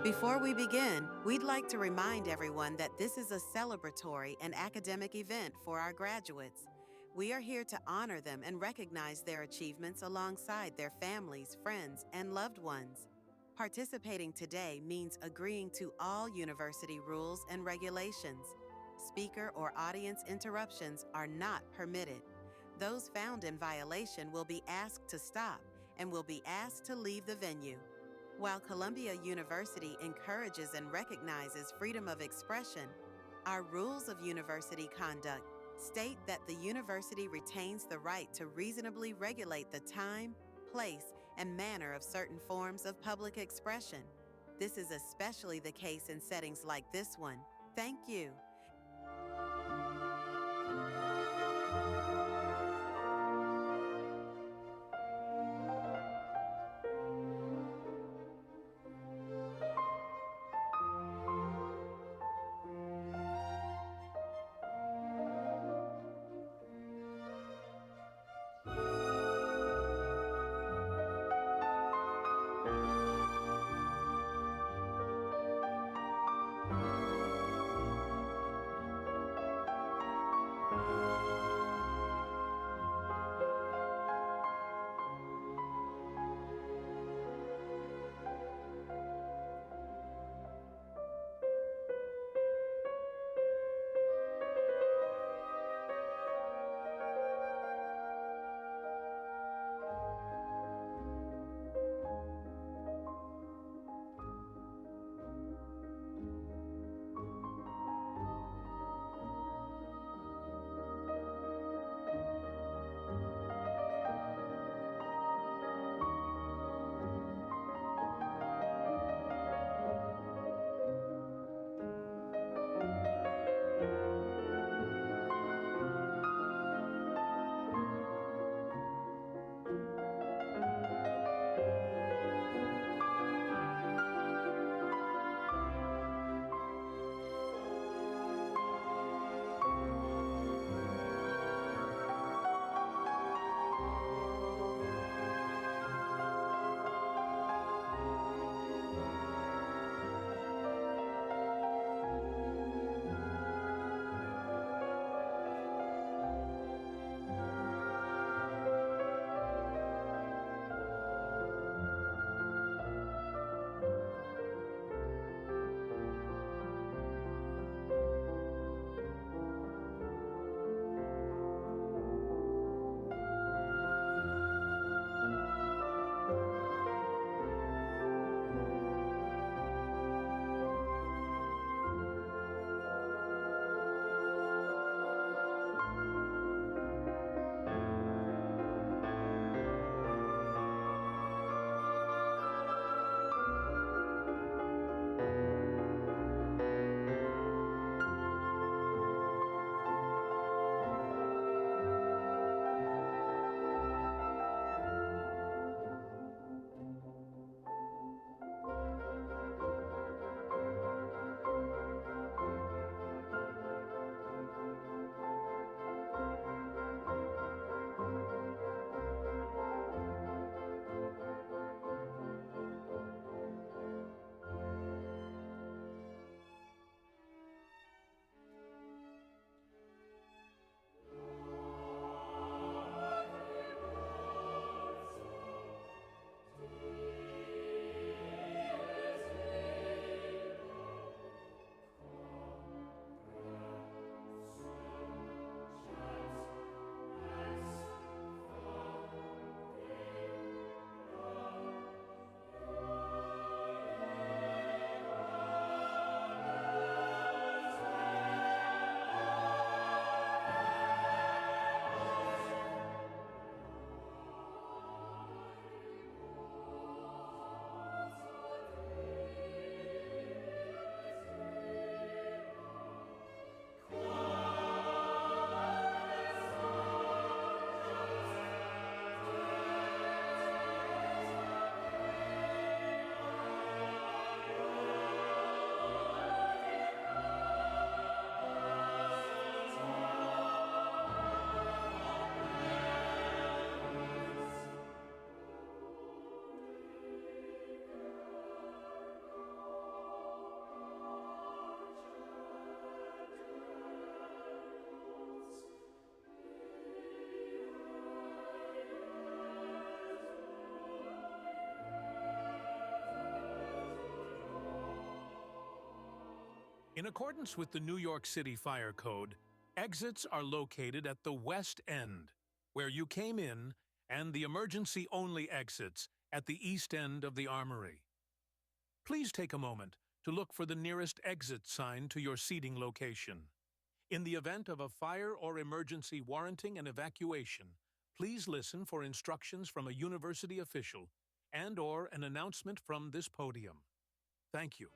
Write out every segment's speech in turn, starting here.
Before we begin, we'd like to remind everyone that this is a celebratory and academic event for our graduates. We are here to honor them and recognize their achievements alongside their families, friends, and loved ones. Participating today means agreeing to all university rules and regulations. Speaker or audience interruptions are not permitted. Those found in violation will be asked to stop and will be asked to leave the venue. While Columbia University encourages and recognizes freedom of expression, our rules of university conduct state that the university retains the right to reasonably regulate the time, place, and manner of certain forms of public expression. This is especially the case in settings like this one. Thank you. In accordance with the New York City Fire Code, exits are located at the west end, where you came in, and the emergency-only exits at the east end of the armory. Please take a moment to look for the nearest exit sign to your seating location. In the event of a fire or emergency warranting an evacuation, please listen for instructions from a university official and/or an announcement from this podium. Thank you.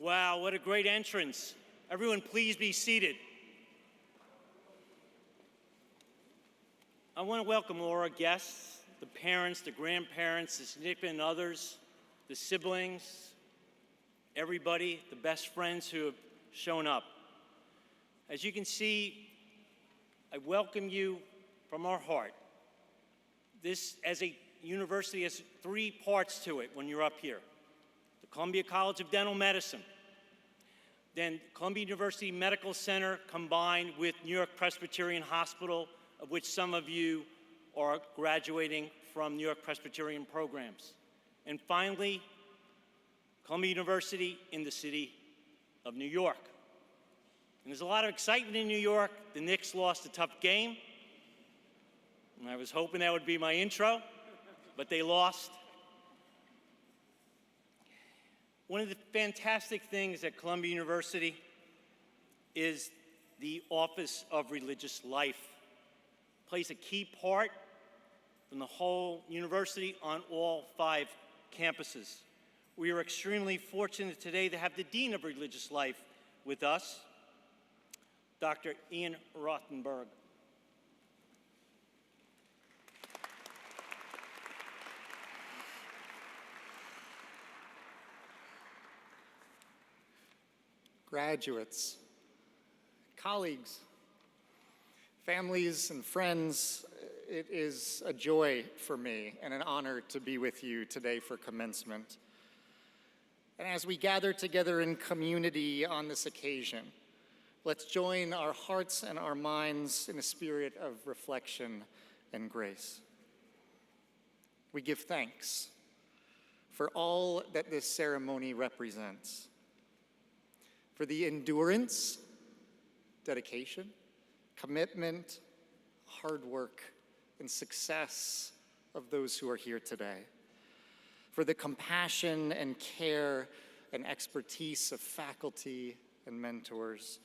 Wow, what a great entrance. Everyone, please be seated. I want to welcome all our guests, the parents, the grandparents, the significant others, the siblings, everybody, the best friends who have shown up. As you can see, I welcome you from our heart. This, as a university, has 3 parts to it when you're up here. The Columbia College of Dental Medicine, then Columbia University Medical Center combined with New York Presbyterian Hospital, of which some of you are graduating from New York Presbyterian programs. And finally, Columbia University in the city of New York. And there's a lot of excitement in New York. The Knicks lost a tough game. And I was hoping that would be my intro, but they lost. One of the fantastic things at Columbia University is the Office of Religious Life. It plays a key part in the whole university on all 5 campuses. We are extremely fortunate today to have the Dean of Religious Life with us, Dr. Ian Rothenberg. Graduates, colleagues, families, and friends, it is a joy for me and an honor to be with you today for commencement. And as we gather together in community on this occasion, let's join our hearts and our minds in a spirit of reflection and grace. We give thanks for all that this ceremony represents, for the endurance, dedication, commitment, hard work, and success of those who are here today, for the compassion and care and expertise of faculty and mentors,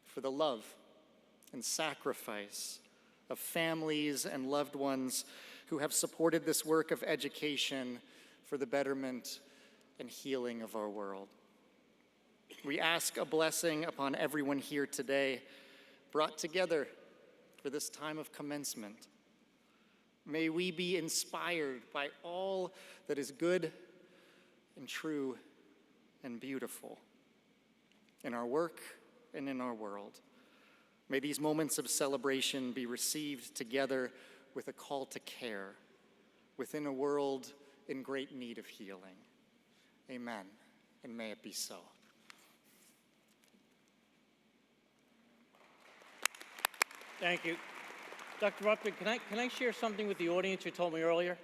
for the love and sacrifice of families and loved ones who have supported this work of education for the betterment and healing of our world. We ask a blessing upon everyone here today, brought together for this time of commencement. May we be inspired by all that is good and true and beautiful in our work and in our world. May these moments of celebration be received together with a call to care within a world in great need of healing. Amen, and may it be so. Thank you. Dr. Rutherford, can I share something with the audience you told me earlier?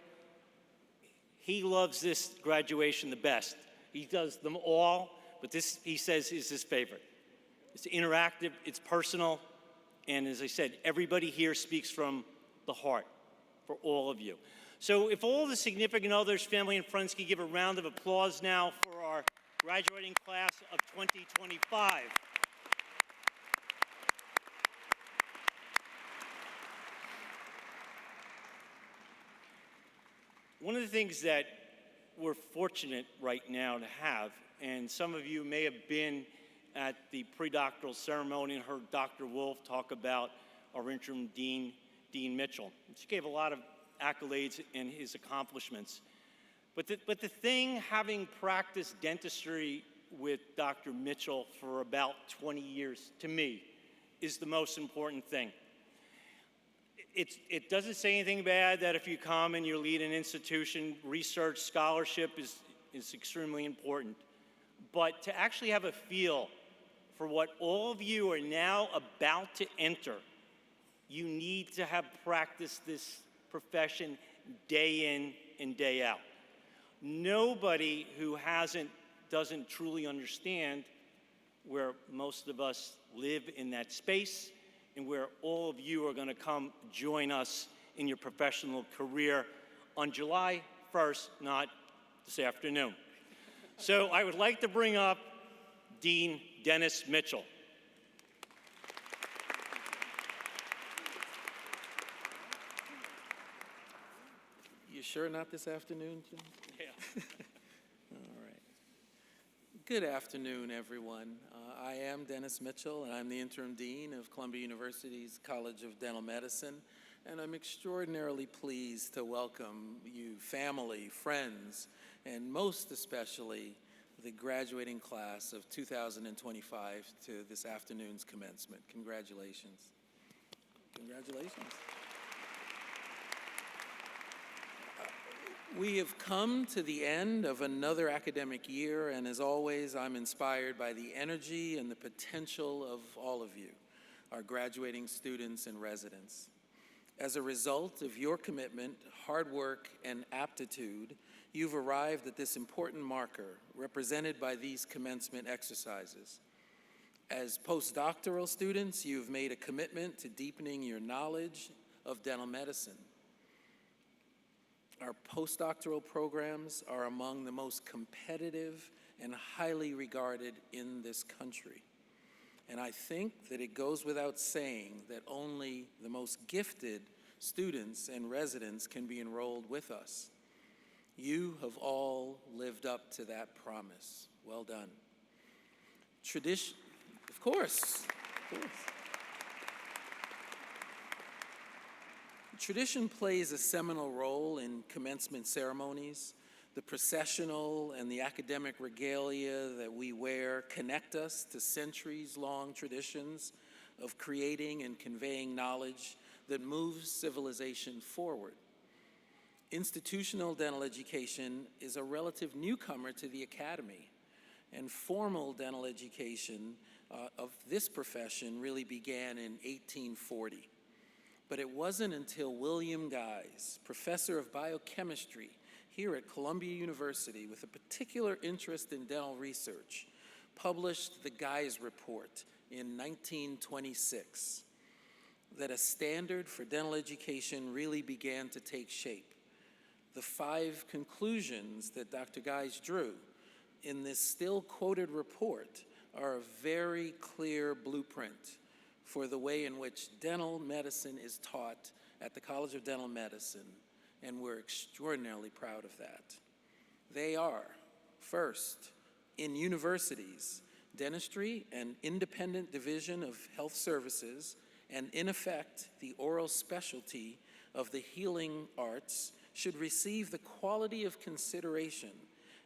He loves this graduation the best. He does them all, but this, he says, is his favorite. It's interactive, it's personal, and as I said, everybody here speaks from the heart for all of you. So if all the significant others, family, and friends could give a round of applause now for our graduating class of 2025. One of the things that we're fortunate right now to have, and some of you may have been at the pre-doctoral ceremony and heard Dr. Wolf talk about our interim dean, Dean Mitchell. She gave a lot of accolades in his accomplishments. But the thing, having practiced dentistry with Dr. Mitchell for about 20 years, to me, is the most important thing. It doesn't say anything bad that if you come and you lead an institution, research, scholarship is extremely important. But to actually have a feel for what all of you are now about to enter, you need to have practiced this profession day in and day out. Nobody who doesn't truly understand where most of us live in that space and where all of you are going to come join us in your professional career on July 1st, not this afternoon. So I would like to bring up Dean Dennis Mitchell. You sure not this afternoon, Jim? Yeah. All right. Good afternoon, everyone. I am Dennis Mitchell, and I'm the Interim Dean of Columbia University's College of Dental Medicine, and I'm extraordinarily pleased to welcome you, family, friends, and most especially the graduating class of 2025 to this afternoon's commencement. Congratulations. Congratulations. We have come to the end of another academic year, and as always, I'm inspired by the energy and the potential of all of you, our graduating students and residents. As a result of your commitment, hard work, and aptitude, you've arrived at this important marker represented by these commencement exercises. As postdoctoral students, you've made a commitment to deepening your knowledge of dental medicine. Our postdoctoral programs are among the most competitive and highly regarded in this country. And I think that it goes without saying that only the most gifted students and residents can be enrolled with us. You have all lived up to that promise. Well done. Tradition, of course. Tradition plays a seminal role in commencement ceremonies. The processional and the academic regalia that we wear connect us to centuries-long traditions of creating and conveying knowledge that moves civilization forward. Institutional dental education is a relative newcomer to the academy, and formal dental education of this profession really began in 1840. But it wasn't until William Guise, professor of biochemistry here at Columbia University with a particular interest in dental research, published the Guise Report in 1926, that a standard for dental education really began to take shape. The 5 conclusions that Dr. Guise drew in this still quoted report are a very clear blueprint for the way in which dental medicine is taught at the College of Dental Medicine, and we're extraordinarily proud of that. They are, first, in universities, dentistry, an independent division of health services, and in effect, the oral specialty of the healing arts should receive the quality of consideration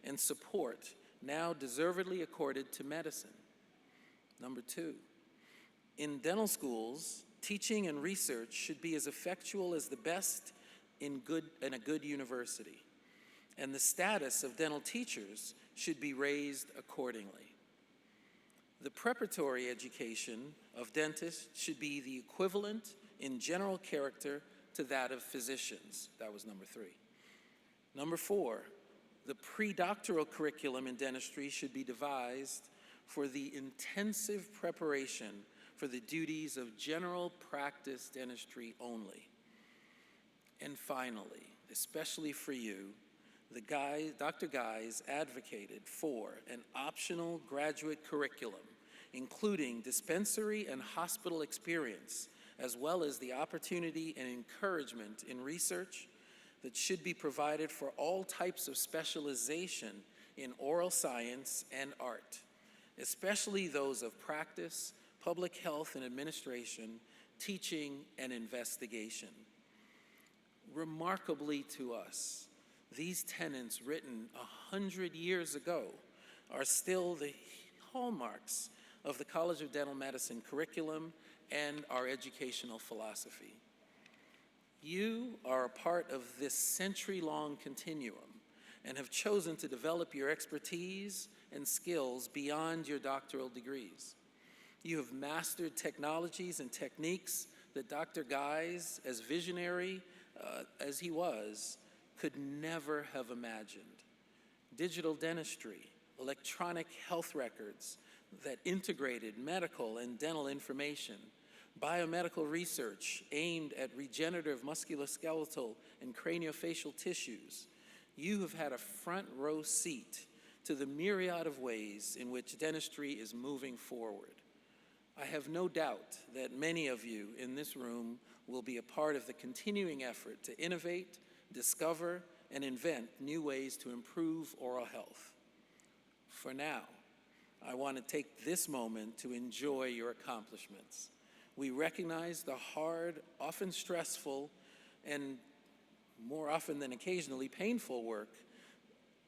and support now deservedly accorded to medicine. Number 2, in dental schools, teaching and research should be as effectual as the best in a good university, and the status of dental teachers should be raised accordingly. The preparatory education of dentists should be the equivalent in general character to that of physicians. That was number 3. Number 4, the pre-doctoral curriculum in dentistry should be devised for the intensive preparation for the duties of general practice dentistry only. And finally, especially for you, Dr. Guise advocated for an optional graduate curriculum, including dispensary and hospital experience, as well as the opportunity and encouragement in research that should be provided for all types of specialization in oral science and art, especially those of practice, public health and administration, teaching, and investigation. Remarkably to us, these tenets written 100 years ago are still the hallmarks of the College of Dental Medicine curriculum and our educational philosophy. You are a part of this century-long continuum and have chosen to develop your expertise and skills beyond your doctoral degrees. You have mastered technologies and techniques that Dr. Guise, as visionary as he was, could never have imagined. Digital dentistry, electronic health records that integrated medical and dental information, biomedical research aimed at regenerative musculoskeletal and craniofacial tissues. You have had a front row seat to the myriad of ways in which dentistry is moving forward. I have no doubt that many of you in this room will be a part of the continuing effort to innovate, discover, and invent new ways to improve oral health. For now, I want to take this moment to enjoy your accomplishments. We recognize the hard, often stressful, and more often than occasionally painful work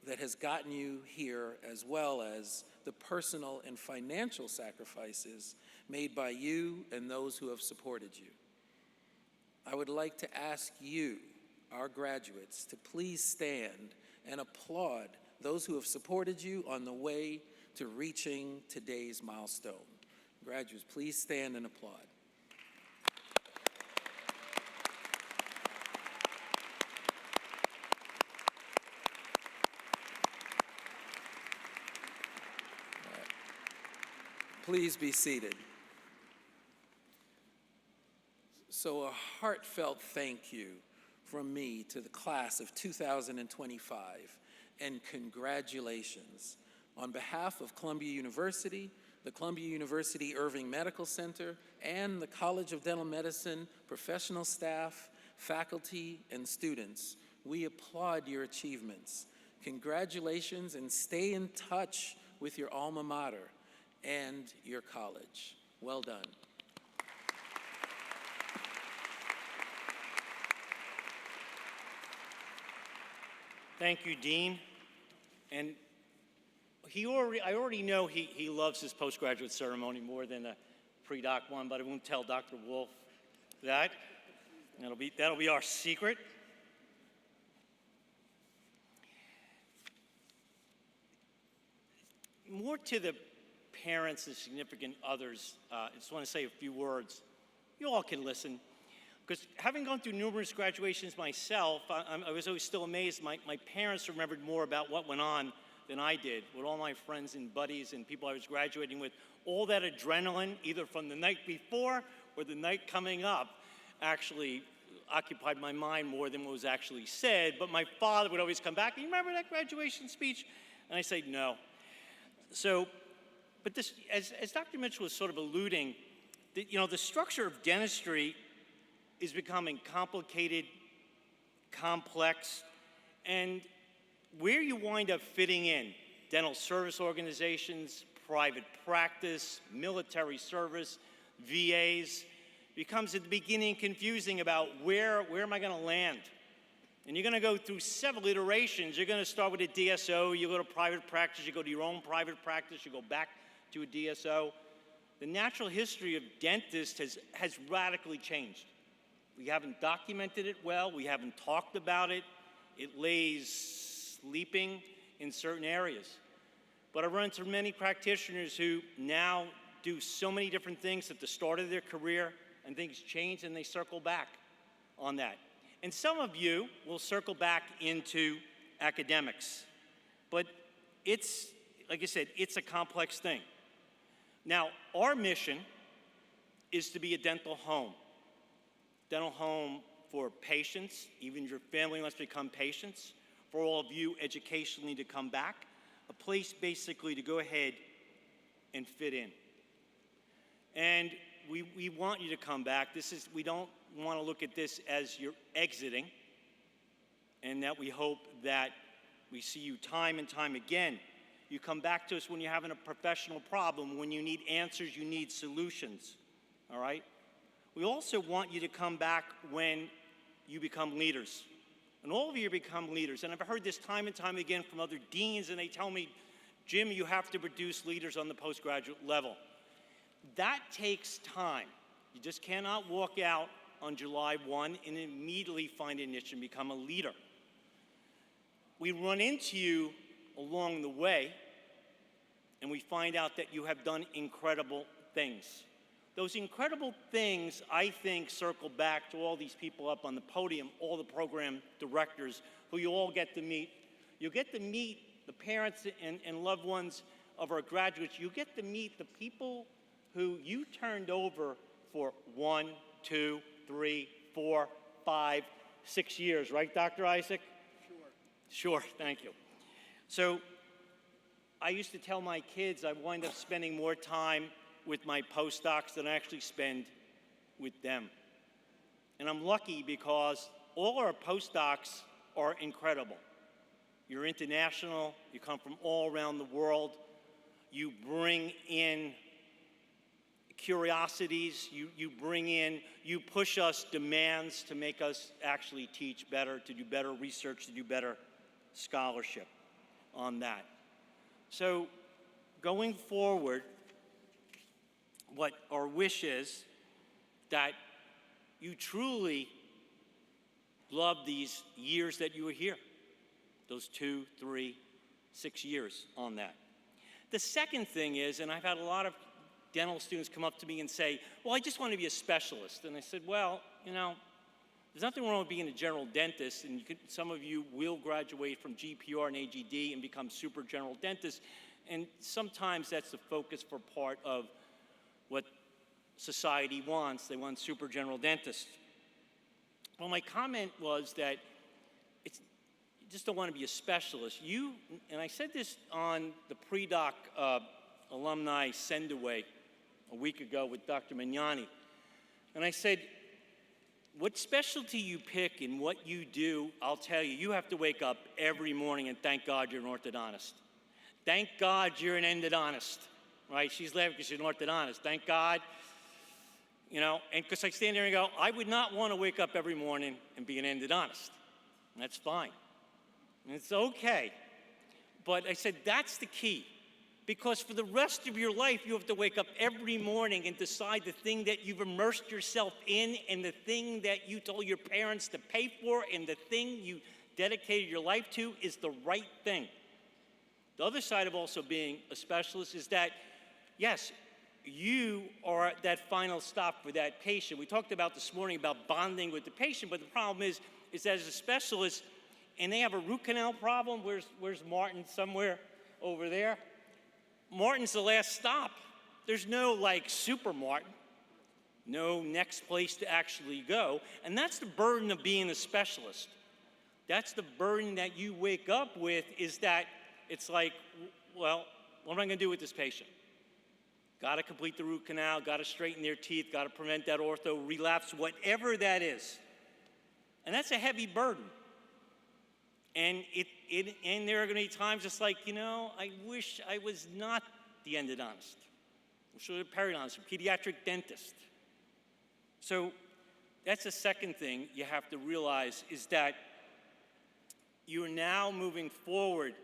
that has gotten you here, as well as the personal and financial sacrifices made by you and those who have supported you. I would like to ask you, our graduates, to please stand and applaud those who have supported you on the way to reaching today's milestone. Graduates, please stand and applaud. Please be seated. So a heartfelt thank you from me to the class of 2025, and congratulations. On behalf of Columbia University, the Columbia University Irving Medical Center, and the College of Dental Medicine professional staff, faculty, and students, we applaud your achievements. Congratulations, and stay in touch with your alma mater and your college. Well done. Thank you, Dean. And I already know he loves his postgraduate ceremony more than the pre-doc one, but I won't tell Dr. Wolf that. That'll be our secret. More to the parents and significant others, I just want to say a few words. You all can listen. Because having gone through numerous graduations myself, I was always still amazed. My parents remembered more about what went on than I did, with all my friends and buddies and people I was graduating with. All that adrenaline, either from the night before or the night coming up, actually occupied my mind more than what was actually said. But my father would always come back, "You remember that graduation speech?" And I say, "No." So, but this, as Dr. Mitchell was sort of alluding, the structure of dentistry is becoming complicated, complex, and where you wind up fitting in, dental service organizations, private practice, military service, VAs, becomes at the beginning confusing about where am I going to land? And you're going to go through several iterations. You're going to start with a DSO, you go to private practice, you go to your own private practice, you go back to a DSO. The natural history of dentists has radically changed. We haven't documented it well, we haven't talked about it. It lays sleeping in certain areas. But I run into many practitioners who now do so many different things at the start of their career, and things change and they circle back on that. And some of you will circle back into academics. But it's, like I said, it's a complex thing. Now, our mission is to be a dental home. Dental home for patients, even your family must become patients. For all of you educationally to come back, a place basically to go ahead and fit in. And we want you to come back. We don't want to look at this as you're exiting, and that we hope that we see you time and time again. You come back to us when you're having a professional problem, when you need answers, you need solutions, all right? We also want you to come back when you become leaders. And all of you become leaders. And I've heard this time and time again from other deans, and they tell me, "Jim, you have to produce leaders on the postgraduate level." That takes time. You just cannot walk out on July 1 and immediately find a niche and become a leader. We run into you along the way, and we find out that you have done incredible things. Those incredible things, I think, circle back to all these people up on the podium, all the program directors who you all get to meet. You get to meet the parents and loved ones of our graduates. You get to meet the people who you turned over for 1, 2, 3, 4, 5, 6 years, right, Dr. Isaac? Sure, thank you. So I used to tell my kids I wind up spending more time with my postdocs than I actually spend with them. And I'm lucky because all our postdocs are incredible. You're international, you come from all around the world. You bring in curiosities, you push us demands to make us actually teach better, to do better research, to do better scholarship on that. So going forward, what our wish is that you truly love these years that you were here, those 2, 3, 6 years on that. The second thing is, and I've had a lot of dental students come up to me and say, well, I just want to be a specialist. And I said, well, you know, there's nothing wrong with being a general dentist, and some of you will graduate from GPR and AGD and become super general dentists, and sometimes that's the focus for part of what society wants. They want super general dentists. Well, my comment was that you just don't want to be a specialist. And I said this on the pre-doc alumni send-away a week ago with Dr. Mignani. And I said, what specialty you pick and what you do, I'll tell you, you have to wake up every morning and thank God you're an orthodontist. Thank God you're an endodontist, right? She's laughing because she's an orthodontist. Thank God. You know, and because I stand there and go, I would not want to wake up every morning and be an endodontist. And that's fine. And it's okay. But I said, that's the key. Because for the rest of your life, you have to wake up every morning and decide the thing that you've immersed yourself in and the thing that you told your parents to pay for and the thing you dedicated your life to is the right thing. The other side of also being a specialist is that, yes, you are that final stop for that patient. We talked about this morning about bonding with the patient, but the problem is that as a specialist, and they have a root canal problem, where's Martin? Somewhere over there. Martin's the last stop. There's no like super Martin, no next place to actually go. And that's the burden of being a specialist. That's the burden that you wake up with is that it's like, well, what am I gonna do with this patient? Gotta complete the root canal, gotta straighten their teeth, gotta prevent that ortho relapse, whatever that is. And that's a heavy burden. And there are going to be times it's like, you know, I wish I was not the endodontist. I should have been a periodontist, a pediatric dentist. So that's the second thing you have to realize is that you are now moving forward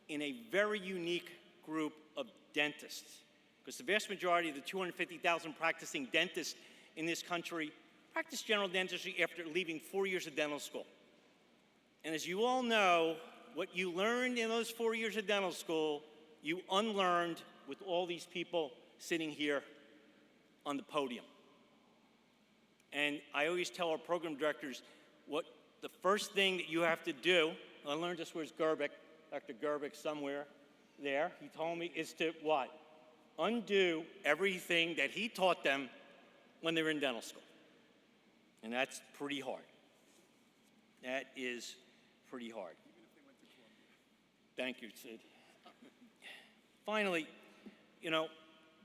in a very unique group of dentists. Because the vast majority of the 250,000 practicing dentists in this country practice general dentistry after leaving 4 years of dental school. And as you all know, what you learned in those 4 years of dental school, you unlearned with all these people sitting here on the podium. And I always tell our program directors, what the first thing that you have to do, I learned this was Gerbic, Dr. Gerbic somewhere there, he told me, is to what? Undo everything that he taught them when they were in dental school. And that's pretty hard. That is pretty hard. Thank you, Sid. Finally, you know,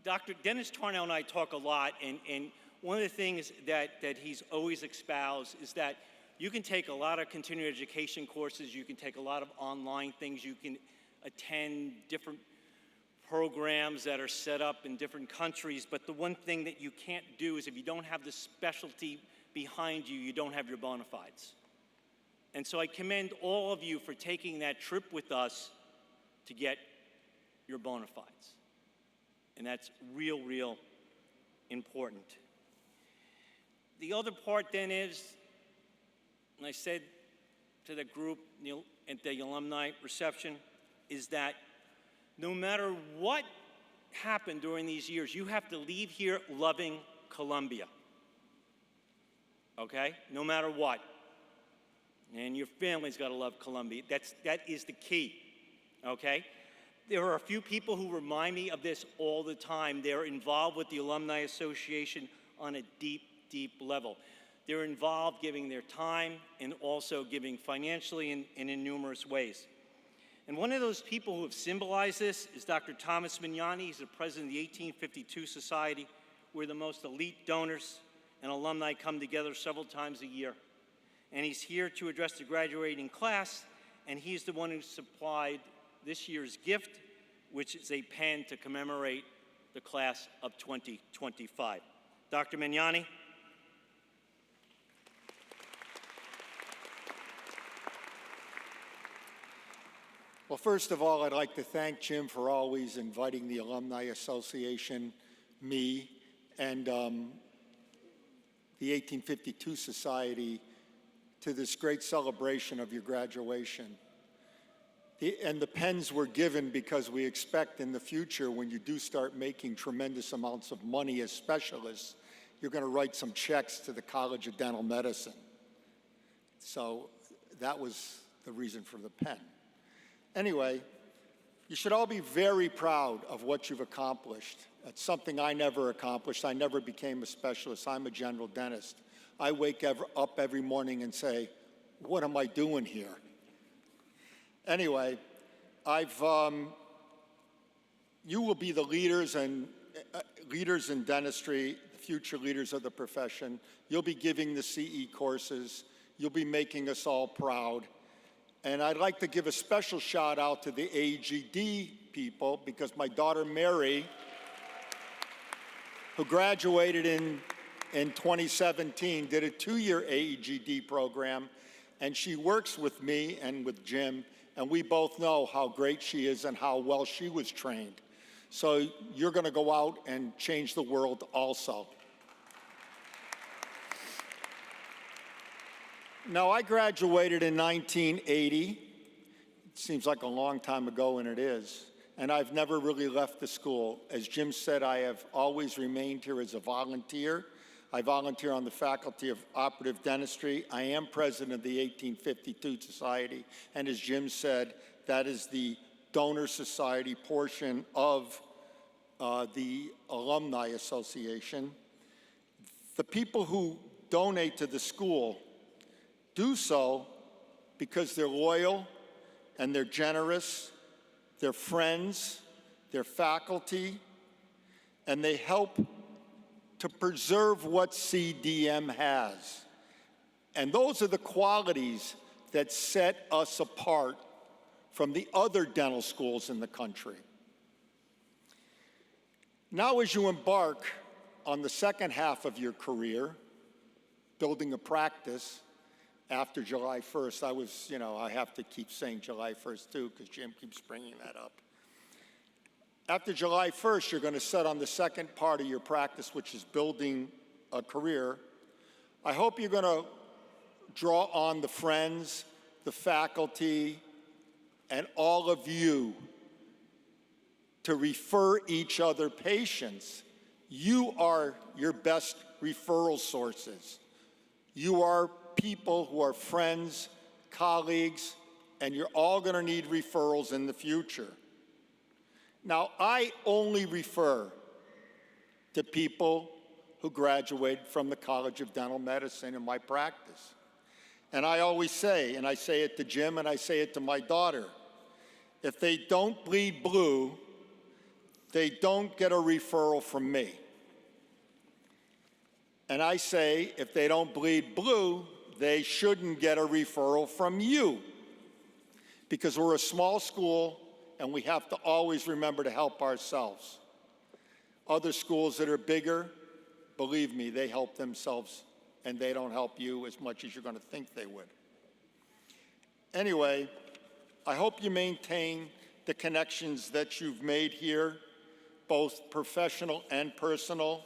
Dr. Dennis Tarnow and I talk a lot, and one of the things that he's always espoused is that you can take a lot of continuing education courses, you can take a lot of online things, you can attend different programs that are set up in different countries, but the one thing that you can't do is if you don't have the specialty behind you, you don't have your bona fides. And so I commend all of you for taking that trip with us to get your bona fides. And that's real, real important. The other part then is, and I said to the group at the alumni reception, is that no matter what happened during these years, you have to leave here loving Columbia. Okay? No matter what. And your family's got to love Columbia. That is the key, okay? There are a few people who remind me of this all the time. They're involved with the Alumni Association on a deep, deep level. They're involved giving their time and also giving financially and in numerous ways. And one of those people who have symbolized this is Dr. Thomas Mignani. He's the president of the 1852 Society, where the most elite donors and alumni come together several times a year. And he's here to address the graduating class, and he's the one who supplied this year's gift which is a pen to commemorate the class of 2025. Dr. Mignani. Well, first of all, I'd like to thank Jim for always inviting the Alumni Association, me, and the 1852 Society to this great celebration of your graduation. And the pens were given because we expect in the future, when you do start making tremendous amounts of money as specialists, you're going to write some checks to the College of Dental Medicine. So that was the reason for the pen. Anyway, you should all be very proud of what you've accomplished. It's something I never accomplished. I never became a specialist. I'm a general dentist. I wake up every morning and say, what am I doing here? Anyway, you will be the leaders in dentistry, the future leaders of the profession. You'll be giving the CE courses. You'll be making us all proud. And I'd like to give a special shout out to the AGD people, because my daughter Mary, who graduated in 2017, did a 2-year AEGD program, and she works with me and with Jim, and we both know how great she is and how well she was trained. So you're going to go out and change the world also. Now, I graduated in 1980. It seems like a long time ago, and it is. And I've never really left the school. As Jim said, I have always remained here as a volunteer. I volunteer on the Faculty of Operative Dentistry. I am president of the 1852 Society. And as Jim said, that is the donor society portion of the Alumni Association. The people who donate to the school do so because they're loyal and they're generous, they're friends, they're faculty, and they help to preserve what CDM has. And those are the qualities that set us apart from the other dental schools in the country. Now, as you embark on the second half of your career, building a practice, after July 1st, I have to keep saying July 1st too, because Jim keeps bringing that up. After July 1st, you're going to set on the second part of your practice, which is building a career. I hope you're going to draw on the friends, the faculty, and all of you to refer each other patients. You are your best referral sources. You are people who are friends, colleagues, and you're all going to need referrals in the future. Now, I only refer to people who graduated from the College of Dental Medicine in my practice. And I always say, and I say it to Jim and I say it to my daughter, if they don't bleed blue, they don't get a referral from me. And I say, if they don't bleed blue, they shouldn't get a referral from you. Because we're a small school and we have to always remember to help ourselves. Other schools that are bigger, believe me, they help themselves and they don't help you as much as you're going to think they would. Anyway, I hope you maintain the connections that you've made here, both professional and personal.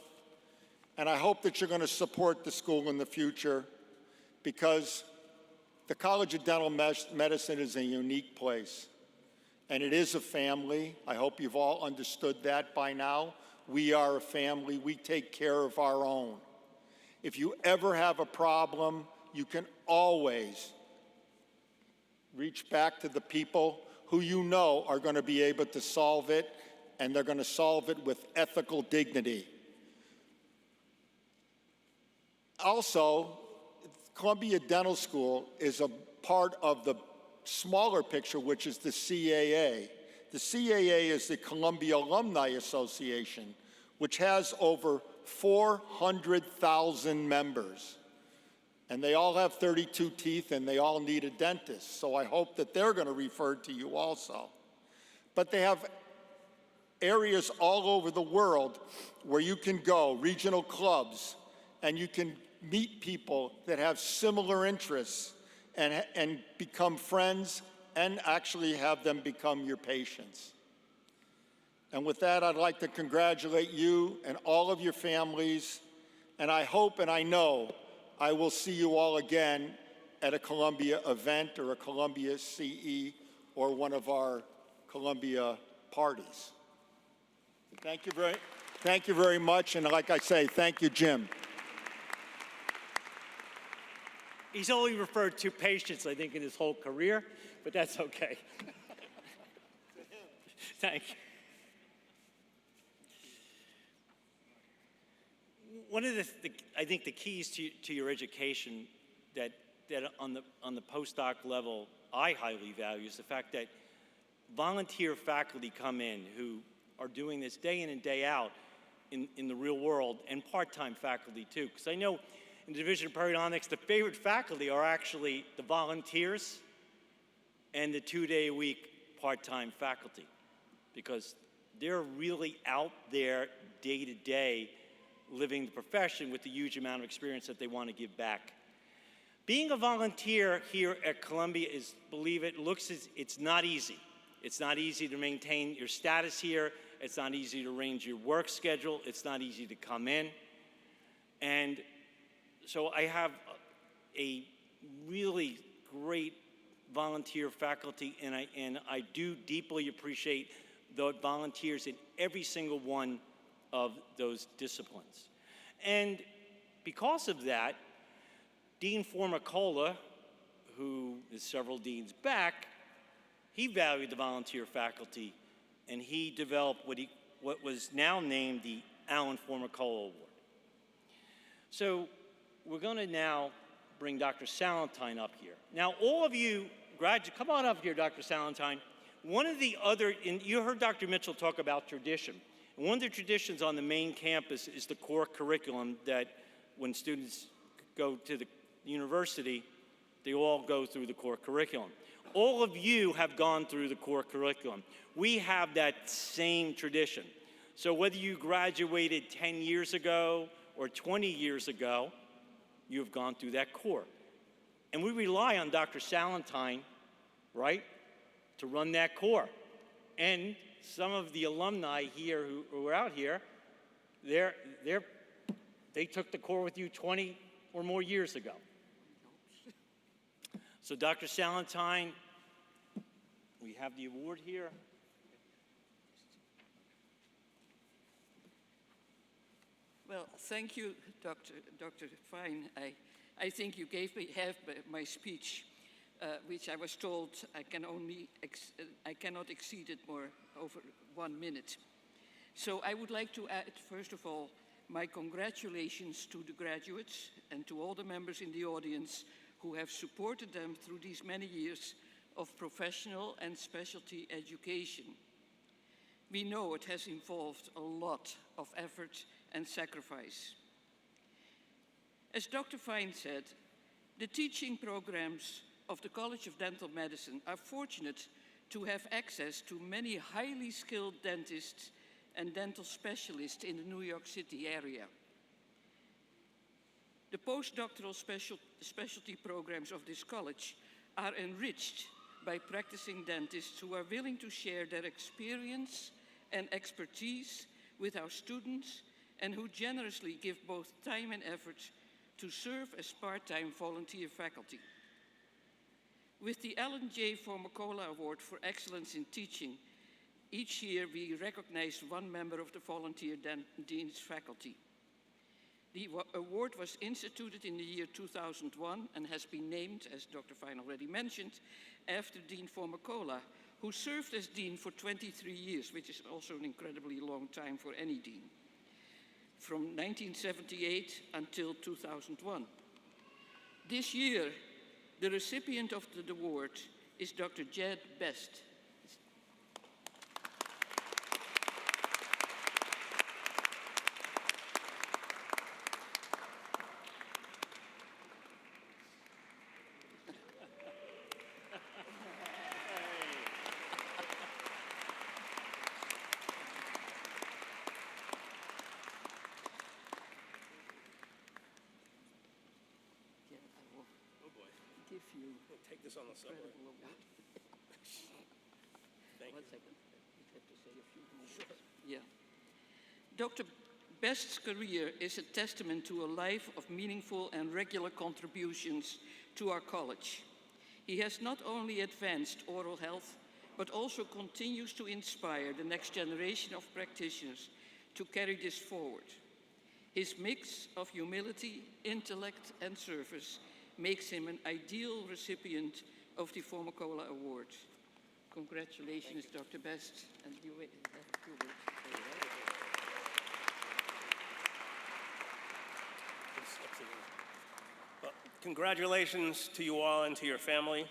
And I hope that you're going to support the school in the future, because the College of Dental Medicine is a unique place. And it is a family. I hope you've all understood that by now. We are a family. We take care of our own. If you ever have a problem, you can always reach back to the people who you know are going to be able to solve it, and they're going to solve it with ethical dignity. Also, Columbia Dental School is a part of the smaller picture, which is the CAA. The CAA is the Columbia Alumni Association, which has over 400,000 members. And they all have 32 teeth and they all need a dentist. So I hope that they're going to refer to you also. But they have areas all over the world where you can go, regional clubs, and you can meet people that have similar interests and become friends and actually have them become your patients. And with that, I'd like to congratulate you and all of your families, and I hope and I know I will see you all again at a Columbia event or a Columbia CE or one of our Columbia parties. Thank you very much, and like I say, thank you, Jim. He's only referred to patients, I think, in his whole career, but that's okay. Thank you. One of I think the keys to your education that on the postdoc level I highly value is the fact that volunteer faculty come in who are doing this day in and day out in the real world, and part-time faculty too. Because I know in the Division of Periodontics, the favorite faculty are actually the volunteers and the 2-day-a-week part-time faculty, because they're really out there day to day living the profession with the huge amount of experience that they want to give back. Being a volunteer here at Columbia is, believe it, it's not easy. It's not easy to maintain your status here. It's not easy to arrange your work schedule. It's not easy to come in. And so I have a really great volunteer faculty, and I do deeply appreciate the volunteers in every single one of those disciplines. And because of that, Dean Formicola, who is several deans back, he valued the volunteer faculty, and he developed what was now named the Alan Formicola Award. So we're going to now bring Dr. Salentine up here. Now, all of you graduates, come on up here, Dr. Salentine. One of the other, and you heard Dr. Mitchell talk about tradition. And one of the traditions on the main campus is the core curriculum that when students go to the university, they all go through the core curriculum. All of you have gone through the core curriculum. We have that same tradition. So whether you graduated 10 years ago or 20 years ago, you have gone through that core. And we rely on Dr. Salentine, right, to run that core. And some of the alumni here who are out here, they took the core with you 20 or more years ago. So Dr. Salentine, we have the award here. Well, thank you, Dr. Fine. I think you gave me half my speech, which I was told I cannot exceed it more over 1 minute. So I would like to add, first of all, my congratulations to the graduates and to all the members in the audience who have supported them through these many years of professional and specialty education. We know it has involved a lot of effort and sacrifice. As Dr. Fine said, the teaching programs of the College of Dental Medicine are fortunate to have access to many highly skilled dentists and dental specialists in the New York City area. The postdoctoral specialty programs of this college are enriched by practicing dentists who are willing to share their experience and expertise with our students and who generously give both time and effort to serve as part-time volunteer faculty. With the Alan J. Formicola Award for Excellence in Teaching, each year we recognize one member of the volunteer dean's faculty. The award was instituted in the year 2001 and has been named, as Dr. Fine already mentioned, after Dean Formicola, who served as dean for 23 years, which is also an incredibly long time for any dean, from 1978 until 2001. This year, the recipient of the award is Dr. Jed Best. take this on the subway. Thank you. Yeah. Dr. Best's career is a testament to a life of meaningful and regular contributions to our college. He has not only advanced oral health, but also continues to inspire the next generation of practitioners to carry this forward. His mix of humility, intellect, and service makes him an ideal recipient of the Formicola Award. Congratulations, Dr. Best. And you have a few words to say, right? Well, congratulations to you all and to your family.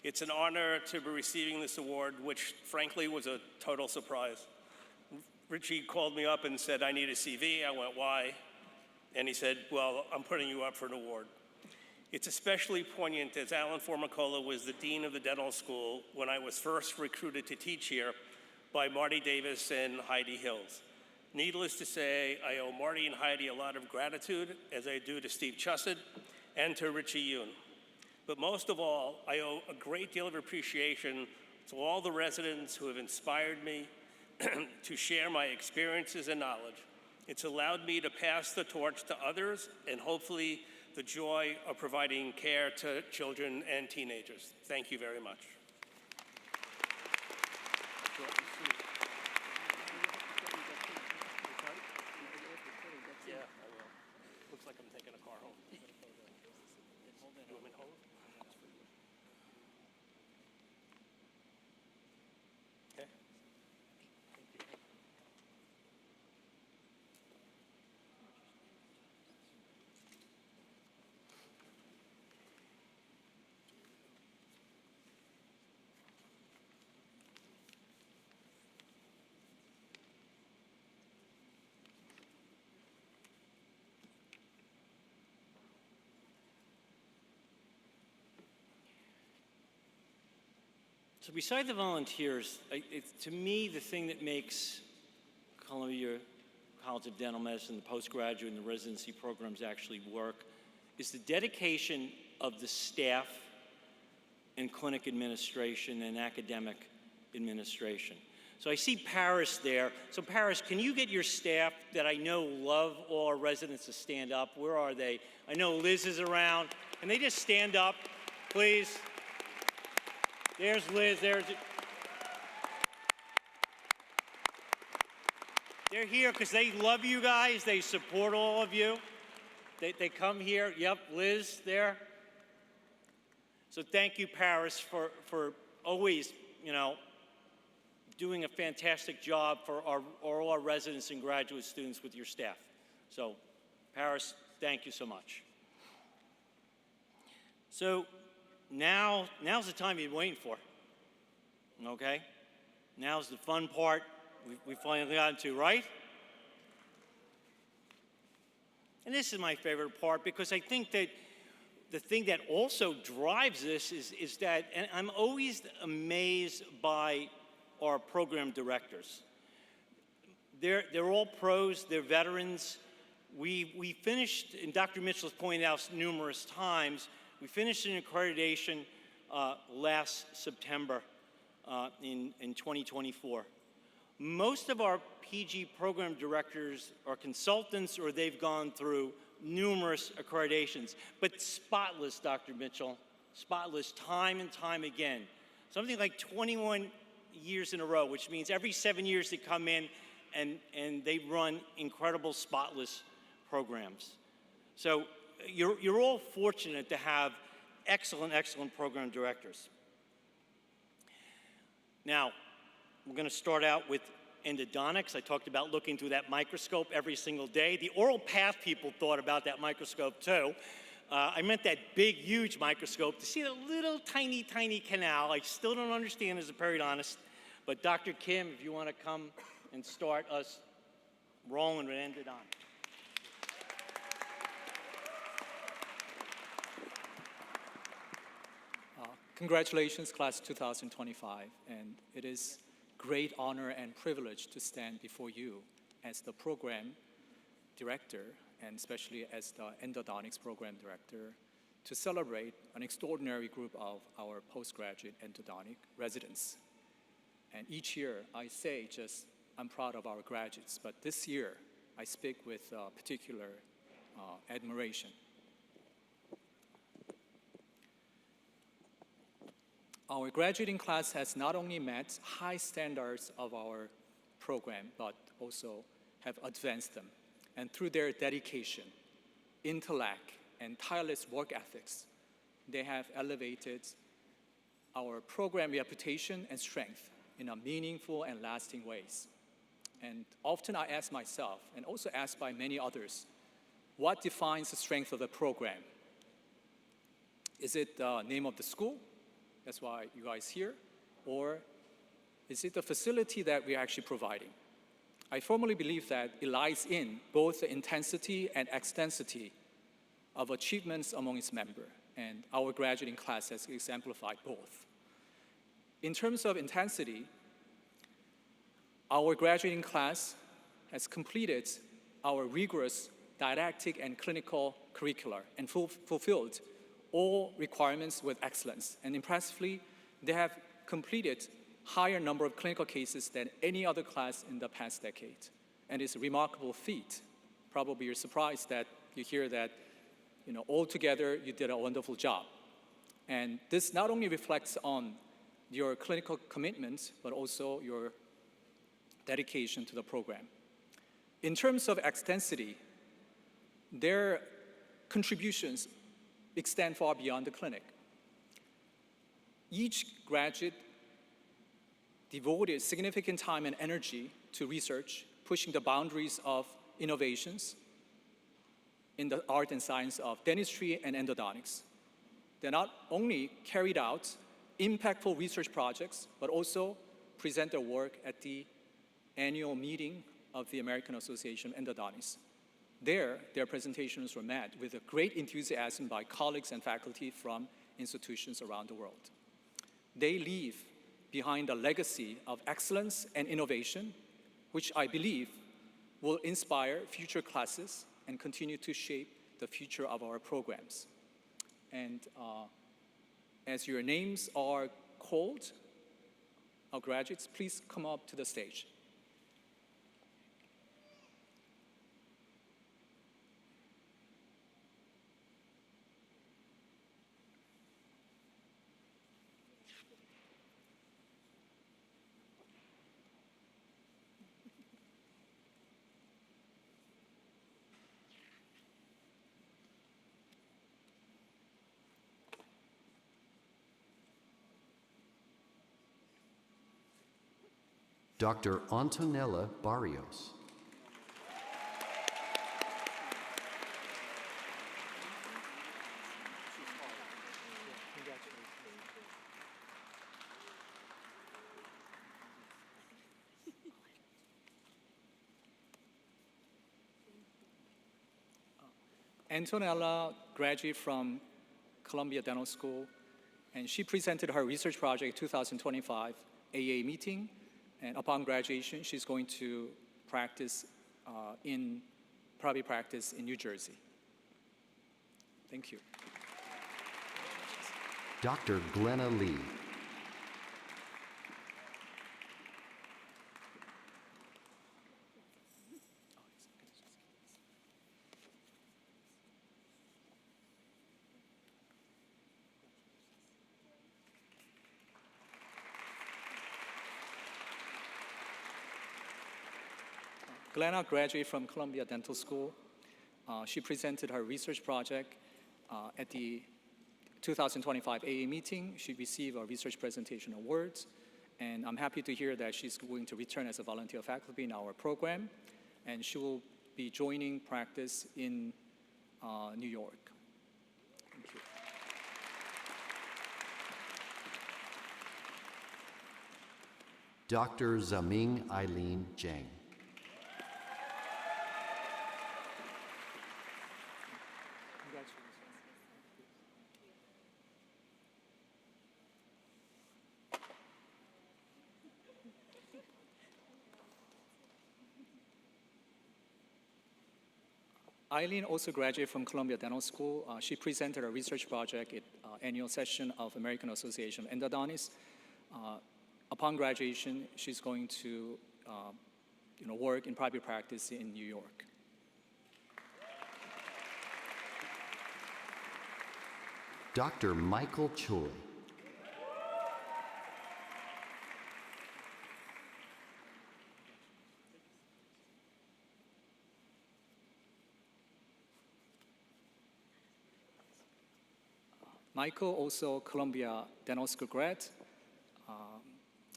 It's an honor to be receiving this award, which frankly was a total surprise. Richie called me up and said, I need a CV. I went, why? And he said, well, I'm putting you up for an award. It's especially poignant as Alan Formicola was the dean of the dental school when I was first recruited to teach here by Marty Davis and Heidi Hills. Needless to say, I owe Marty and Heidi a lot of gratitude, as I do to Steve Chussett and to Richie Yoon. But most of all, I owe a great deal of appreciation to all the residents who have inspired me to share my experiences and knowledge. It's allowed me to pass the torch to others and hopefully the joy of providing care to children and teenagers. Thank you very much. Yeah, I will. Looks like I'm taking a car home. You want me to hold it? Okay. So beside the volunteers, to me, the thing that makes Columbia College of Dental Medicine, the postgraduate and the residency programs actually work is the dedication of the staff and clinic administration and academic administration. So I see Paris there. So Paris, can you get your staff that I know love all our residents to stand up? Where are they? I know Liz is around. Can they just stand up, please? There's Liz, there's... They're here because they love you guys, they support all of you. They come here, yep, Liz there. So thank you, Paris, for always, doing a fantastic job for all our residents and graduate students with your staff. So, Paris, thank you so much. So, now's the time you've been waiting for, okay? Now's the fun part we finally got to, right? And this is my favorite part because I think that the thing that also drives this is that, and I'm always amazed by our program directors. They're all pros, they're veterans. We finished, and Dr. Mitchell has pointed out numerous times, we finished an accreditation last September in 2024. Most of our PG program directors are consultants or they've gone through numerous accreditations, but spotless, Dr. Mitchell, spotless time and time again. Something like 21 years in a row, which means every 7 years they come in and they run incredible spotless programs. So you're all fortunate to have excellent, excellent program directors. Now, we're going to start out with endodontics. I talked about looking through that microscope every single day. The oral path people thought about that microscope too. I meant that big, huge microscope to see the little tiny, tiny canal. I still don't understand as a periodontist. But Dr. Kim, if you want to come and start us rolling with endodontics. Congratulations, class 2025, and it is great honor and privilege to stand before you as the program director, and especially as the endodontics program director, to celebrate an extraordinary group of our postgraduate endodontic residents. And each year I say just, I'm proud of our graduates, but this year I speak with particular admiration. Our graduating class has not only met high standards of our program, but also have advanced them. And through their dedication, intellect, and tireless work ethics, they have elevated our program reputation and strength in a meaningful and lasting ways. And often I ask myself, and also asked by many others, what defines the strength of the program? Is it the name of the school? That's why you guys here. Or is it the facility that we're actually providing? I firmly believe that it lies in both the intensity and extensity of achievements among its members, and our graduating class has exemplified both. In terms of intensity, our graduating class has completed our rigorous didactic and clinical curricula and fulfilled all requirements with excellence. And impressively, they have completed higher number of clinical cases than any other class in the past decade. And it's a remarkable feat. Probably you're surprised that you hear that, altogether you did a wonderful job. And this not only reflects on your clinical commitment, but also your dedication to the program. In terms of extensity, their contributions extend far beyond the clinic. Each graduate devoted significant time and energy to research, pushing the boundaries of innovations in the art and science of dentistry and endodontics. They not only carried out impactful research projects, but also present their work at the annual meeting of the American Association of Endodontists. There, their presentations were met with a great enthusiasm by colleagues and faculty from institutions around the world. They leave behind a legacy of excellence and innovation, which I believe will inspire future classes and continue to shape the future of our programs. And as your names are called, our graduates, please come up to the stage. Dr. Antonella Barrios. Antonella graduated from Columbia Dental School, and she presented her research project 2025 AA meeting. And upon graduation, she's going to practice in New Jersey. Thank you. Dr. Glenna Lee. Glenna graduated from Columbia Dental School. She presented her research project at the 2025 AA meeting. She received a research presentation award, and I'm happy to hear that she's going to return as a volunteer faculty in our program, and she will be joining practice in New York. Thank you. Dr. Zaming Eileen Zhang. Eileen also graduated from Columbia Dental School. She presented a research project at annual session of American Association of Endodontists. Upon graduation, she's going to work in private practice in New York. Dr. Michael Choi. Michael, also Columbia Dental School grad.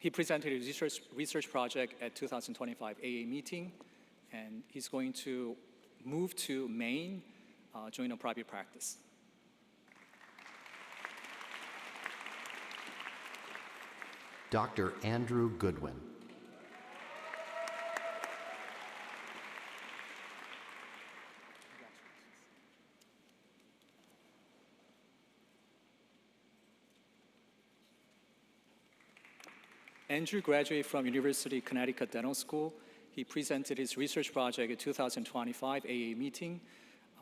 He presented his research project at 2025 AA meeting, and he's going to move to Maine, join a private practice. Dr. Andrew Goodwin. Andrew graduated from University of Connecticut Dental School. He presented his research project at 2025 AA meeting.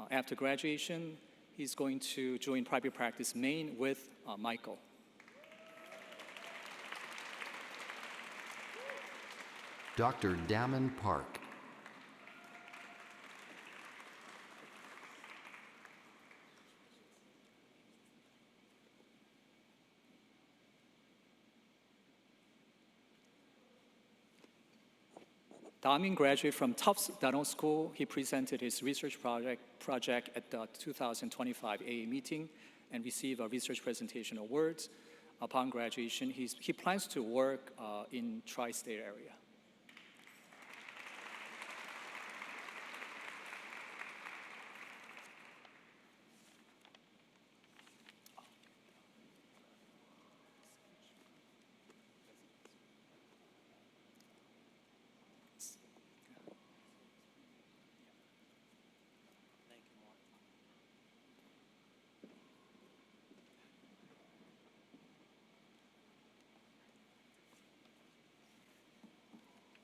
After graduation, he's going to join private practice Maine with Michael. Dr. Damon Park. Damin graduated from Tufts Dental School. He presented his research project at the 2025 AA meeting and received a research presentation awards. Upon graduation, he plans to work in tri-state area.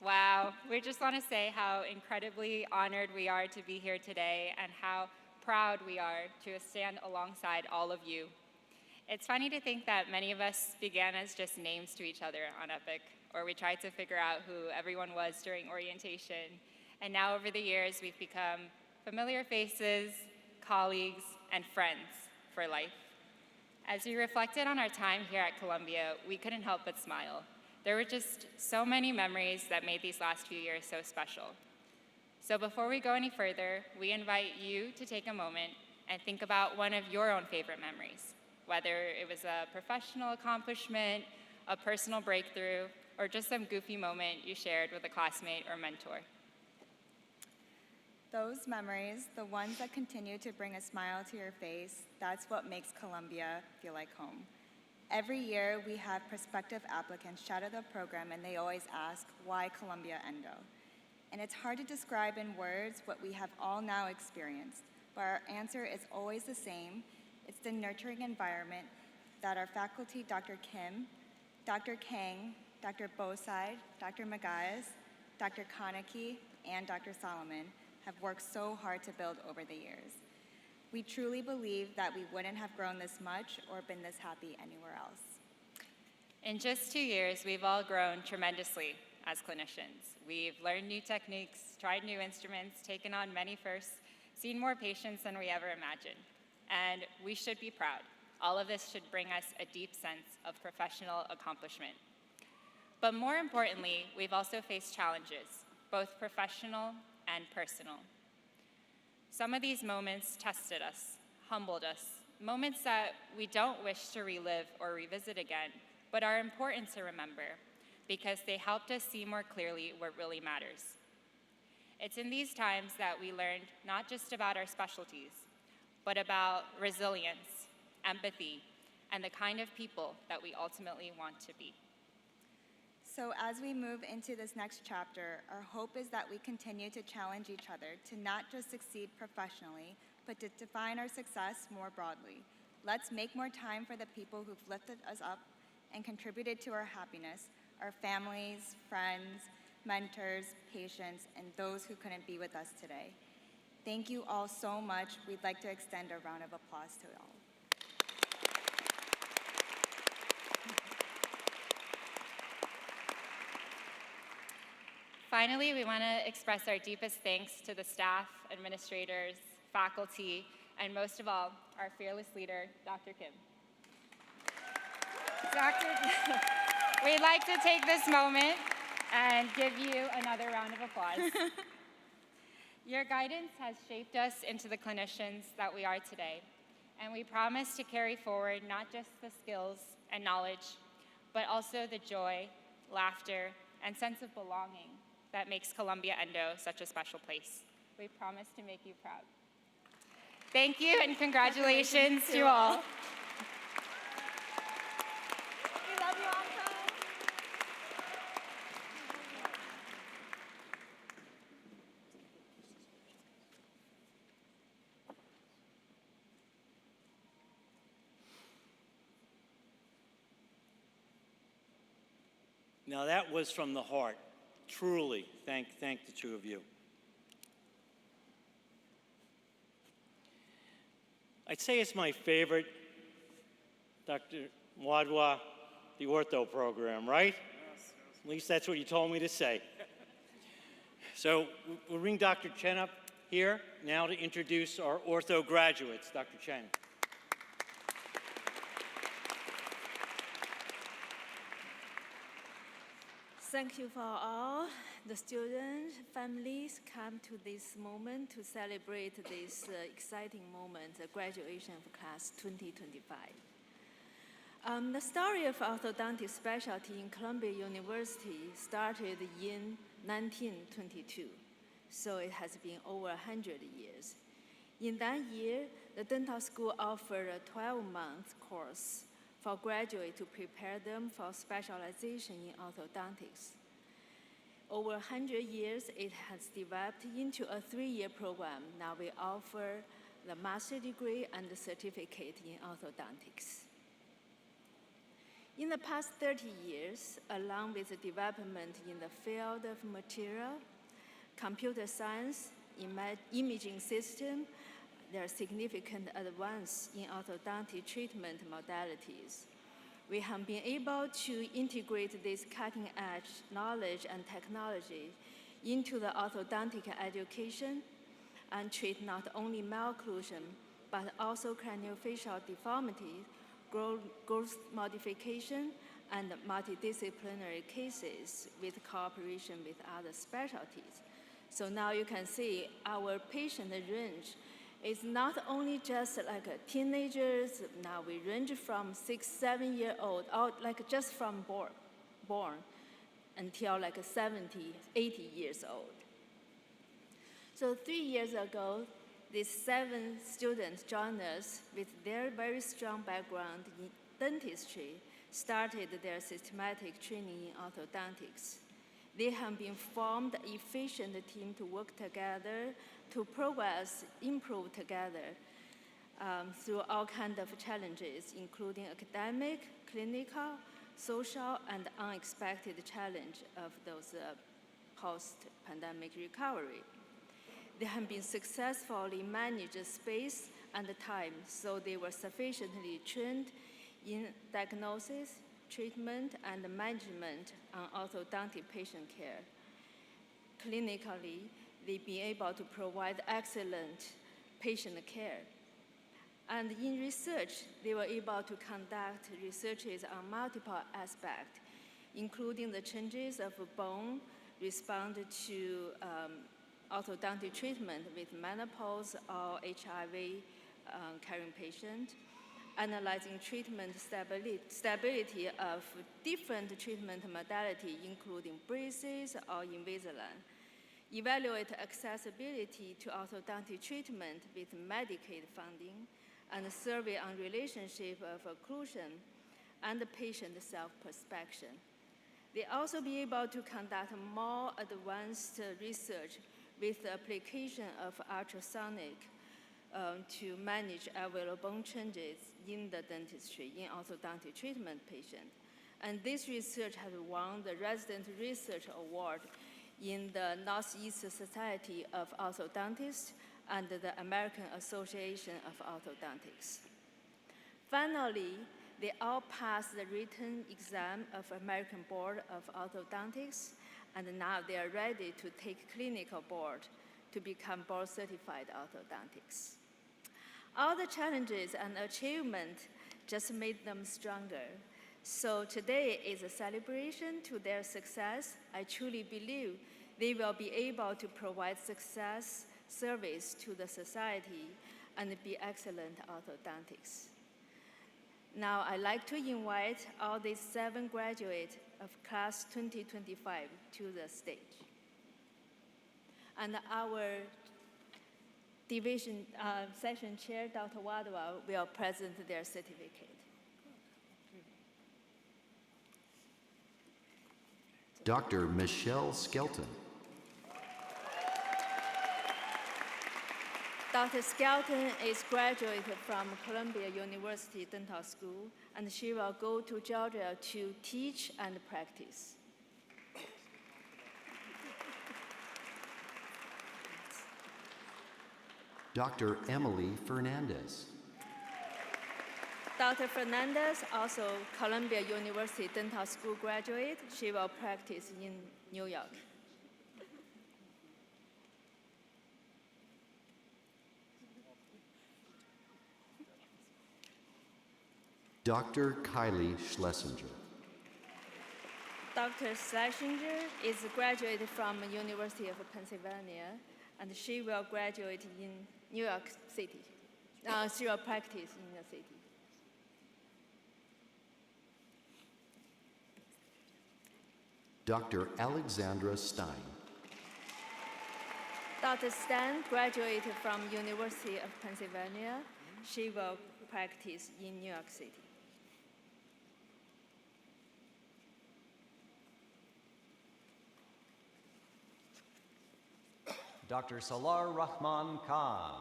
Wow, we just want to say how incredibly honored we are to be here today and how proud we are to stand alongside all of you. It's funny to think that many of us began as just names to each other on EPIC, or we tried to figure out who everyone was during orientation. And now over the years, we've become familiar faces, colleagues, and friends for life. As we reflected on our time here at Columbia, we couldn't help but smile. There were just so many memories that made these last few years so special. So before we go any further, we invite you to take a moment and think about one of your own favorite memories, whether it was a professional accomplishment, a personal breakthrough, or just some goofy moment you shared with a classmate or mentor. Those memories, the ones that continue to bring a smile to your face, that's what makes Columbia feel like home. Every year, we have prospective applicants shadow the program, and they always ask, why Columbia Endo? And it's hard to describe in words what we have all now experienced, but our answer is always the same. It's the nurturing environment that our faculty, Dr. Kim, Dr. Kang, Dr. Boside, Dr. Magayas, Dr. Kaneki, and Dr. Solomon have worked so hard to build over the years. We truly believe that we wouldn't have grown this much or been this happy anywhere else. In just 2 years, we've all grown tremendously as clinicians. We've learned new techniques, tried new instruments, taken on many firsts, seen more patients than we ever imagined. And we should be proud. All of this should bring us a deep sense of professional accomplishment. But more importantly, we've also faced challenges, both professional and personal. Some of these moments tested us, humbled us, moments that we don't wish to relive or revisit again, but are important to remember because they helped us see more clearly what really matters. It's in these times that we learned not just about our specialties, but about resilience, empathy, and the kind of people that we ultimately want to be. So as we move into this next chapter, our hope is that we continue to challenge each other to not just succeed professionally, but to define our success more broadly. Let's make more time for the people who've lifted us up and contributed to our happiness, our families, friends, mentors, patients, and those who couldn't be with us today. Thank you all so much. We'd like to extend a round of applause to all. Finally, we want to express our deepest thanks to the staff, administrators, faculty, and most of all, our fearless leader, Dr. Kim. We'd like to take this moment and give you another round of applause. Your guidance has shaped us into the clinicians that we are today, and we promise to carry forward not just the skills and knowledge, but also the joy, laughter, and sense of belonging that makes Columbia Endo such a special place. We promise to make you proud. Thank you, and congratulations to all. We love you all. Now that was from the heart. Truly, thank the two of you. I'd say it's my favorite, Dr. Mwadwa, the ortho program, right? Yes. At least that's what you told me to say. So we'll bring Dr. Chen up here now to introduce our ortho graduates. Dr. Chen. Thank you for all the students, families come to this moment to celebrate this exciting moment, the graduation of class 2025. The story of orthodontic specialty in Columbia University started in 1922, so it has been over 100 years. In that year, the dental school offered a 12-month course for graduates to prepare them for specialization in orthodontics. Over 100 years, it has developed into a 3-year program. Now we offer the master's degree and the certificate in orthodontics. In the past 30 years, along with the development in the field of material, computer science, imaging system, there are significant advances in orthodontic treatment modalities. We have been able to integrate this cutting-edge knowledge and technology into the orthodontic education and treat not only malocclusion, but also craniofacial deformity, growth modification, and multidisciplinary cases with cooperation with other specialties. So now you can see our patient range is not only just like teenagers. Now we range from 6-7-year-old, out like just from born until like 70, 80 years old. So 3 years ago, these 7 students joined us with their very strong background in dentistry, started their systematic training in orthodontics. They have been formed an efficient team to work together, to progress, improve together through all kinds of challenges, including academic, clinical, social, and unexpected challenge of those post-pandemic recovery. They have been successfully managed space and time, so they were sufficiently trained in diagnosis, treatment, and management on orthodontic patient care. Clinically, they've been able to provide excellent patient care. And in research, they were able to conduct researches on multiple aspects, including the changes of bone, respond to orthodontic treatment with menopause or HIV carrying patient, analyzing treatment stability of different treatment modality, including braces or Invisalign, evaluate accessibility to orthodontic treatment with Medicaid funding, and survey on relationship of occlusion and patient self-perspection. They also be able to conduct more advanced research with the application of ultrasonic to manage alveolar bone changes in the dentistry in orthodontic treatment patient. And this research has won the Resident Research Award in the Northeast Society of Orthodontists and the American Association of Orthodontics. Finally, they all passed the written exam of American Board of Orthodontics, and now they are ready to take clinical board to become board-certified orthodontics. All the challenges and achievements just made them stronger. So today is a celebration to their success. I truly believe they will be able to provide success service to the society and be excellent orthodontics. Now I'd like to invite all these 7 graduates of class 2025 to the stage. And our division session chair, Dr. Wadwa, will present their certificate. Dr. Michelle Skelton. Dr. Skelton is graduated from Columbia University Dental School, and she will go to Georgia to teach and practice. Dr. Emily Fernandez. Dr. Fernandez, also Columbia University Dental School graduate. She will practice in New York. Dr. Kylie Schlesinger. Dr. Schlesinger is graduated from University of Pennsylvania, and she will graduate in New York City. She will practice in the city. Dr. Alexandra Stein. Dr. Stein graduated from University of Pennsylvania. She will practice in New York City. Dr. Salar Rahman Khan.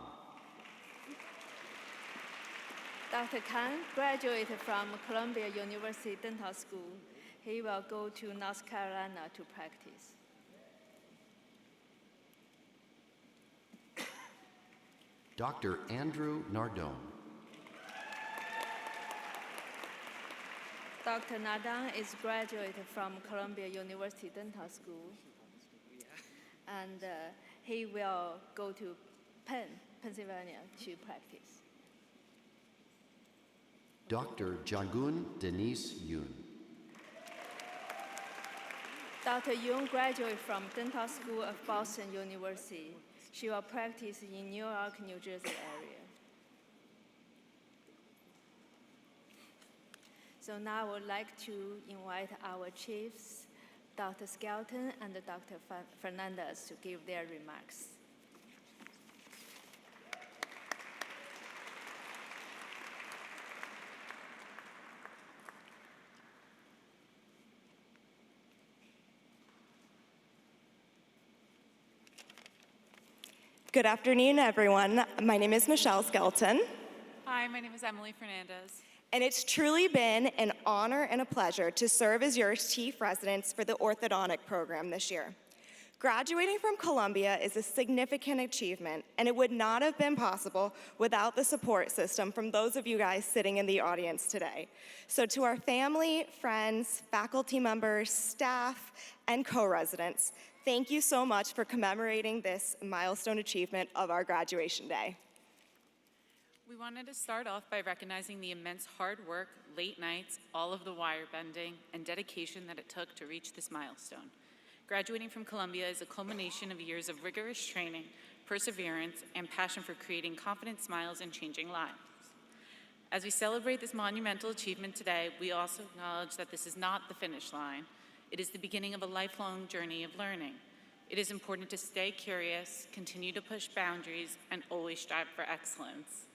Dr. Khan graduated from Columbia University Dental School. He will go to North Carolina to practice. Dr. Andrew Nardone. Dr. Nardone is graduated from Columbia University Dental School, and he will go to Pennsylvania to practice. Dr. Jangun Denise Yoon. Dr. Yoon graduated from Dental School of Boston University. She will practice in New York, New Jersey area. So now I would like to invite our chiefs, Dr. Skelton and Dr. Fernandez, to give their remarks. Good afternoon, everyone. My name is Michelle Skelton. Hi, my name is Emily Fernandez. And it's truly been an honor and a pleasure to serve as your chief residents for the orthodontic program this year. Graduating from Columbia is a significant achievement, and it would not have been possible without the support system from those of you guys sitting in the audience today. So to our family, friends, faculty members, staff, and co-residents, thank you so much for commemorating this milestone achievement of our graduation day. We wanted to start off by recognizing the immense hard work, late nights, all of the wire bending, and dedication that it took to reach this milestone. Graduating from Columbia is a culmination of years of rigorous training, perseverance, and passion for creating confident smiles and changing lives. As we celebrate this monumental achievement today, we also acknowledge that this is not the finish line. It is the beginning of a lifelong journey of learning. It is important to stay curious, continue to push boundaries, and always strive for excellence.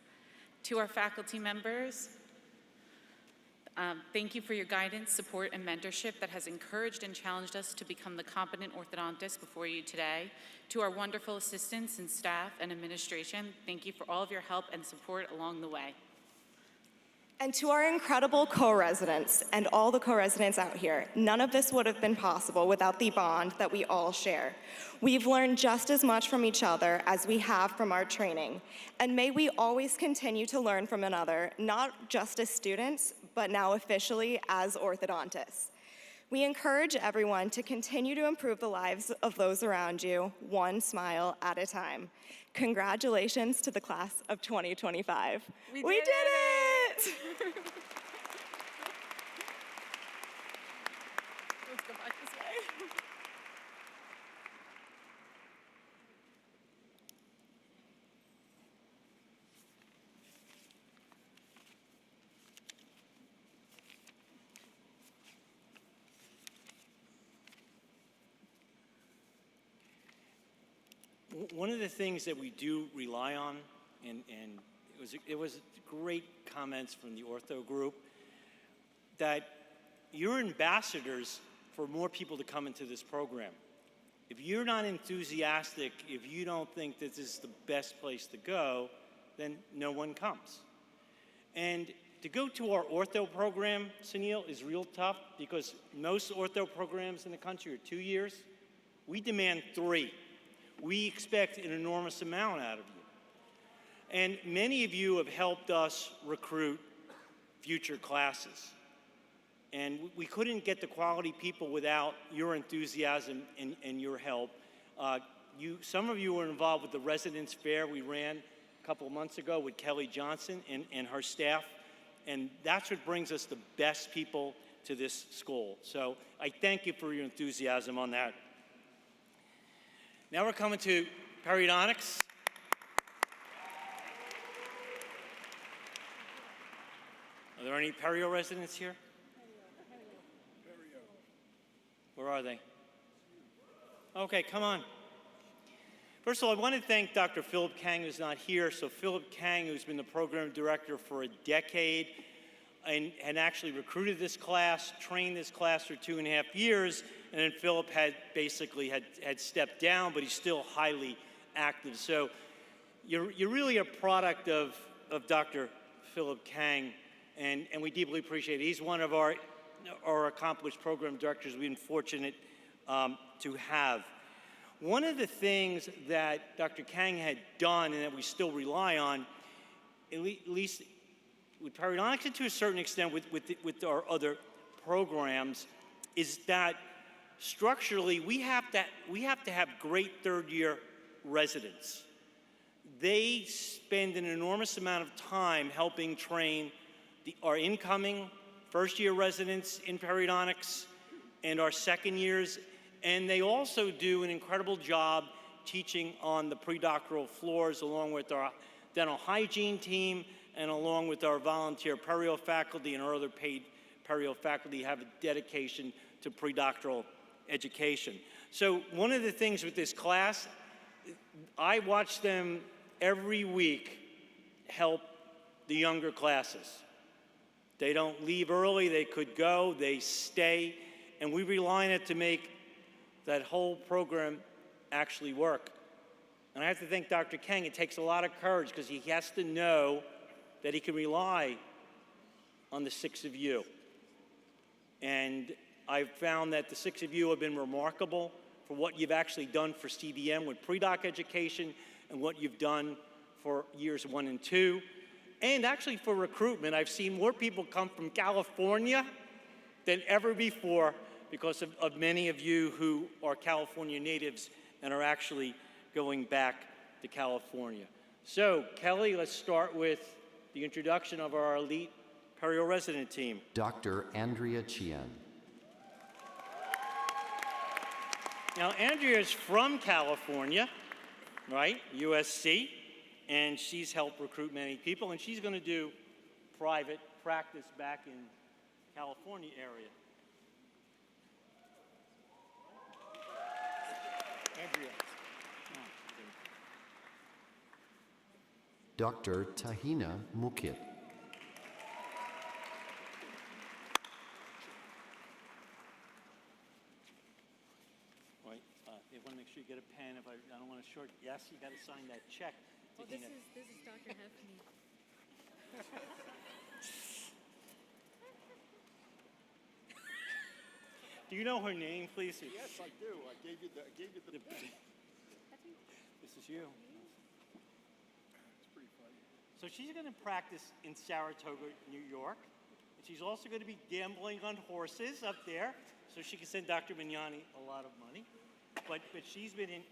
To our faculty members, thank you for your guidance, support, and mentorship that has encouraged and challenged us to become the competent orthodontist before you today. To our wonderful assistants and staff and administration, thank you for all of your help and support along the way. And to our incredible co-residents and all the co-residents out here, none of this would have been possible without the bond that we all share. We've learned just as much from each other as we have from our training. And may we always continue to learn from another, not just as students, but now officially as orthodontists. We encourage everyone to continue to improve the lives of those around you, one smile at a time. Congratulations to the class of 2025. We did it! Let's go back this way. One of the things that we do rely on, and it was great comments from the ortho group, that you're ambassadors for more people to come into this program. If you're not enthusiastic, if you don't think that this is the best place to go, then no one comes. And to go to our ortho program, Sunil, is real tough because most ortho programs in the country are 2 years. We demand 3. We expect an enormous amount out of you. And many of you have helped us recruit future classes. And we couldn't get the quality people without your enthusiasm and your help. Some of you were involved with the Residence Fair we ran a couple of months ago with Kelly Johnson and her staff. And that's what brings us the best people to this school. So I thank you for your enthusiasm on that. Now we're coming to periodontics. Are there any perio residents here? Where are they? Okay, come on. First of all, I want to thank Dr. Philip Kang, who's not here. So Philip Kang, who's been the program director for a decade and actually recruited this class, trained this class for 2.5 years, and then Philip had basically stepped down, but he's still highly active. So you're really a product of Dr. Philip Kang, and we deeply appreciate it. He's one of our accomplished program directors we've been fortunate to have. One of the things that Dr. Kang had done and that we still rely on, at least with periodontics and to a certain extent with our other programs, is that structurally we have to have great third-year residents. They spend an enormous amount of time helping train our incoming first-year residents in periodontics and our second years, and they also do an incredible job teaching on the pre-doctoral floors along with our dental hygiene team and along with our volunteer perio faculty and our other paid perio faculty have a dedication to pre-doctoral education. So one of the things with this class, I watch them every week help the younger classes. They don't leave early, they could go, they stay, and we rely on it to make that whole program actually work. And I have to thank Dr. Kang. It takes a lot of courage because he has to know that he can rely on the 6 of you. And I've found that the 6 of you have been remarkable for what you've actually done for CDM with pre-doc education and what you've done for years 1 and 2. And actually for recruitment, I've seen more people come from California than ever before because of many of you who are California natives and are actually going back to California. So, Kelly, let's start with the introduction of our elite perio resident team. Dr. Andrea Chien. Now, Andrea is from California, right? USC. And she's helped recruit many people, and she's going to do private practice back in California area. Andrea. Dr. Tahina Mukit. Wait, you want to make sure you get a pen. If I don't want to short. Yes, you got to sign that check. Oh, this is Dr. Hefney. Do you know her name, please? Yes, I do. I gave you the pen. This is you. It's pretty funny. So she's going to practice in Saratoga, New York. And she's also going to be gambling on horses up there, so she can send Dr. Mignani a lot of money. But she's been an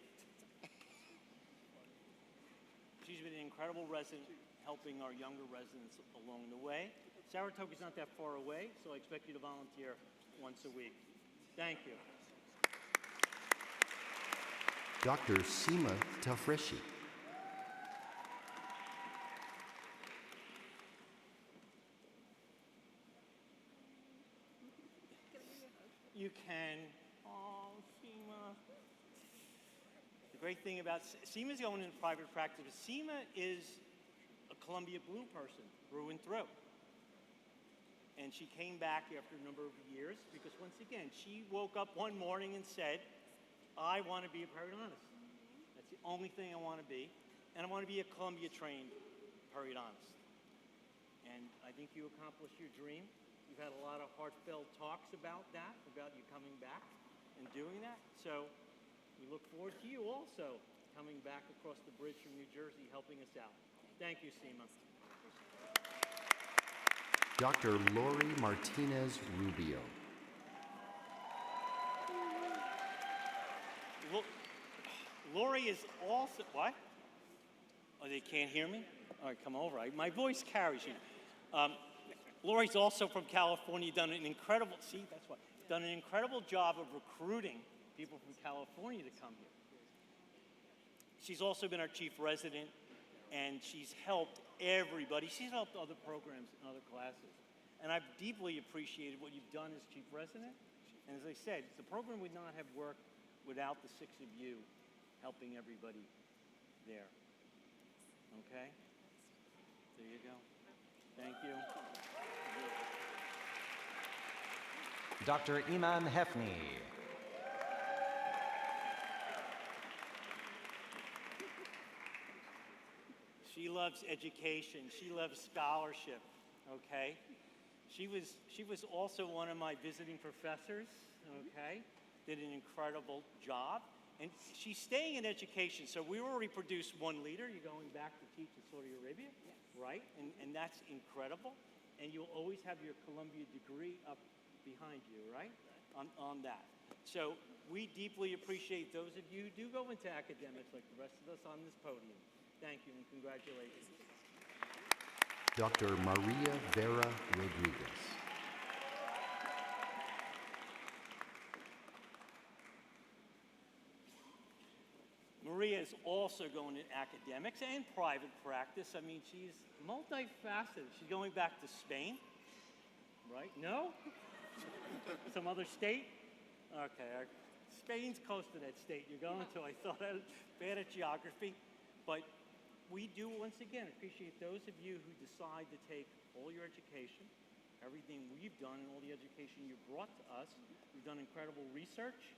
incredible resident, helping our younger residents along the way. Saratoga's not that far away, so I expect you to volunteer once a week. Thank you. Dr. Seema Tafreshi. You can. Oh, Seema. The great thing about Seema's going into private practice, but Seema is a Columbia Blue person through and through. And she came back after a number of years because, once again, she woke up one morning and said, I want to be a periodontist. That's the only thing I want to be. And I want to be a Columbia-trained periodontist. And I think you accomplished your dream. You've had a lot of heartfelt talks about that, about you coming back and doing that. So we look forward to you also coming back across the bridge from New Jersey, helping us out. Thank you, Seema. Dr. Lori Martinez Rubio. Lori is also, what? Oh, they can't hear me? All right, come over. My voice carries you. Lori's also from California, done an incredible job of recruiting people from California to come here. She's also been our chief resident, and she's helped everybody. She's helped other programs and other classes. And I've deeply appreciated what you've done as chief resident. And as I said, the program would not have worked without the 6 of you helping everybody there. Okay? There you go. Thank you. Dr. Iman Hefni. She loves education. She loves scholarship, okay? She was also one of my visiting professors, okay? Did an incredible job. And she's staying in education. So we already produced one leader. You're going back to teach in Saudi Arabia, yes. Right? And that's incredible. And you'll always have your Columbia degree up behind you, right? On that. So we deeply appreciate those of you who do go into academics like the rest of us on this podium. Thank you and congratulations. Dr. Maria Vera Rodriguez. Maria is also going in academics and private practice. I mean, she's multifaceted. She's going back to Spain, right? No? Some other state? Okay, Spain's close to that state you're going to. I thought I was bad at geography. But we do, once again, appreciate those of you who decide to take all your education, everything we've done and all the education you brought to us. We've done incredible research,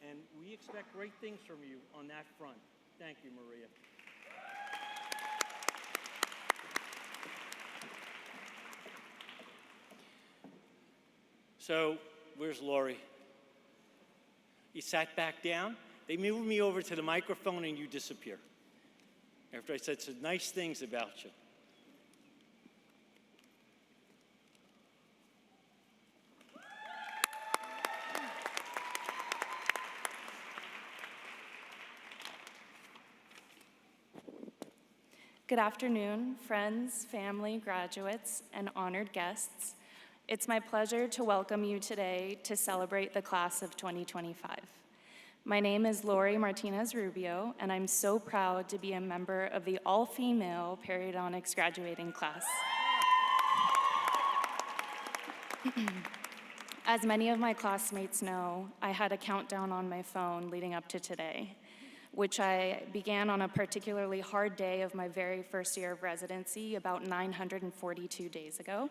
and we expect great things from you on that front. Thank you, Maria. So, where's Lori? You sat back down. They moved me over to the microphone and you disappear. After I said some nice things about you. Good afternoon, friends, family, graduates, and honored guests. It's my pleasure to welcome you today to celebrate the class of 2025. My name is Lori Martinez Rubio, and I'm so proud to be a member of the all-female periodontics graduating class. As many of my classmates know, I had a countdown on my phone leading up to today, which I began on a particularly hard day of my very first year of residency about 942 days ago,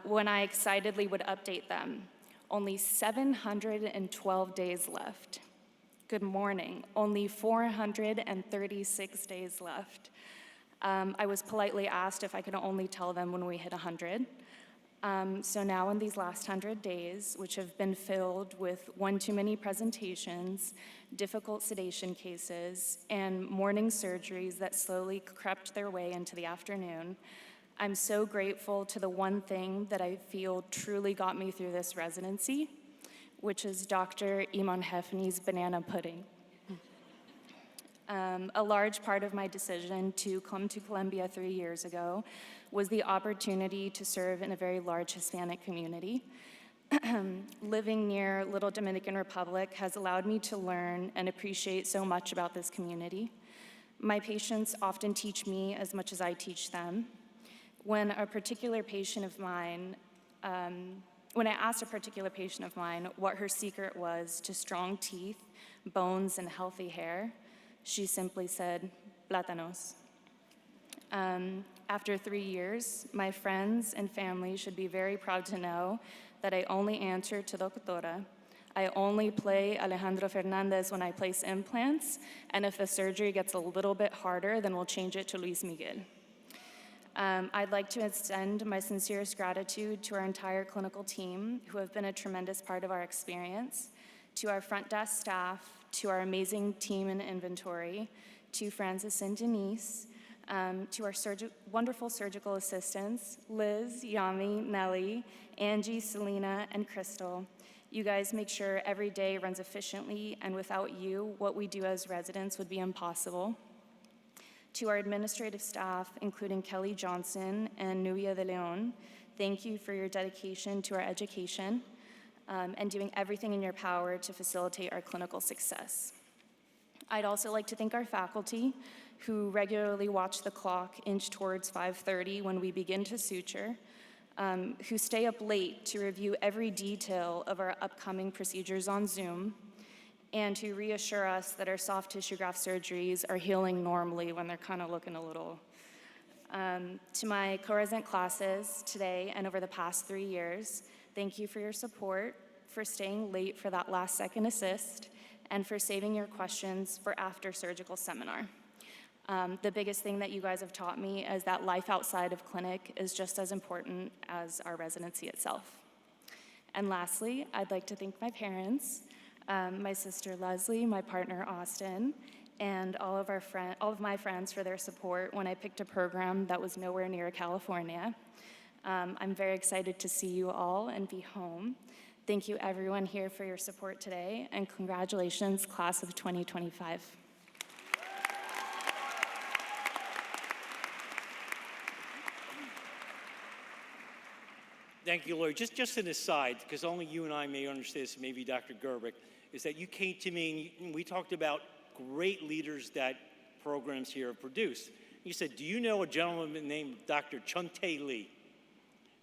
when I excitedly would update them. Only 712 days left. Good morning, only 436 days left. I was politely asked if I could only tell them when we hit 100. So now in these last 100 days, which have been filled with one too many presentations, difficult sedation cases, and morning surgeries that slowly crept their way into the afternoon, I'm so grateful to the one thing that I feel truly got me through this residency, which is Dr. Iman Hefni's banana pudding. A large part of my decision to come to Columbia 3 years ago was the opportunity to serve in a very large Hispanic community. Living near Little Dominican Republic has allowed me to learn and appreciate so much about this community. My patients often teach me as much as I teach them. When I asked a particular patient of mine what her secret was to strong teeth, bones, and healthy hair, she simply said, plátanos. After 3 years, my friends and family should be very proud to know that I only answer to doctora. I only play Alejandro Fernandez when I place implants, and if the surgery gets a little bit harder, then we'll change it to Luis Miguel. I'd like to extend my sincerest gratitude to our entire clinical team, who have been a tremendous part of our experience, to our front desk staff, to our amazing team in inventory, to Francis and Denise, to our wonderful surgical assistants, Liz, Yami, Nellie, Angie, Selena, and Crystal. You guys make sure every day runs efficiently, and without you, what we do as residents would be impossible. To our administrative staff, including Kelly Johnson and Nubia de Leon, thank you for your dedication to our education and doing everything in your power to facilitate our clinical success. I'd also like to thank our faculty, who regularly watch the clock inch towards 5:30 when we begin to suture, who stay up late to review every detail of our upcoming procedures on Zoom, and who reassure us that our soft tissue graft surgeries are healing normally when they're kind of looking a little. To my co-resident classes today and over the past 3 years, thank you for your support, for staying late for that last second assist, and for saving your questions for after surgical seminar. The biggest thing that you guys have taught me is that life outside of clinic is just as important as our residency itself. And lastly, I'd like to thank my parents, my sister Leslie, my partner Austin, and all of my friends for their support when I picked a program that was nowhere near California. I'm very excited to see you all and be home. Thank you everyone here for your support today, and congratulations, class of 2025. Thank you, Lori. Just an aside, because only you and I may understand this, maybe Dr. Gerbic, is that you came to me and we talked about great leaders that programs here have produced. You said, do you know a gentleman named Dr. Chuntae Lee?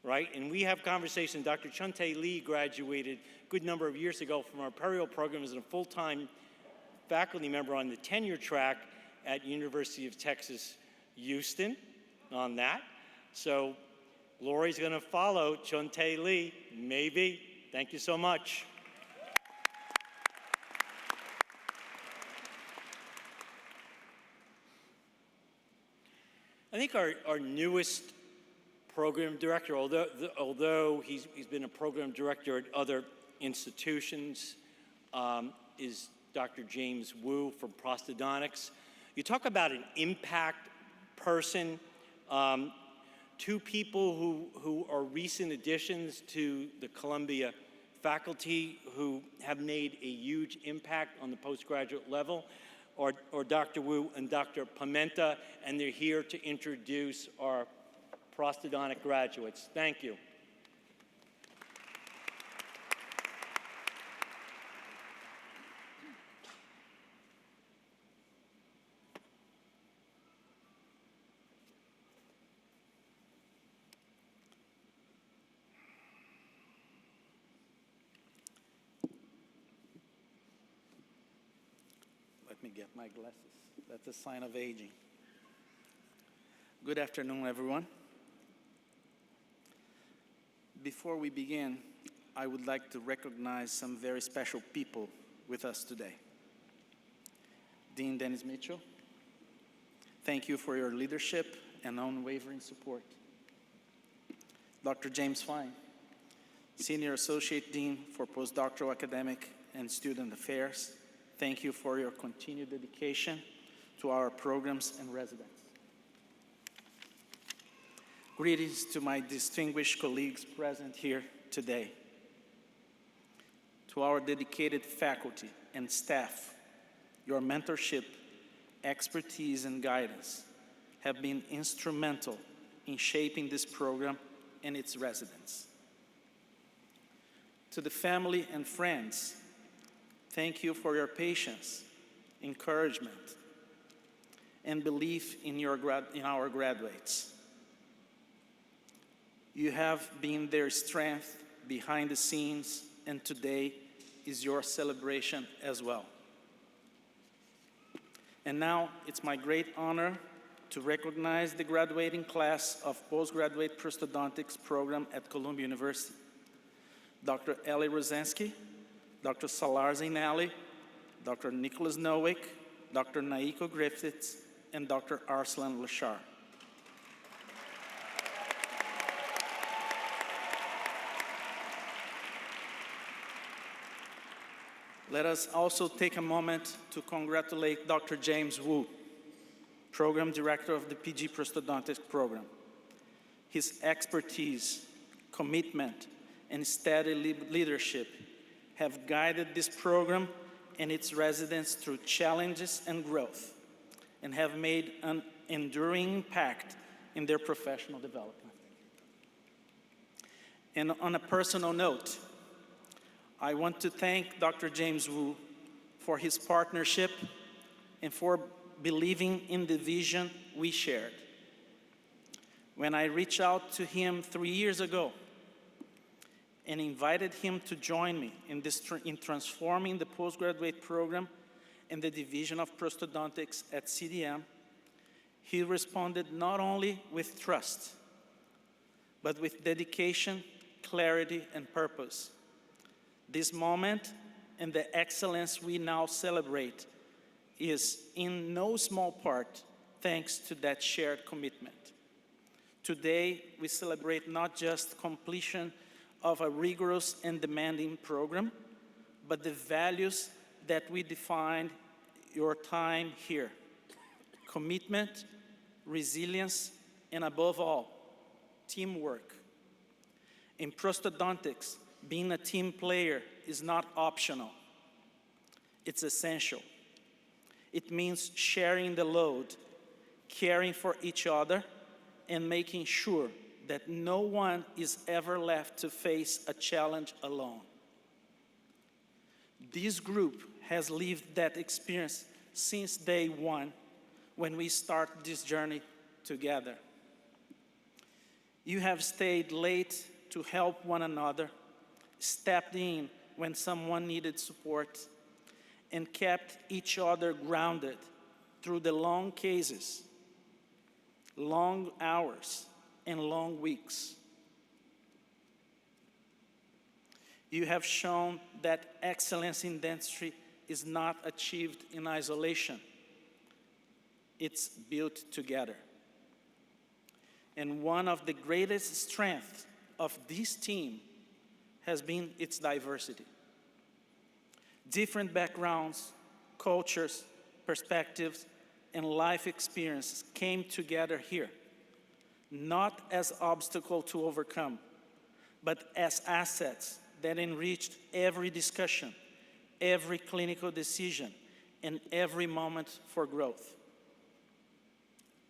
Right? And we have conversations. Dr. Chuntae Lee graduated a good number of years ago from our perio program as a full-time faculty member on the tenure track at University of Texas, Houston on that. So Lori's going to follow Chuntae Lee, maybe. Thank you so much. I think our newest program director, although he's been a program director at other institutions, is Dr. James Wu from Prosthodontics. You talk about an impact person. Two people who are recent additions to the Columbia faculty who have made a huge impact on the postgraduate level are Dr. Wu and Dr. Pimenta, and they're here to introduce our prosthodontic graduates. Thank you. Let me get my glasses. That's a sign of aging. Good afternoon, everyone. Before we begin, I would like to recognize some very special people with us today. Dean Dennis Mitchell, thank you for your leadership and unwavering support. Dr. James Fine, Senior Associate Dean for Postdoctoral Academic and Student Affairs, thank you for your continued dedication to our programs and residents. Greetings to my distinguished colleagues present here today. To our dedicated faculty and staff, your mentorship, expertise, and guidance have been instrumental in shaping this program and its residents. To the family and friends, thank you for your patience, encouragement, and belief in our graduates. You have been their strength behind the scenes, and today is your celebration as well. And now it's my great honor to recognize the graduating class of Postgraduate Prosthodontics program at Columbia University. Dr. Ellie Rosansky, Dr. Salar Zainali, Dr. Nicholas Nowick, Dr. Naiko Griffiths, and Dr. Arslan Lashar. Let us also take a moment to congratulate Dr. James Wu, Program Director of the PG Prosthodontics Program. His expertise, commitment, and steady leadership have guided this program and its residents through challenges and growth, and have made an enduring impact in their professional development. And on a personal note, I want to thank Dr. James Wu for his partnership and for believing in the vision we shared. When I reached out to him 3 years ago and invited him to join me in transforming the postgraduate program and the Division of Prosthodontics at CDM, he responded not only with trust, but with dedication, clarity, and purpose. This moment and the excellence we now celebrate is in no small part thanks to that shared commitment. Today, we celebrate not just completion of a rigorous and demanding program, but the values that we defined your time here: commitment, resilience, and above all, teamwork. In prosthodontics, being a team player is not optional. It's essential. It means sharing the load, caring for each other, and making sure that no one is ever left to face a challenge alone. This group has lived that experience since day one when we start this journey together. You have stayed late to help one another, stepped in when someone needed support, and kept each other grounded through the long cases, long hours, and long weeks. You have shown that excellence in dentistry is not achieved in isolation. It's built together. And one of the greatest strengths of this team has been its diversity. Different backgrounds, cultures, perspectives, and life experiences came together here, not as obstacles to overcome, but as assets that enriched every discussion, every clinical decision, and every moment for growth.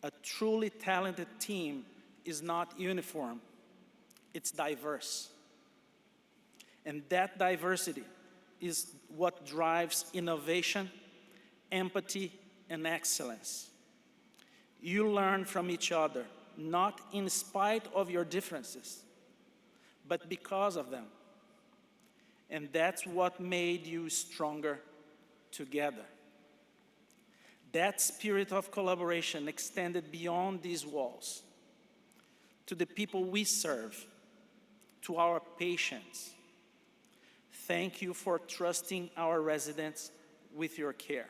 A truly talented team is not uniform, it's diverse. And that diversity is what drives innovation, empathy, and excellence. You learn from each other, not in spite of your differences, but because of them. And that's what made you stronger together. That spirit of collaboration extended beyond these walls to the people we serve, to our patients. Thank you for trusting our residents with your care.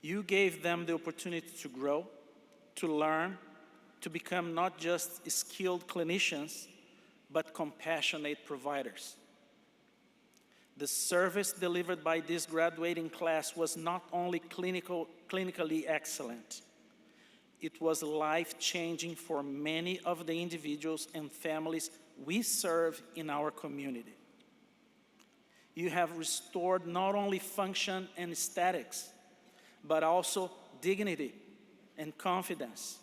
You gave them the opportunity to grow, to learn, to become not just skilled clinicians, but compassionate providers. The service delivered by this graduating class was not only clinically excellent, it was life-changing for many of the individuals and families we serve in our community. You have restored not only function and aesthetics, but also dignity and confidence.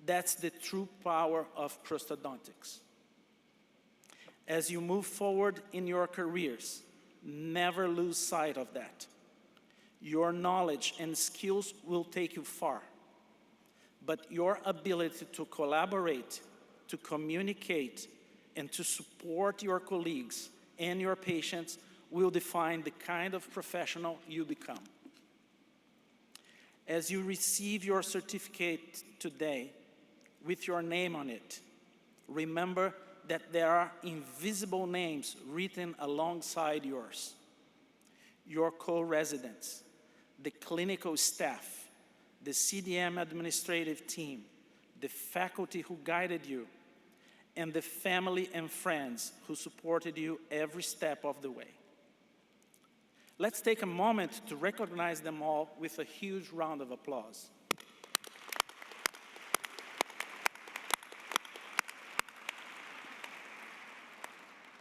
That's the true power of prosthodontics. As you move forward in your careers, never lose sight of that. Your knowledge and skills will take you far, but your ability to collaborate, to communicate, and to support your colleagues and your patients will define the kind of professional you become. As you receive your certificate today with your name on it, remember that there are invisible names written alongside yours. Your co-residents, the clinical staff, the CDM administrative team, the faculty who guided you, and the family and friends who supported you every step of the way. Let's take a moment to recognize them all with a huge round of applause.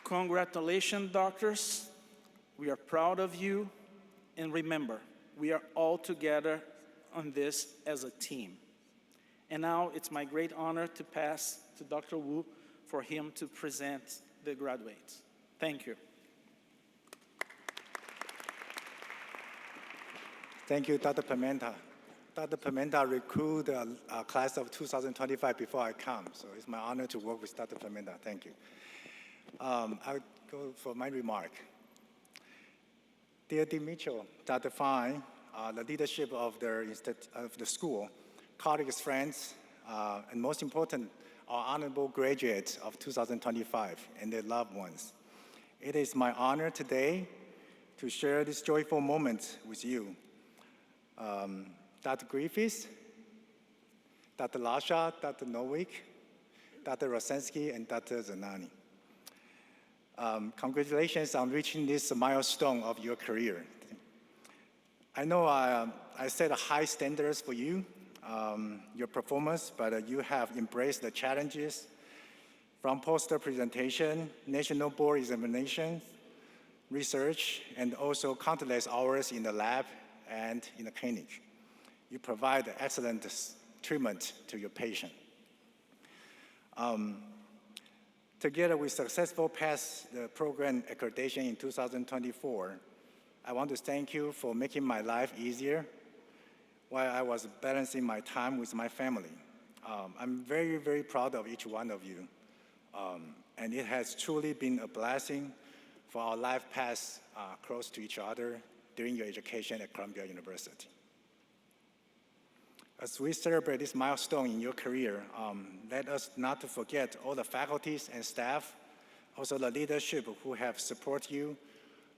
Congratulations, doctors. We are proud of you. And remember, we are all together on this as a team. And now it's my great honor to pass to Dr. Wu for him to present the graduates. Thank you. Thank you, Dr. Pimenta. Dr. Pimenta recruited a class of 2025 before I come, so it's my honor to work with Dr. Pimenta. Thank you. I'll go for my remark. Dear Dean Mitchell, Dr. Fine, the leadership of the school, colleagues, friends, and most important, our honorable graduates of 2025 and their loved ones. It is my honor today to share this joyful moment with you. Dr. Griffiths, Dr. Lasha, Dr. Nowick, Dr. Rosensky, and Dr. Zanani. Congratulations on reaching this milestone of your career. I know I set high standards for you, your performance, but you have embraced the challenges from poster presentation, national board examinations, research, and also countless hours in the lab and in the clinic. You provide excellent treatment to your patient. Together, we successfully passed the program accreditation in 2024. I want to thank you for making my life easier while I was balancing my time with my family. I'm very, very proud of each one of you. And it has truly been a blessing for our life paths close to each other during your education at Columbia University. As we celebrate this milestone in your career, let us not to forget all the faculties and staff, also the leadership who have supported you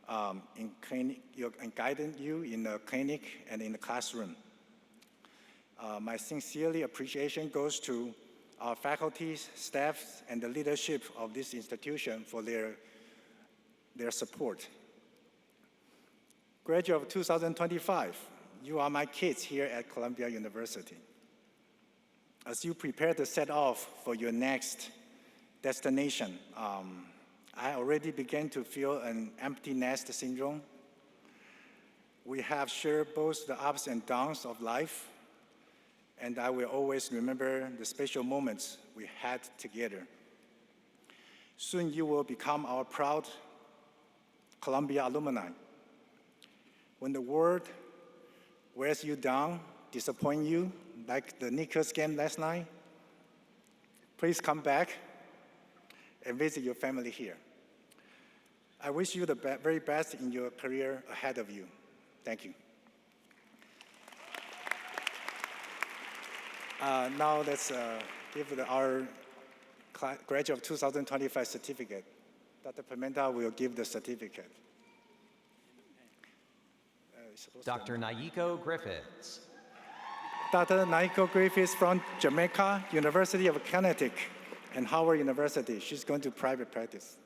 and guided you in the clinic and in the classroom. My sincerely appreciation goes to our faculties, staff, and the leadership of this institution for their support. Graduate of 2025, you are my kids here at Columbia University. As you prepare to set off for your next destination, I already began to feel an empty nest syndrome. We have shared both the ups and downs of life, and I will always remember the special moments we had together. Soon you will become our proud Columbia alumni. When the world wears you down, disappoint you, like the Knicks game last night, please come back and visit your family here. I wish you the very best in your career ahead of you. Thank you. Now let's give our graduate of 2025 certificate. Dr. Pimenta will give the certificate. Dr. Naiko Griffiths. Dr. Naiko Griffiths from Jamaica, University of Connecticut, and Howard University. She's going to private practice.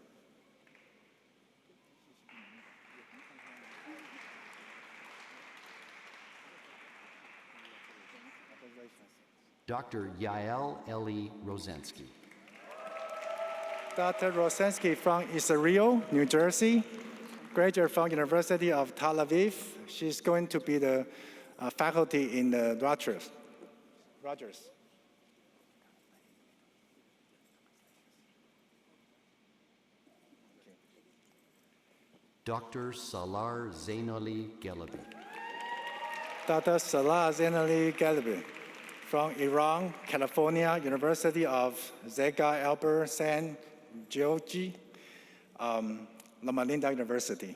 Dr. Yael Eli Rosensky. Dr. Rosensky from Israel, New Jersey, graduate from University of Tel Aviv. She's going to be the faculty in the Rogers. Dr. Salar Zainali Galabi. Dr. Salah Zainali Galabi from Iran, California, University of Zega Albert San Giorgi, Loma Linda University.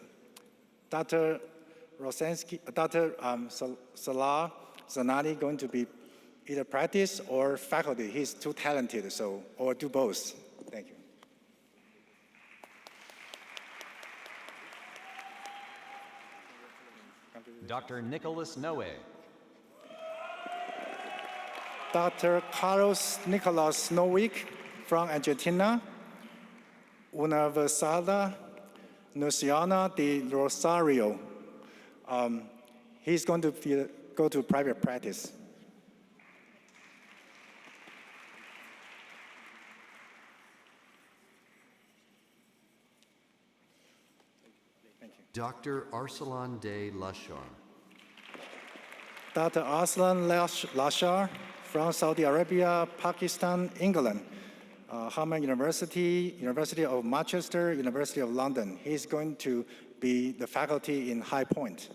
Dr. Salah Zainali going to be either practice or faculty. He's too talented, so, or do both. Thank you. Dr. Nicholas Noe. Dr. Carlos Nicolas Nowick from Argentina, Universidad Nacional de Rosario. He's going to go to private practice. Dr. Arsalan de Lashar. Dr. Arslan Lashar from Saudi Arabia, Pakistan, England, Harman University, University of Manchester, University of London. He's going to be the faculty in High Point.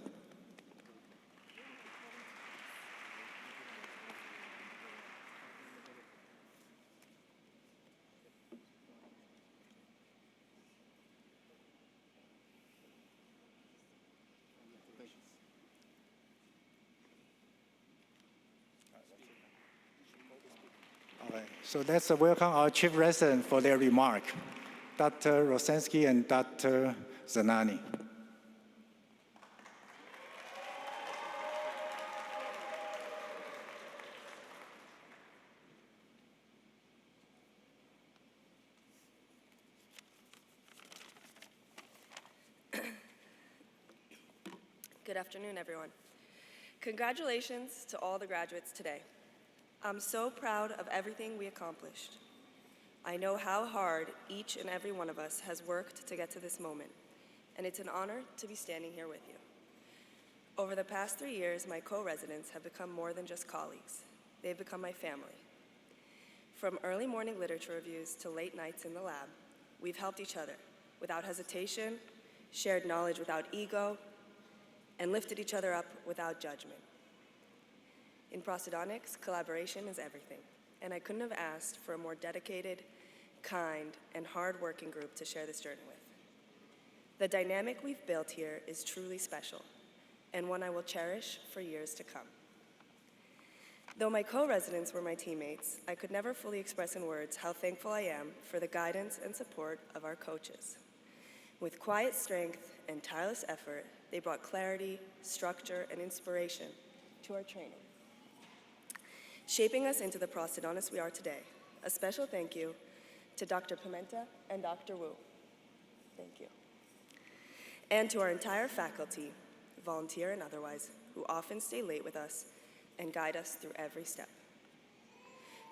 So let's welcome our chief resident for their remark, Dr. Rosensky and Dr. Zanani. Good afternoon, everyone. Congratulations to all the graduates today. I'm so proud of everything we accomplished. I know how hard each and every one of us has worked to get to this moment, and it's an honor to be standing here with you. Over the past 3 years, my co-residents have become more than just colleagues. They've become my family. From early morning literature reviews to late nights in the lab, we've helped each other without hesitation, shared knowledge without ego, and lifted each other up without judgment. In prosthodontics, collaboration is everything, and I couldn't have asked for a more dedicated, kind, and hard-working group to share this journey with. The dynamic we've built here is truly special, and one I will cherish for years to come. Though my co-residents were my teammates, I could never fully express in words how thankful I am for the guidance and support of our coaches. With quiet strength and tireless effort, they brought clarity, structure, and inspiration to our training, shaping us into the prosthodontists we are today. A special thank you to Dr. Pimenta and Dr. Wu. Thank you. And to our entire faculty, volunteer and otherwise, who often stay late with us and guide us through every step.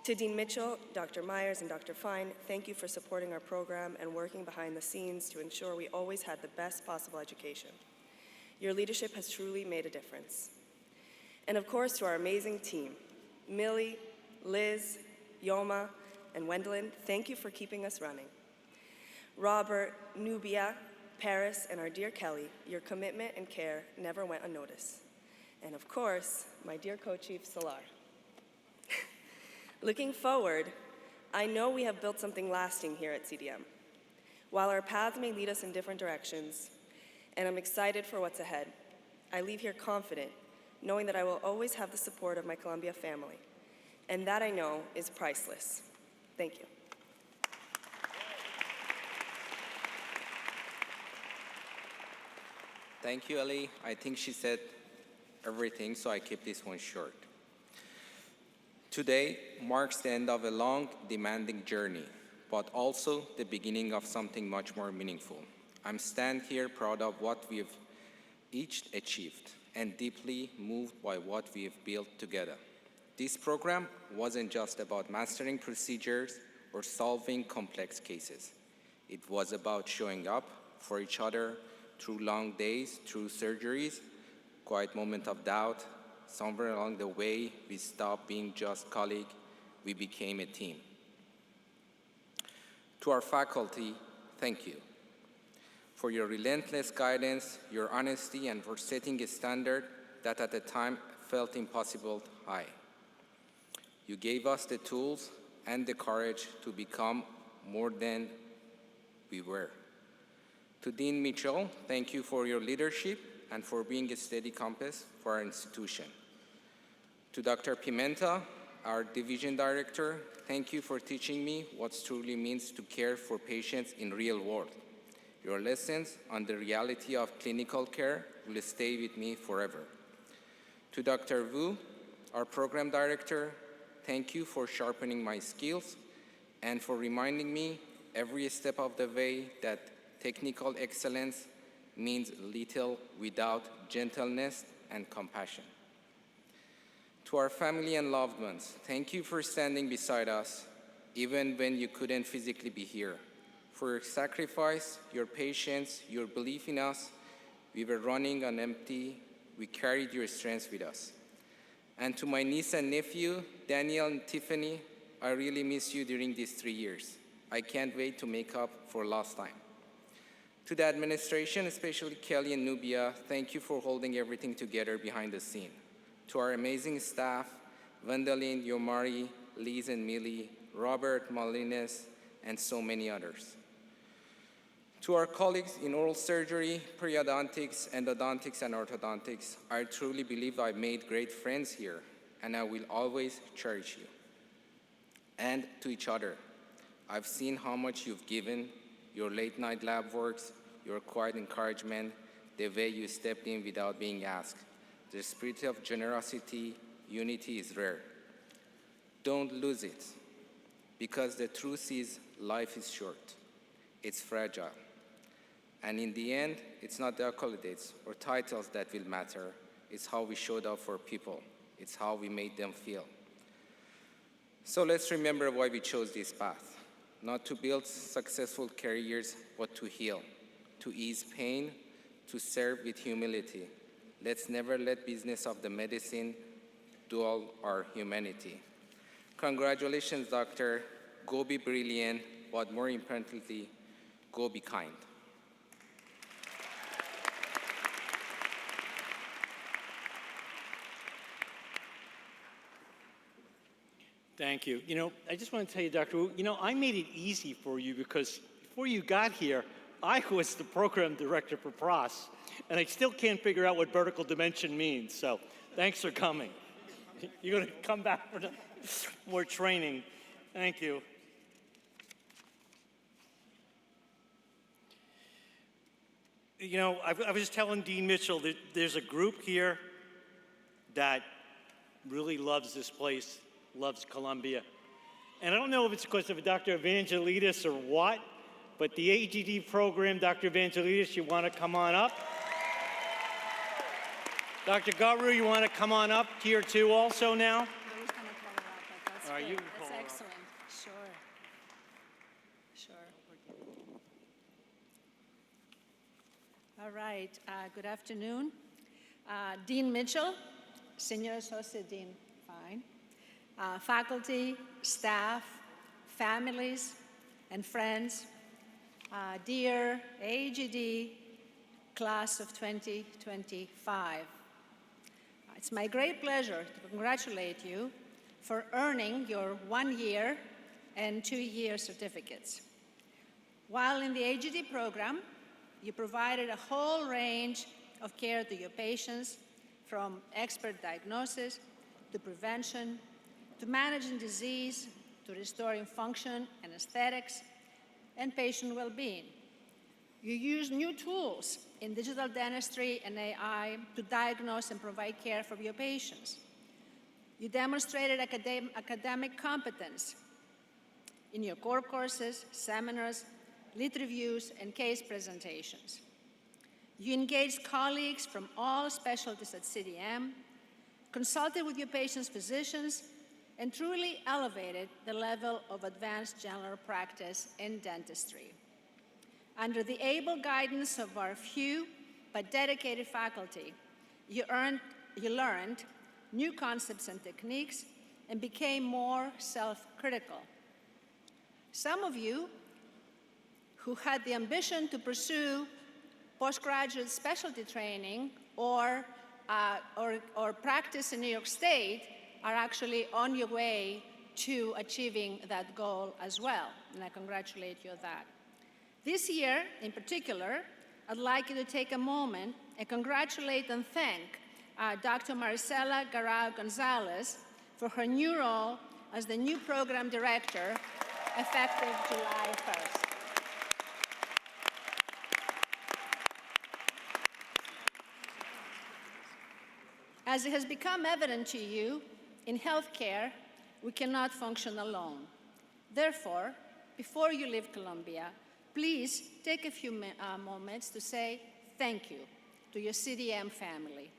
To Dean Mitchell, Dr. Myers, and Dr. Fine, thank you for supporting our program and working behind the scenes to ensure we always had the best possible education. Your leadership has truly made a difference. And of course, to our amazing team, Millie, Liz, Yoma, and Wendelin, thank you for keeping us running. Robert, Nubia, Paris, and our dear Kelly, your commitment and care never went unnoticed. And of course, my dear co-chief, Salar. Looking forward, I know we have built something lasting here at CDM. While our paths may lead us in different directions, and I'm excited for what's ahead, I leave here confident, knowing that I will always have the support of my Columbia family, and that I know is priceless. Thank you. Thank you, Ellie. I think she said everything, so I keep this one short. Today marks the end of a long, demanding journey, but also the beginning of something much more meaningful. I'm standing here proud of what we've each achieved and deeply moved by what we've built together. This program wasn't just about mastering procedures or solving complex cases. It was about showing up for each other through long days, through surgeries, quiet moment of doubt. Somewhere along the way, we stopped being just colleagues, we became a team. To our faculty, thank you for your relentless guidance, your honesty, and for setting a standard that at the time felt impossible high. You gave us the tools and the courage to become more than we were. To Dean Mitchell, thank you for your leadership and for being a steady compass for our institution. To Dr. Pimenta, our division director, thank you for teaching me what truly means to care for patients in real world. Your lessons on the reality of clinical care will stay with me forever. To Dr. Wu, our program director, thank you for sharpening my skills and for reminding me every step of the way that technical excellence means little without gentleness and compassion. To our family and loved ones, thank you for standing beside us, even when you couldn't physically be here. For your sacrifice, your patience, your belief in us, we were running on empty. We carried your strength with us. And to my niece and nephew, Daniel and Tiffany, I really miss you during these 3 years. I can't wait to make up for lost time. To the administration, especially Kelly and Nubia, thank you for holding everything together behind the scene. To our amazing staff, Wendelin, Yomari, Liz and Millie, Robert, Malines, and so many others. To our colleagues in oral surgery, periodontics, endodontics, and orthodontics, I truly believe I've made great friends here, and I will always cherish you. And to each other, I've seen how much you've given, your late-night lab works, your quiet encouragement, the way you stepped in without being asked. The spirit of generosity, unity is rare. Don't lose it, because the truth is life is short. It's fragile. And in the end, it's not the accolades or titles that will matter. It's how we showed up for people. It's how we made them feel. So let's remember why we chose this path. Not to build successful careers, but to heal, to ease pain, to serve with humility. Let's never let business of the medicine dull our humanity. Congratulations, doctor. Go be brilliant, but more importantly, go be kind. Thank you. You know, I just want to tell you, Dr. Wu, you know, I made it easy for you because before you got here, I was the program director for PROS, and I still can't figure out what vertical dimension means, so thanks for coming. You're going to come back for more training. Thank you. You know, I was telling Dean Mitchell that there's a group here that really loves this place, loves Columbia. And I don't know if it's because of Dr. Evangelidis or what, but the AGD program, Dr. Evangelidis, you want to come on up? Dr. Guru, you want to come on up here too also now? Who's going to call her up? That's All right, great. you can That's call her up. excellent. Sure. Sure. All right. Good afternoon. Dean Mitchell, Senior Associate Dean, fine. Faculty, staff, families, and friends, dear AGD class of 2025. It's my great pleasure to congratulate you for earning your 1-year and 2-year certificates. While in the AGD program, you provided a whole range of care to your patients, from expert diagnosis to prevention, to managing disease, to restoring function and aesthetics, and patient well-being. You use new tools in digital dentistry and AI to diagnose and provide care for your patients. You demonstrated academic competence in your core courses, seminars, lit reviews, and case presentations. You engaged colleagues from all specialties at CDM, consulted with your patients' physicians, and truly elevated the level of advanced general practice in dentistry. Under the able guidance of our few but dedicated faculty, you learned new concepts and techniques and became more self-critical. Some of you who had the ambition to pursue postgraduate specialty training or practice in New York State are actually on your way to achieving that goal as well, and I congratulate you on that. This year, in particular, I'd like you to take a moment and congratulate and thank Dr. Maricela Garau Gonzalez for her new role as the new program director, effective July 1st. As it has become evident to you, in healthcare, we cannot function alone. Therefore, before you leave Columbia, please take a few moments to say thank you to your CDM family.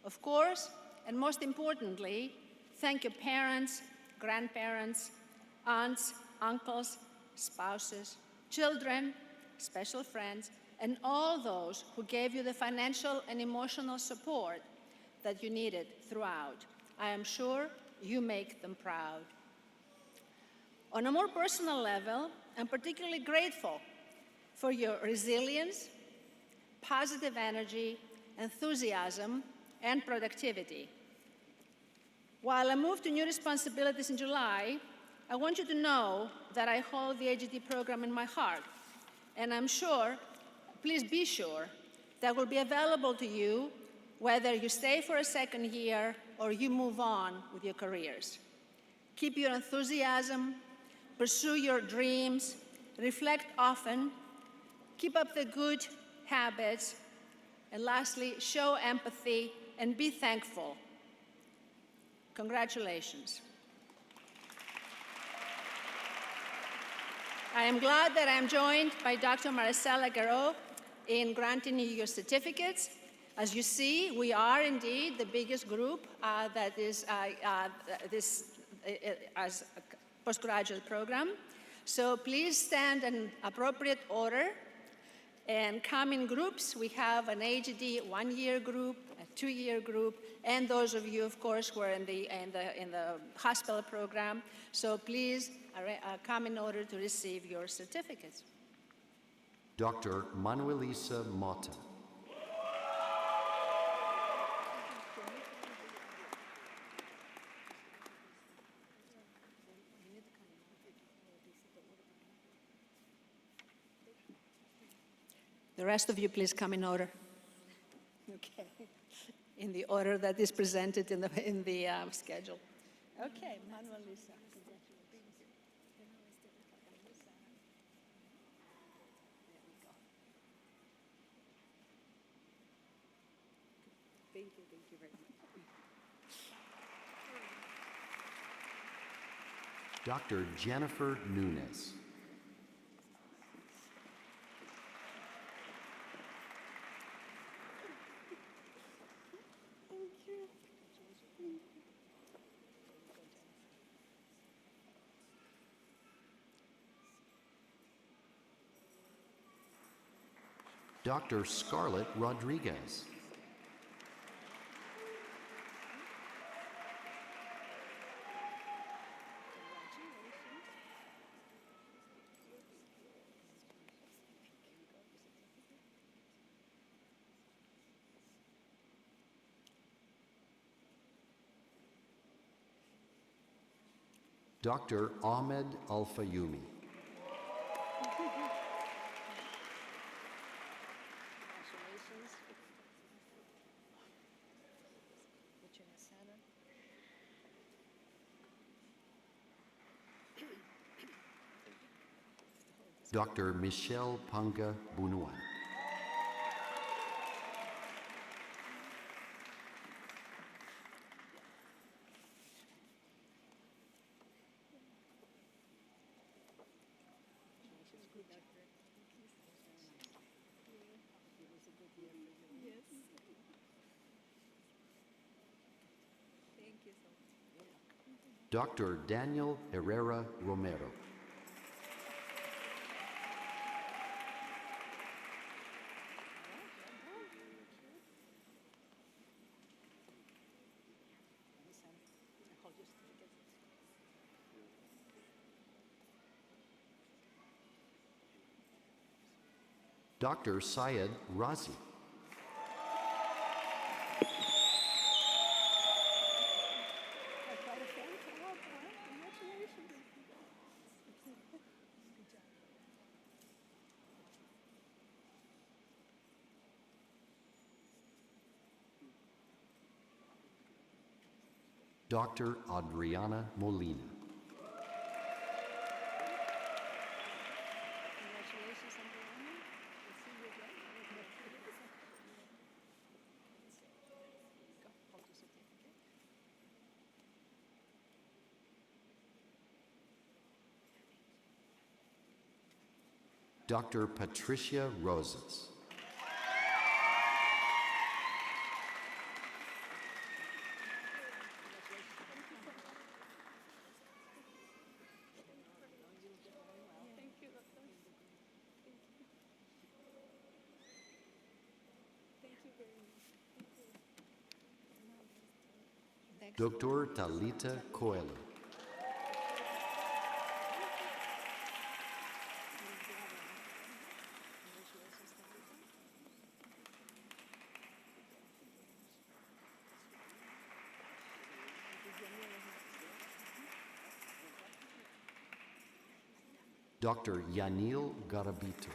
Of course, and most importantly, thank your parents, grandparents, aunts, uncles, spouses, children, special friends, and all those who gave you the financial and emotional support that you needed throughout. I am sure you make them proud. On a more personal level, I'm particularly grateful for your resilience, positive energy, enthusiasm, and productivity. While I move to new responsibilities in July, I want you to know that I hold the AGD program in my heart, and I'm sure, please be sure, that will be available to you whether you stay for a second year or you move on with your careers. Keep your enthusiasm, pursue your dreams, reflect often, keep up the good habits, and lastly, show empathy and be thankful. Congratulations. I am glad that I am joined by Dr. Maricela Garau in granting you your certificates. As you see, we are indeed the biggest group that is as a postgraduate program. So please stand in appropriate order and come in groups. We have an AGD one-year group, a two-year group, and those of you, of course, who are in the hospital program. So please come in order to receive your certificates. Dr. Manuelisa Mota. The rest of you, please come in order. Okay. In the order that is presented in the schedule. Okay, Manuelisa. Thank you very much. Dr. Jennifer Nunes. Dr. Scarlett Rodriguez. Dr. Ahmed Al-Fayumi. Dr. Michelle Panga Bunuan. Dr. Daniel Herrera Romero. Dr. Syed Razi. Dr. Adriana Molina. Dr. Patricia Roses. Dr. Talita Coelho. Dr. Yanil Garabito.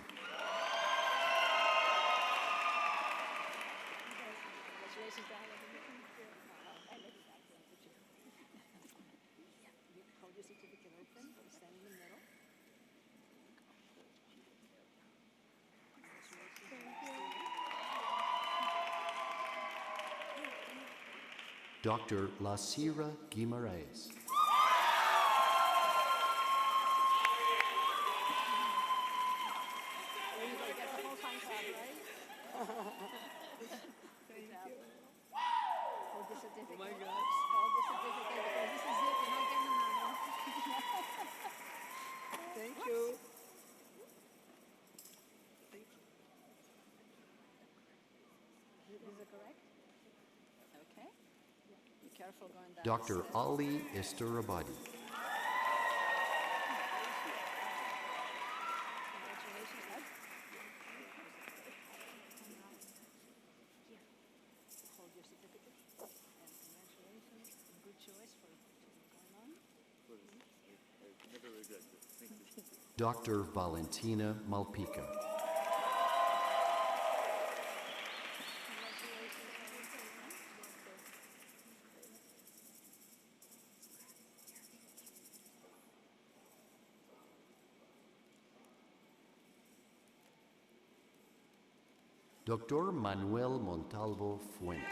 Dr. Lacira Guimaraes. Oh my gosh. Hold the certificate because this is it. You're not getting another. Thank you. Thank you. Is it correct? Okay. Be careful going down. Dr. Ali Isturabadi. Congratulations, Ed. Hold your certificate. And congratulations. Good choice for going on. Never regret it. Thank you. Dr. Valentina Malpica. Dr. Manuel Montalvo Fuentes.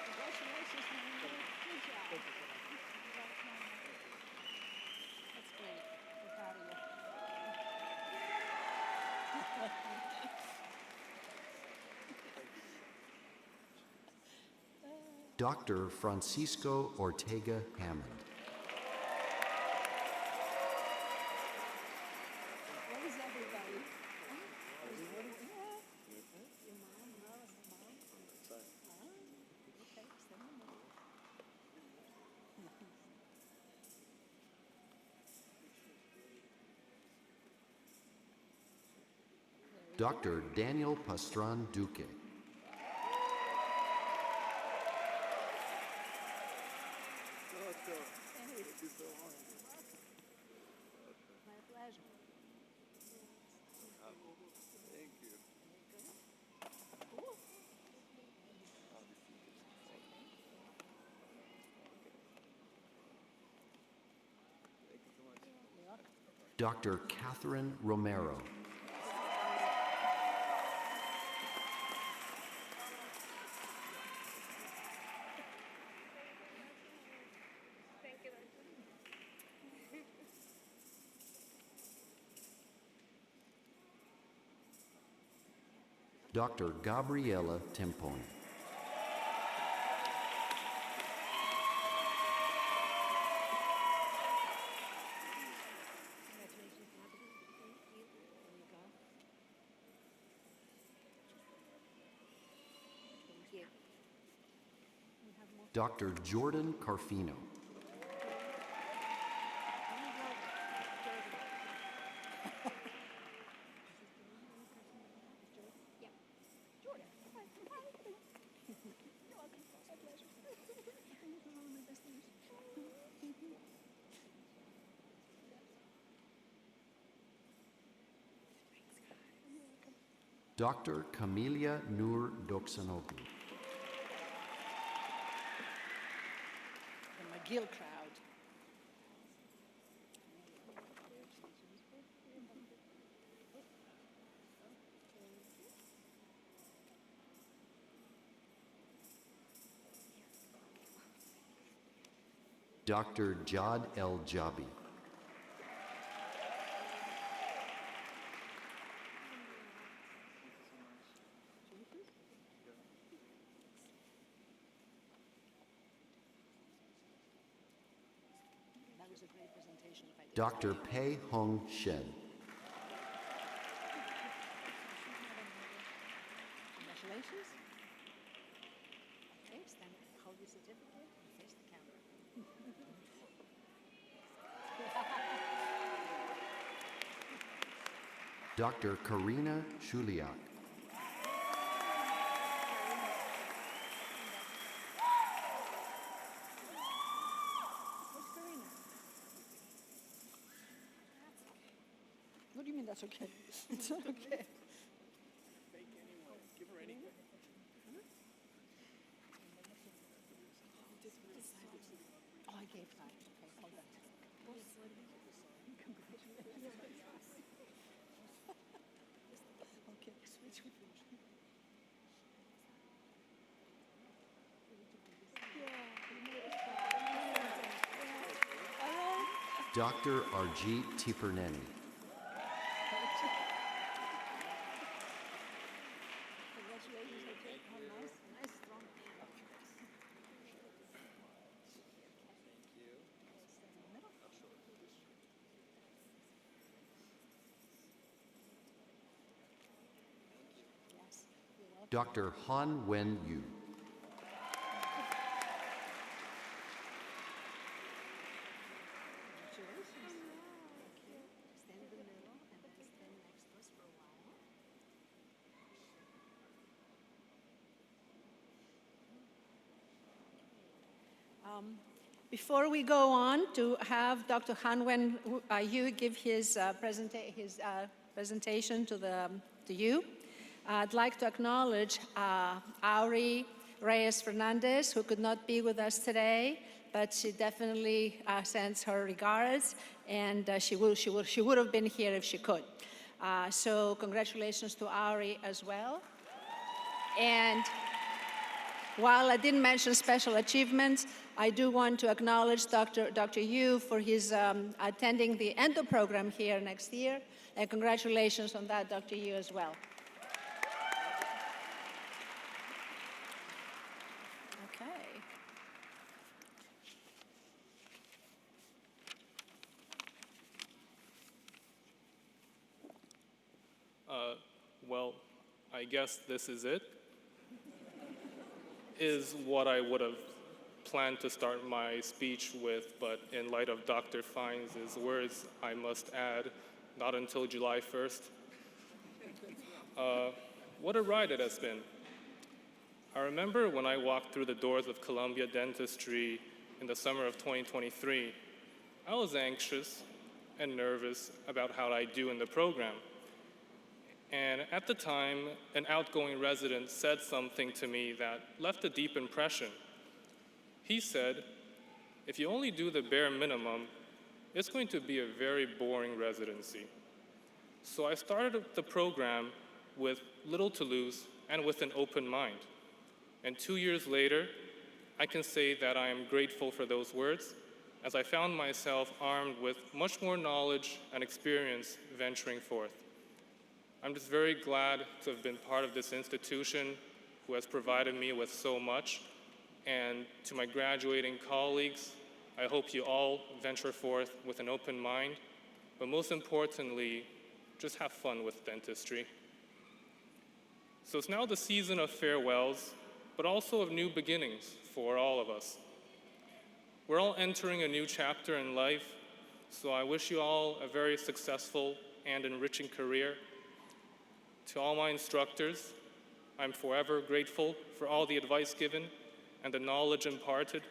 Congratulations, Manuel. Good job. That's great. We're proud of you. Dr. Francisco Ortega Hammond. What is everybody? Your mom, mom. Okay, stand in the middle. Dr. Daniel Pastran Duque. Thank you so much. My pleasure. Thank you. Thank you so much. Dr. Catherine Romero. Dr. Gabriela Timpone. Dr. Jordan Carfino. Dr. Camelia Nur Doksanoglu. The McGill crowd. Dr. Jad El Jabi. That was a great presentation. Dr. Pei Hong Shen. Congratulations. Okay, stand, hold your certificate and face the camera. Dr. Karina Shuliak. Where's Karina? What do you mean that's okay? It's not okay. Give her anything. Oh, I gave that. Okay, hold on. Okay, switch with me. Dr. Arjit Tiperneni. Congratulations, Ajay. How nice, nice, strong. Dr. Han Wen Yu. Stand in the middle and then stand next to us for a while. Before we go on to have Dr. Han-Wen Yu give his, presentation to you, I'd like to acknowledge Auri Reyes-Fernandez, who could not be with us today, but she definitely sends her regards, and she would have been here if she could. So congratulations to Auri as well. And while I didn't mention special achievements, I do want to acknowledge Dr. Yu for his attending the ENDO program here next year, and congratulations on that, Dr. Yu, as well. Okay. Well, I guess this is it. Is what I would have planned to start my speech with, but in light of Dr. Fiennes' words, I must add, not until July 1st. What a ride it has been. I remember when I walked through the doors of Columbia Dentistry in the summer of 2023, I was anxious and nervous about how I'd do in the program. And at the time, an outgoing resident said something to me that left a deep impression. He said, if you only do the bare minimum, it's going to be a very boring residency. So I started the program with little to lose and with an open mind. And 2 years later, I can say that I am grateful for those words, as I found myself armed with much more knowledge and experience venturing forth. I'm just very glad to have been part of this institution who has provided me with so much. And to my graduating colleagues, I hope you all venture forth with an open mind, but most importantly, just have fun with dentistry. So it's now the season of farewells, but also of new beginnings for all of us. We're all entering a new chapter in life, so I wish you all a very successful and enriching career. To all my instructors, I'm forever grateful for all the advice given and the knowledge imparted,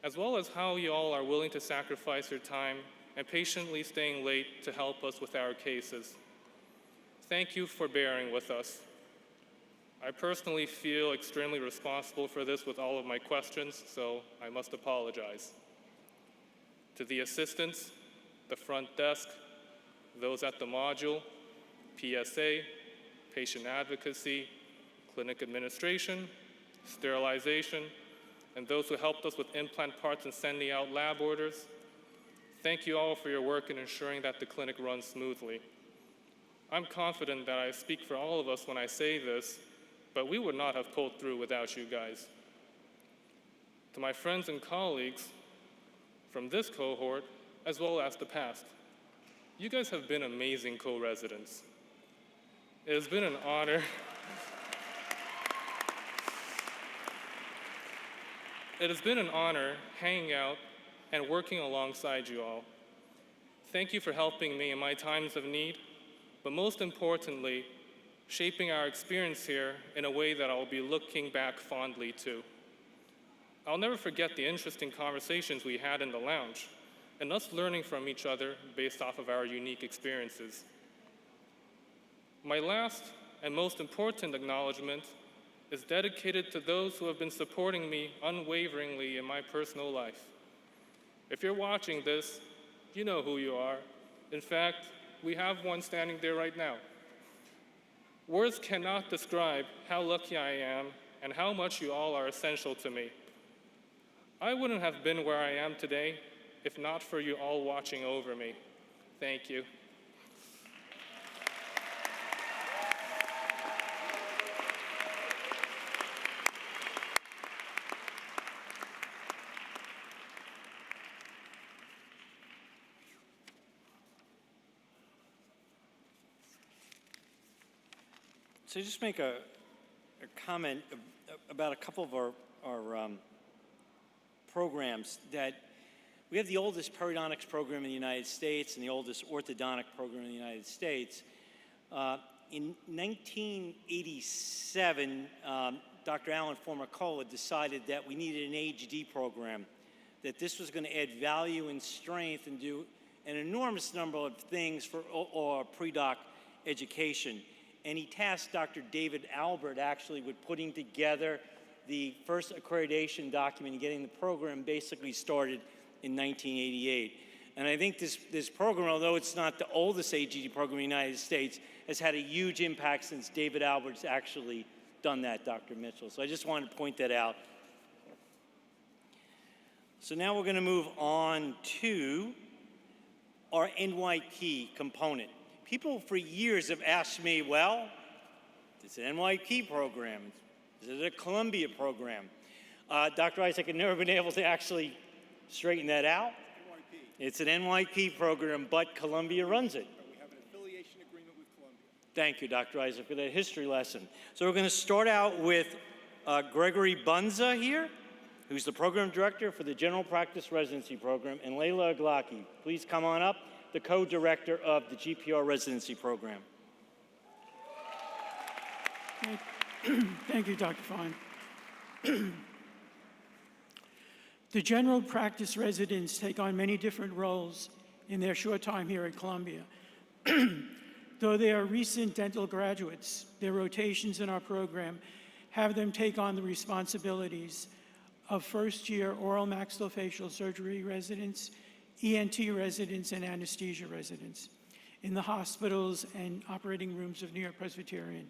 as well as how you all are willing to sacrifice your time and patiently staying late to help us with our cases. Thank you for bearing with us. I personally feel extremely responsible for this with all of my questions, so I must apologize. To the assistants, the front desk, those at the module, PSA, patient advocacy, clinic administration, sterilization, and those who helped us with implant parts and sending out lab orders, thank you all for your work in ensuring that the clinic runs smoothly. I'm confident that I speak for all of us when I say this, but we would not have pulled through without you guys. To my friends and colleagues from this cohort, as well as the past, you guys have been amazing co-residents. It has been an honor. It has been an honor hanging out and working alongside you all. Thank you for helping me in my times of need, but most importantly, shaping our experience here in a way that I'll be looking back fondly to. I'll never forget the interesting conversations we had in the lounge and us learning from each other based off of our unique experiences. My last and most important acknowledgement is dedicated to those who have been supporting me unwaveringly in my personal life. If you're watching this, you know who you are. In fact, we have one standing there right now. Words cannot describe how lucky I am and how much you all are essential to me. I wouldn't have been where I am today if not for you all watching over me. Thank you. So just make a comment about a couple of our programs. That we have the oldest periodontics program in the United States and the oldest orthodontic program in the United States. In 1987, Dr. Alan Formicola decided that we needed an HD program, that this was going to add value and strength and do an enormous number of things for pre-doc education. And he tasked Dr. David Albert actually with putting together the first accreditation document and getting the program basically started in 1988. And I think this program, although it's not the oldest AGD program in the United States, has had a huge impact since David Albert's actually done that, Dr. Mitchell. So I just wanted to point that out. So now we're going to move on to our NYP component. People for years have asked me, well, it's an NYP program. Is it a Columbia program? Dr. Isaac, I've never been able to actually straighten that out. NYP. It's an NYP program, but Columbia runs it. But we have an affiliation agreement with Columbia. Thank you, Dr. Isaac, for that history lesson. So we're going to start out with Gregory Bunza here, who's the program director for the General Practice Residency Program, and Layla Aglaki. Please come on up, the co-director of the GPR Residency Program. Thank you, Dr. Fine. The general practice residents take on many different roles in their short time here at Columbia. Though they are recent dental graduates, their rotations in our program have them take on the responsibilities of first-year oral maxillofacial surgery residents, ENT residents, and anesthesia residents in the hospitals and operating rooms of New York Presbyterian.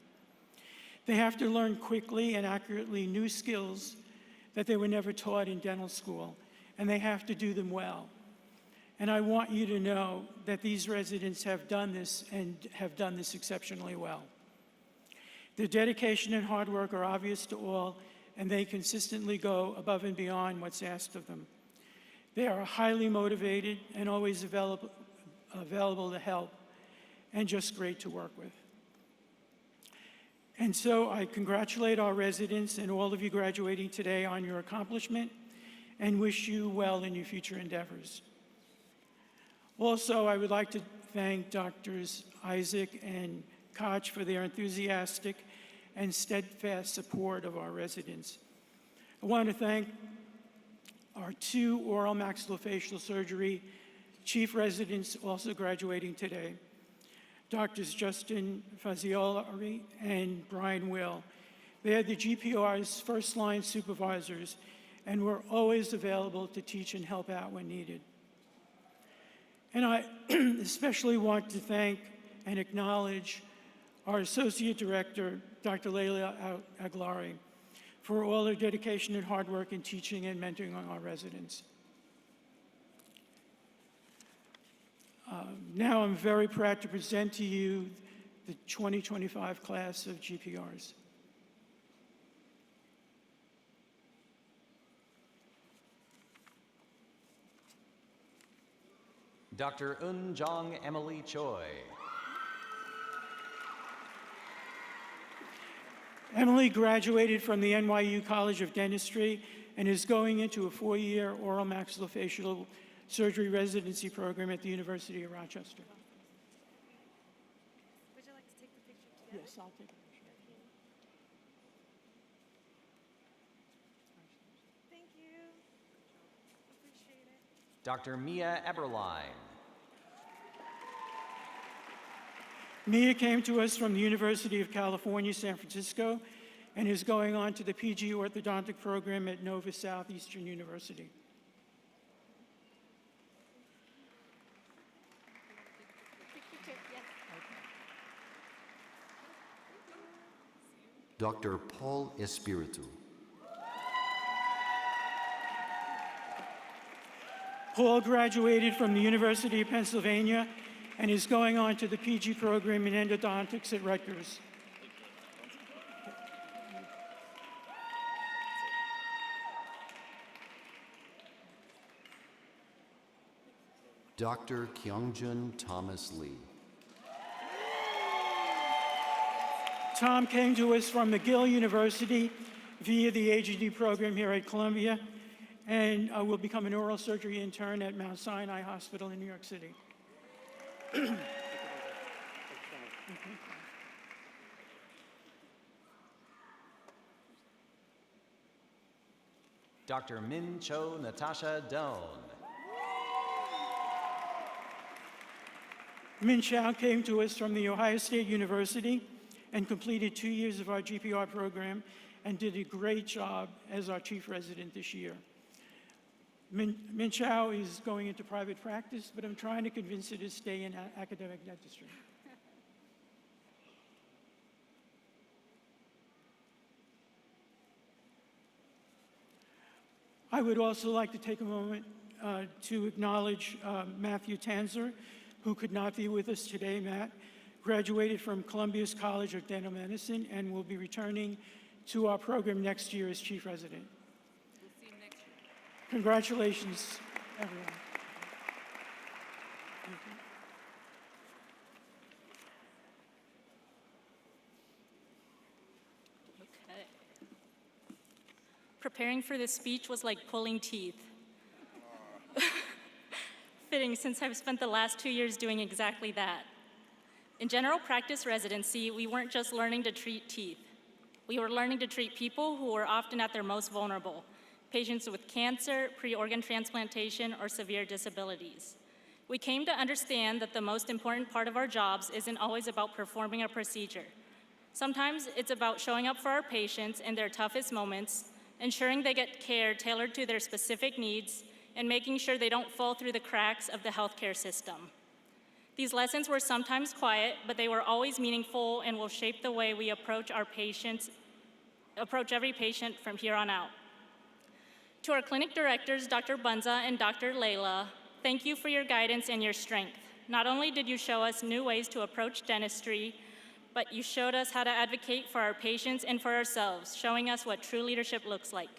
They have to learn quickly and accurately new skills that they were never taught in dental school, and they have to do them well. And I want you to know that these residents have done this and have done this exceptionally well. Their dedication and hard work are obvious to all, and they consistently go above and beyond what's asked of them. They are highly motivated and always available to help, and just great to work with. And so I congratulate our residents and all of you graduating today on your accomplishment and wish you well in your future endeavors. Also, I would like to thank Drs. Isaac and Koch for their enthusiastic and steadfast support of our residents. I want to thank our 2 oral maxillofacial surgery chief residents also graduating today, Drs. Justin Fazioli and Brian Will. They are the GPR's first-line supervisors and were always available to teach and help out when needed. And I especially want to thank and acknowledge our Associate Director, Dr. Leila Aglari, for all her dedication and hard work in teaching and mentoring our residents. Now I'm very proud to present to you the 2025 class of GPRs. Dr. Eun-jong Emily Choi. Emily graduated from the NYU College of Dentistry and is going into a 4-year oral maxillofacial surgery residency program at the University of Rochester. Would you like to take the picture together? Yes, I'll take a picture. Thank you. Appreciate it. Dr. Mia Eberline. Mia came to us from the University of California, San Francisco, and is going on to the PG orthodontic program at Nova Southeastern University. Dr. Paul Espiritu. Paul graduated from the University of Pennsylvania and is going on to the PG program in endodontics at Rutgers. Dr. Kyungjun Thomas Lee. Tom came to us from McGill University via the AGD program here at Columbia, and will become an oral surgery intern at Mount Sinai Hospital in New York City. Dr. Min Cho Natasha Doan. Min Chao came to us from The Ohio State University and completed 2 years of our GPR program and did a great job as our chief resident this year. Min Chao is going into private practice, but I'm trying to convince her to stay in academic dentistry. I would also like to take a moment to acknowledge Matthew Tanzer, who could not be with us today. Matt graduated from Columbia's College of Dental Medicine and will be returning to our program next year as chief resident. We'll see you next year. Congratulations, everyone. Thank you. Okay. Preparing for this speech was like pulling teeth. Fitting, since I've spent the last 2 years doing exactly that. In general practice residency, we weren't just learning to treat teeth. We were learning to treat people who were often at their most vulnerable, patients with cancer, pre-organ transplantation, or severe disabilities. We came to understand that the most important part of our jobs isn't always about performing a procedure. Sometimes it's about showing up for our patients in their toughest moments, ensuring they get care tailored to their specific needs, and making sure they don't fall through the cracks of the healthcare system. These lessons were sometimes quiet, but they were always meaningful and will shape the way we approach every patient from here on out. To our clinic directors, Dr. Bunza and Dr. Leila, thank you for your guidance and your strength. Not only did you show us new ways to approach dentistry, but you showed us how to advocate for our patients and for ourselves, showing us what true leadership looks like.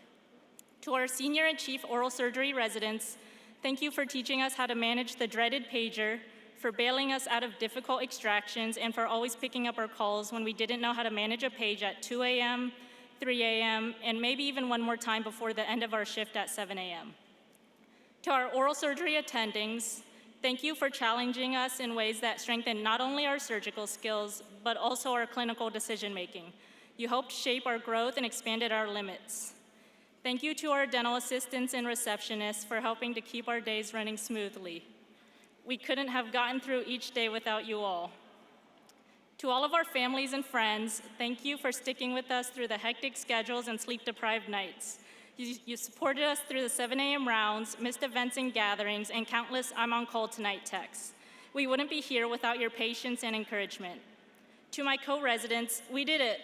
To our senior and chief oral surgery residents, thank you for teaching us how to manage the dreaded pager, for bailing us out of difficult extractions, and for always picking up our calls when we didn't know how to manage a page at 2 a.m., 3 a.m., and maybe even one more time before the end of our shift at 7 a.m. To our oral surgery attendings, thank you for challenging us in ways that strengthen not only our surgical skills, but also our clinical decision-making. You helped shape our growth and expanded our limits. Thank you to our dental assistants and receptionists for helping to keep our days running smoothly. We couldn't have gotten through each day without you all. To all of our families and friends, thank you for sticking with us through the hectic schedules and sleep-deprived nights. You supported us through the 7 a.m. rounds, missed events and gatherings, and countless "I'm on call tonight" texts. We wouldn't be here without your patience and encouragement. To my co-residents, we did it.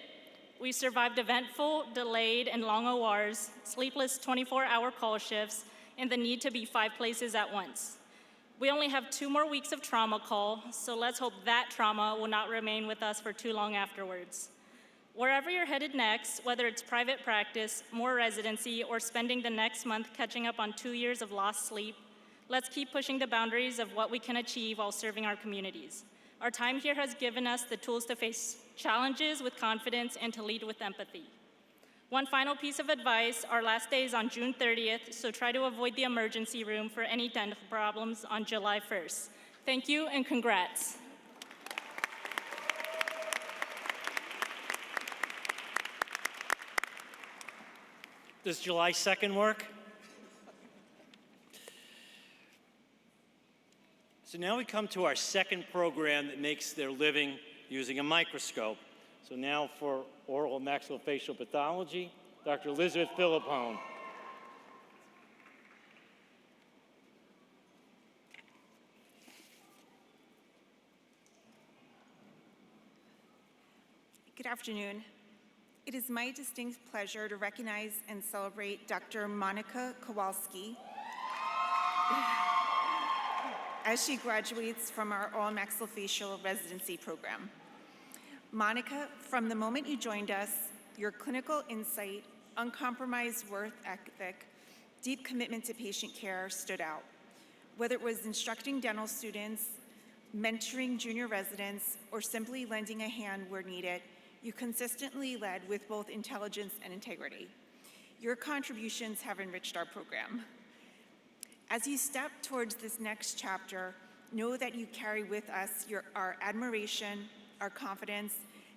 We survived eventful, delayed, and long ORs, sleepless 24-hour call shifts, and the need to be 5 places at once. We only have 2 more weeks of trauma call, so let's hope that trauma will not remain with us for too long afterwards. Wherever you're headed next, whether it's private practice, more residency, or spending the next month catching up on 2 years of lost sleep, let's keep pushing the boundaries of what we can achieve while serving our communities. Our time here has given us the tools to face challenges with confidence and to lead with empathy. One final piece of advice, our last day is on June 30th, so try to avoid the emergency room for any dental problems on July 1st. Thank you and congrats. Does July 2nd work? So now we come to our second program that makes their living using a microscope. So now for oral and maxillofacial pathology, Dr. Elizabeth Philippone. Good afternoon. It is my distinct pleasure to recognize and celebrate Dr. Monica Kowalski as she graduates from our oral maxillofacial residency program. Monica, from the moment you joined us, your clinical insight, uncompromised work ethic, deep commitment to patient care stood out. Whether it was instructing dental students, mentoring junior residents, or simply lending a hand where needed, you consistently led with both intelligence and integrity. Your contributions have enriched our program. As you step towards this next chapter, know that you carry with us our admiration, our confidence,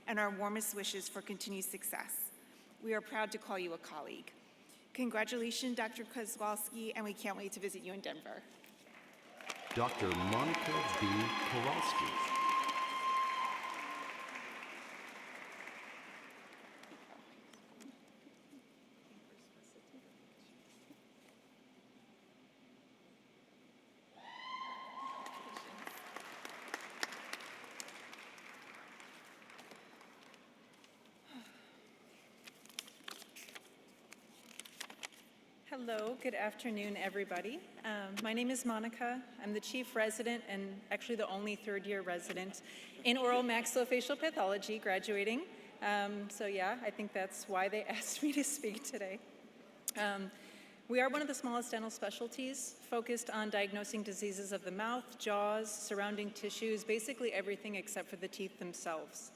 and our warmest wishes for continued success. We are proud to call you a colleague. Congratulations, Dr. Kozlowski, and we can't wait to visit you in Denver. Dr. Monica B. Kowalski. Hello, good afternoon, everybody. My name is Monica. I'm the chief resident and actually the only third-year resident in oral maxillofacial pathology graduating. So yeah, I think that's why they asked me to speak today. We are one of the smallest dental specialties focused on diagnosing diseases of the mouth, jaws, surrounding tissues, basically everything except for the teeth themselves.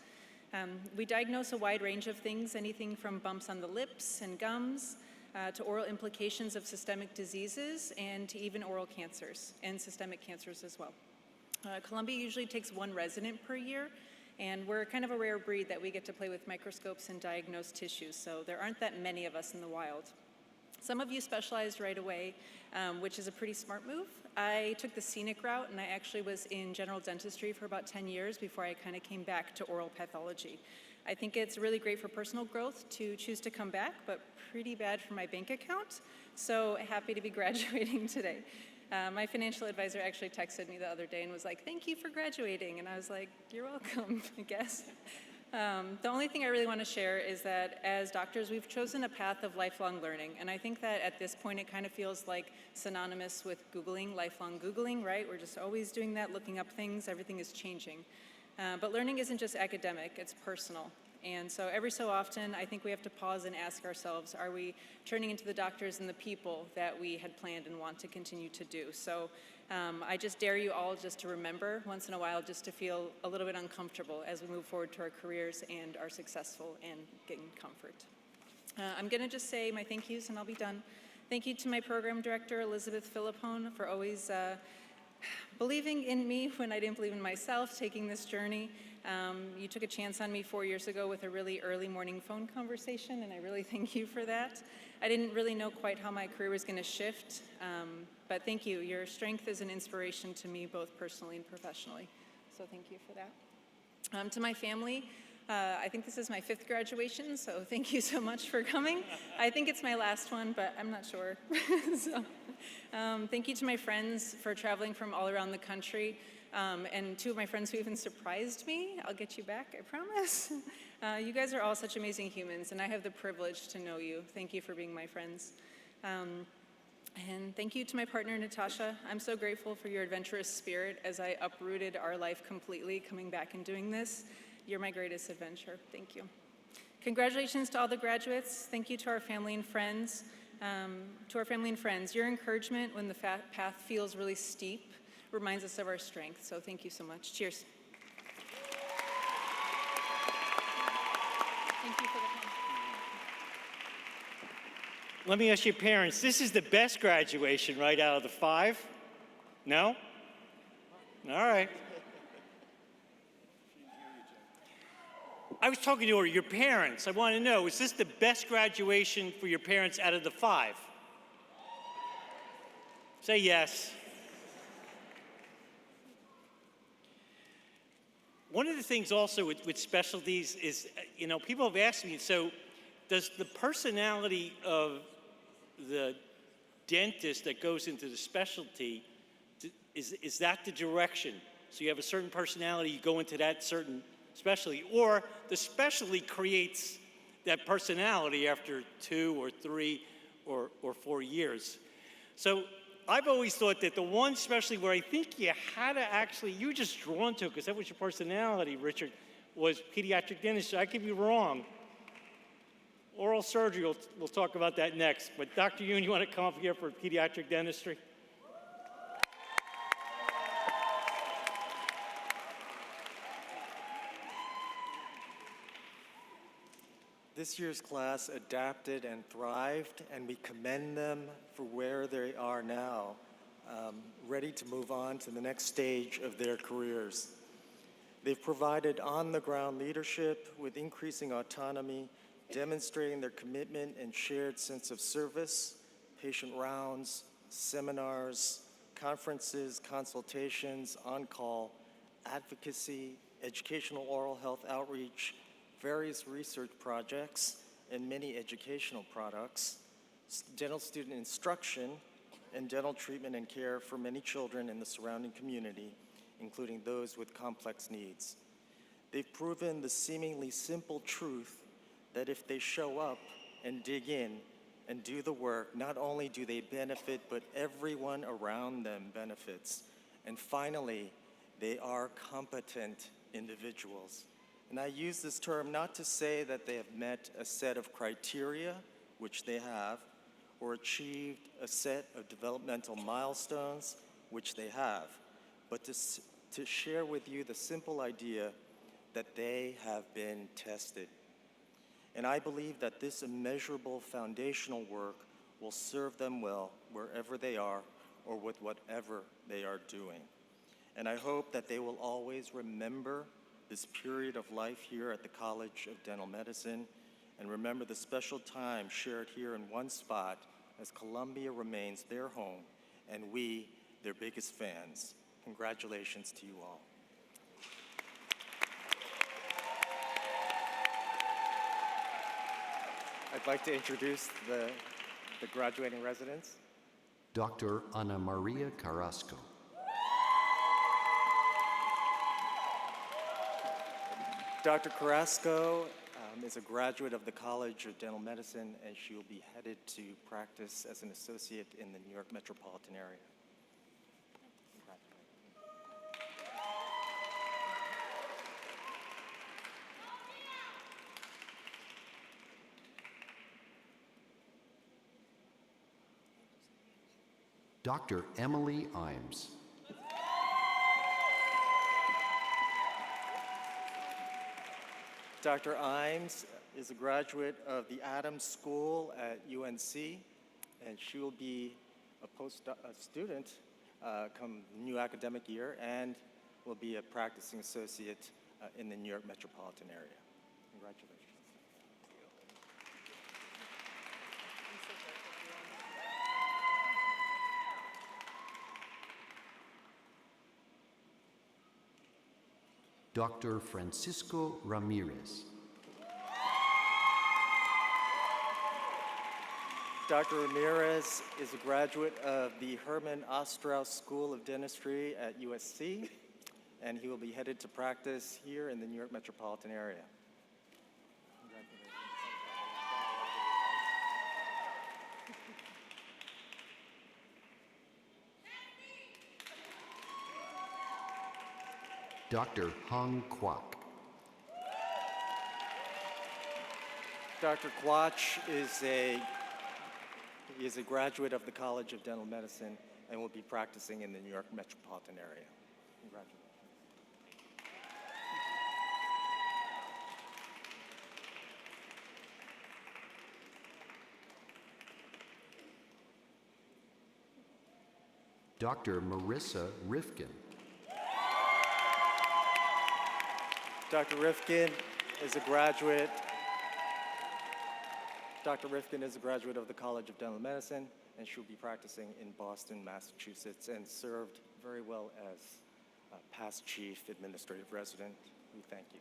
We diagnose a wide range of things, anything from bumps on the lips and gums, to oral implications of systemic diseases, and to even oral cancers and systemic cancers as well. Columbia usually takes 1 resident per year, and we're kind of a rare breed that we get to play with microscopes and diagnose tissues, so there aren't that many of us in the wild. Some of you specialized right away, which is a pretty smart move. I took the scenic route, and I actually was in general dentistry for about 10 years before I kind of came back to oral pathology. I think it's really great for personal growth to choose to come back, but pretty bad for my bank account. So happy to be graduating today. My financial advisor actually texted me the other day and was like, "Thank you for graduating." And I was like, "You're welcome," I guess. The only thing I really want to share is that as doctors, we've chosen a path of lifelong learning. And I think that at this point, it kind of feels like synonymous with Googling, lifelong Googling, right? We're just always doing that, looking up things, everything is changing. But learning isn't just academic, it's personal. And so every so often, I think we have to pause and ask ourselves, are we turning into the doctors and the people that we had planned and want to continue to do? So I just dare you all just to remember once in a while just to feel a little bit uncomfortable as we move forward to our careers and are successful and gain comfort. I'm gonna just say my thank yous and I'll be done. Thank you to my program director, Elizabeth Philippone, for always believing in me when I didn't believe in myself, taking this journey. You took a chance on me 4 years ago with a really early morning phone conversation, and I really thank you for that. I didn't really know quite how my career was going to shift, but thank you. Your strength is an inspiration to me, both personally and professionally, so thank you for that. To my family, I think this is my 5th graduation, so thank you so much for coming. I think it's my last one, but I'm not sure. So, thank you to my friends for traveling from all around the country, and 2 of my friends who even surprised me. I'll get you back, I promise. You guys are all such amazing humans, and I have the privilege to know you. Thank you for being my friends. And thank you to my partner, Natasha. I'm so grateful for your adventurous spirit as I uprooted our life completely coming back and doing this. You're my greatest adventure. Thank you. Congratulations to all the graduates. Thank you to our family and friends. Your encouragement when the path feels really steep reminds us of our strength. So thank you so much. Cheers. Thank you for the time. Let me ask your parents, this is the best graduation, right, out of the 5? No? All right. I was talking to your parents. I want to know, is this the best graduation for your parents out of the 5? Say yes. One of the things also with specialties is, people have asked me, so does the personality of the dentist that goes into the specialty, is that the direction? So you have a certain personality, you go into that certain specialty, or the specialty creates that personality after 2 or 3 or 4 years. So I've always thought that the one specialty where I think you had to actually, you were just drawn to it because that was your personality, Richard, was pediatric dentistry. I could be wrong. Oral surgery, we'll talk about that next. But Dr. Yoon, you want to come up here for pediatric dentistry? This year's class adapted and thrived, and we commend them for where they are now, ready to move on to the next stage of their careers. They've provided on-the-ground leadership with increasing autonomy, demonstrating their commitment and shared sense of service, patient rounds, seminars, conferences, consultations, on-call, advocacy, educational oral health outreach, various research projects, and many educational products, dental student instruction, and dental treatment and care for many children in the surrounding community, including those with complex needs. They've proven the seemingly simple truth that if they show up and dig in and do the work, not only do they benefit, but everyone around them benefits. And finally, they are competent individuals. And I use this term not to say that they have met a set of criteria, which they have, or achieved a set of developmental milestones, which they have, but to share with you the simple idea that they have been tested. And I believe that this immeasurable foundational work will serve them well wherever they are or with whatever they are doing. And I hope that they will always remember this period of life here at the College of Dental Medicine, and remember the special time shared here in one spot as Columbia remains their home and we, their biggest fans. Congratulations to you all. I'd like to introduce the graduating residents. Dr. Ana Maria Dr. Carrasco is a graduate of the College of Dental Medicine, and she will be headed to practice as an associate in the New York metropolitan area. Dr. Emily Imes. Dr. Imes is a graduate of the Adams School at UNC, and she will be a student come new academic year and will be a practicing associate in the New York metropolitan area. Congratulations. Dr. Francisco Ramirez. Dr. Ramirez is a graduate of the Herman Ostrauss School of Dentistry at USC, and he will be headed to practice here in the New York metropolitan area. Dr. Hong Kwok. Dr. Quach is a graduate of the College of Dental Medicine and will be practicing in the New York metropolitan area. Congratulations. Dr. Marissa Rifkin. Dr. Rifkin is a graduate. Dr. Rifkin is a graduate of the College of Dental Medicine, and she'll be practicing in Boston, Massachusetts, and served very well as past chief administrative resident. We thank you.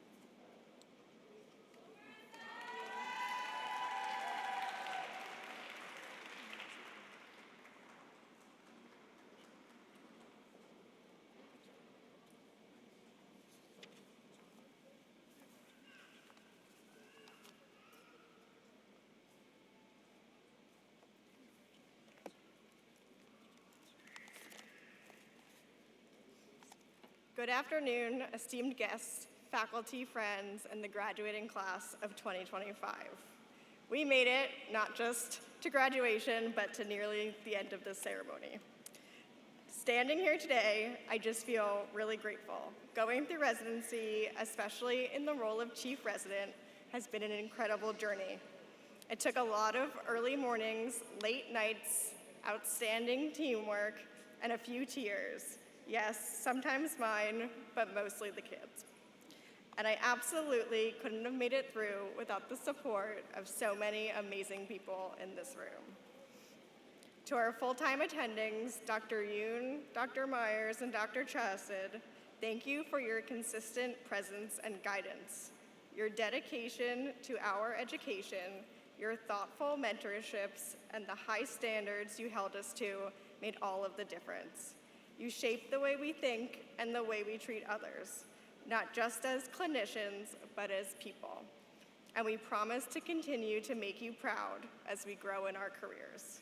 Good afternoon, esteemed guests, faculty, friends, and the graduating class of 2025. We made it not just to graduation, but to nearly the end of this ceremony. Standing here today, I just feel really grateful. Going through residency, especially in the role of chief resident, has been an incredible journey. It took a lot of early mornings, late nights, outstanding teamwork, and a few tears. Yes, sometimes mine, but mostly the kids. And I absolutely couldn't have made it through without the support of so many amazing people in this room. To our full-time attendings, Dr. Yoon, Dr. Myers, and Dr. Chassid, thank you for your consistent presence and guidance. Your dedication to our education, your thoughtful mentorships, and the high standards you held us to made all of the difference. You shape the way we think and the way we treat others, not just as clinicians, but as people. And we promise to continue to make you proud as we grow in our careers.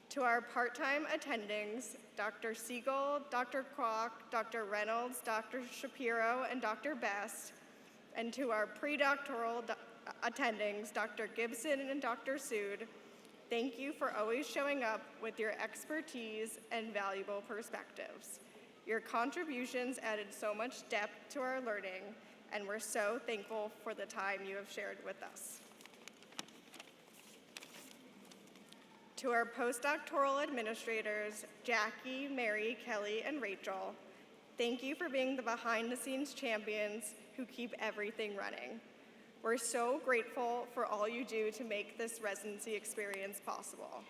To our part-time attendings, Dr. Siegel, Dr. Kwok, Dr. Reynolds, Dr. Shapiro, and Dr. Best, and to our pre-doctoral attendings, Dr. Gibson and Dr. Sood, thank you for always showing up with your expertise and valuable perspectives. Your contributions added so much depth to our learning, and we're so thankful for the time you have shared with us. To our postdoctoral administrators, Jackie, Mary, Kelly, and Rachel, thank you for being the behind-the-scenes champions who keep everything running. We're so grateful for all you do to make this residency experience possible.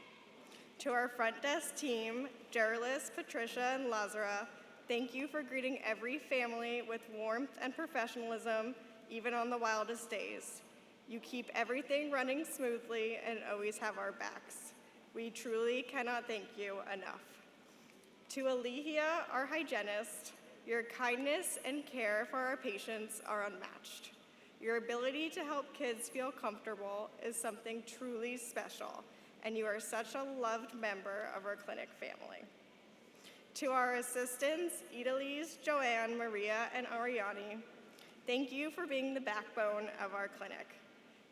To our front desk team, Gerlis, Patricia, and Lazara, thank you for greeting every family with warmth and professionalism, even on the wildest days. You keep everything running smoothly and always have our backs. We truly cannot thank you enough. To Alihia, our hygienist, your kindness and care for our patients are unmatched. Your ability to help kids feel comfortable is something truly special, and you are such a loved member of our clinic family. To our assistants, Idalise, Joanne, Maria, and Ariani, thank you for being the backbone of our clinic.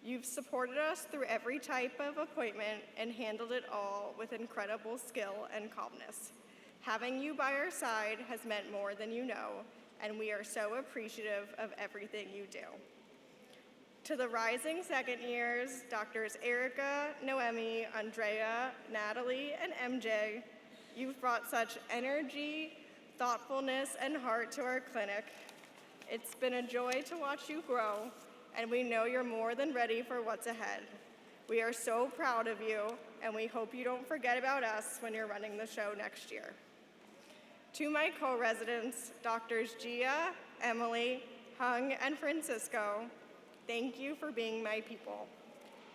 You've supported us through every type of appointment and handled it all with incredible skill and calmness. Having you by our side has meant more than you know, and we are so appreciative of everything you do. To the rising second years, Doctors Erica, Noemi, Andrea, Natalie, and MJ, you've brought such energy, thoughtfulness, and heart to our clinic. It's been a joy to watch you grow, and we know you're more than ready for what's ahead. We are so proud of you, and we hope you don't forget about us when you're running the show next year. To my co-residents, Doctors Gia, Emily, Hung, and Francisco, thank you for being my people.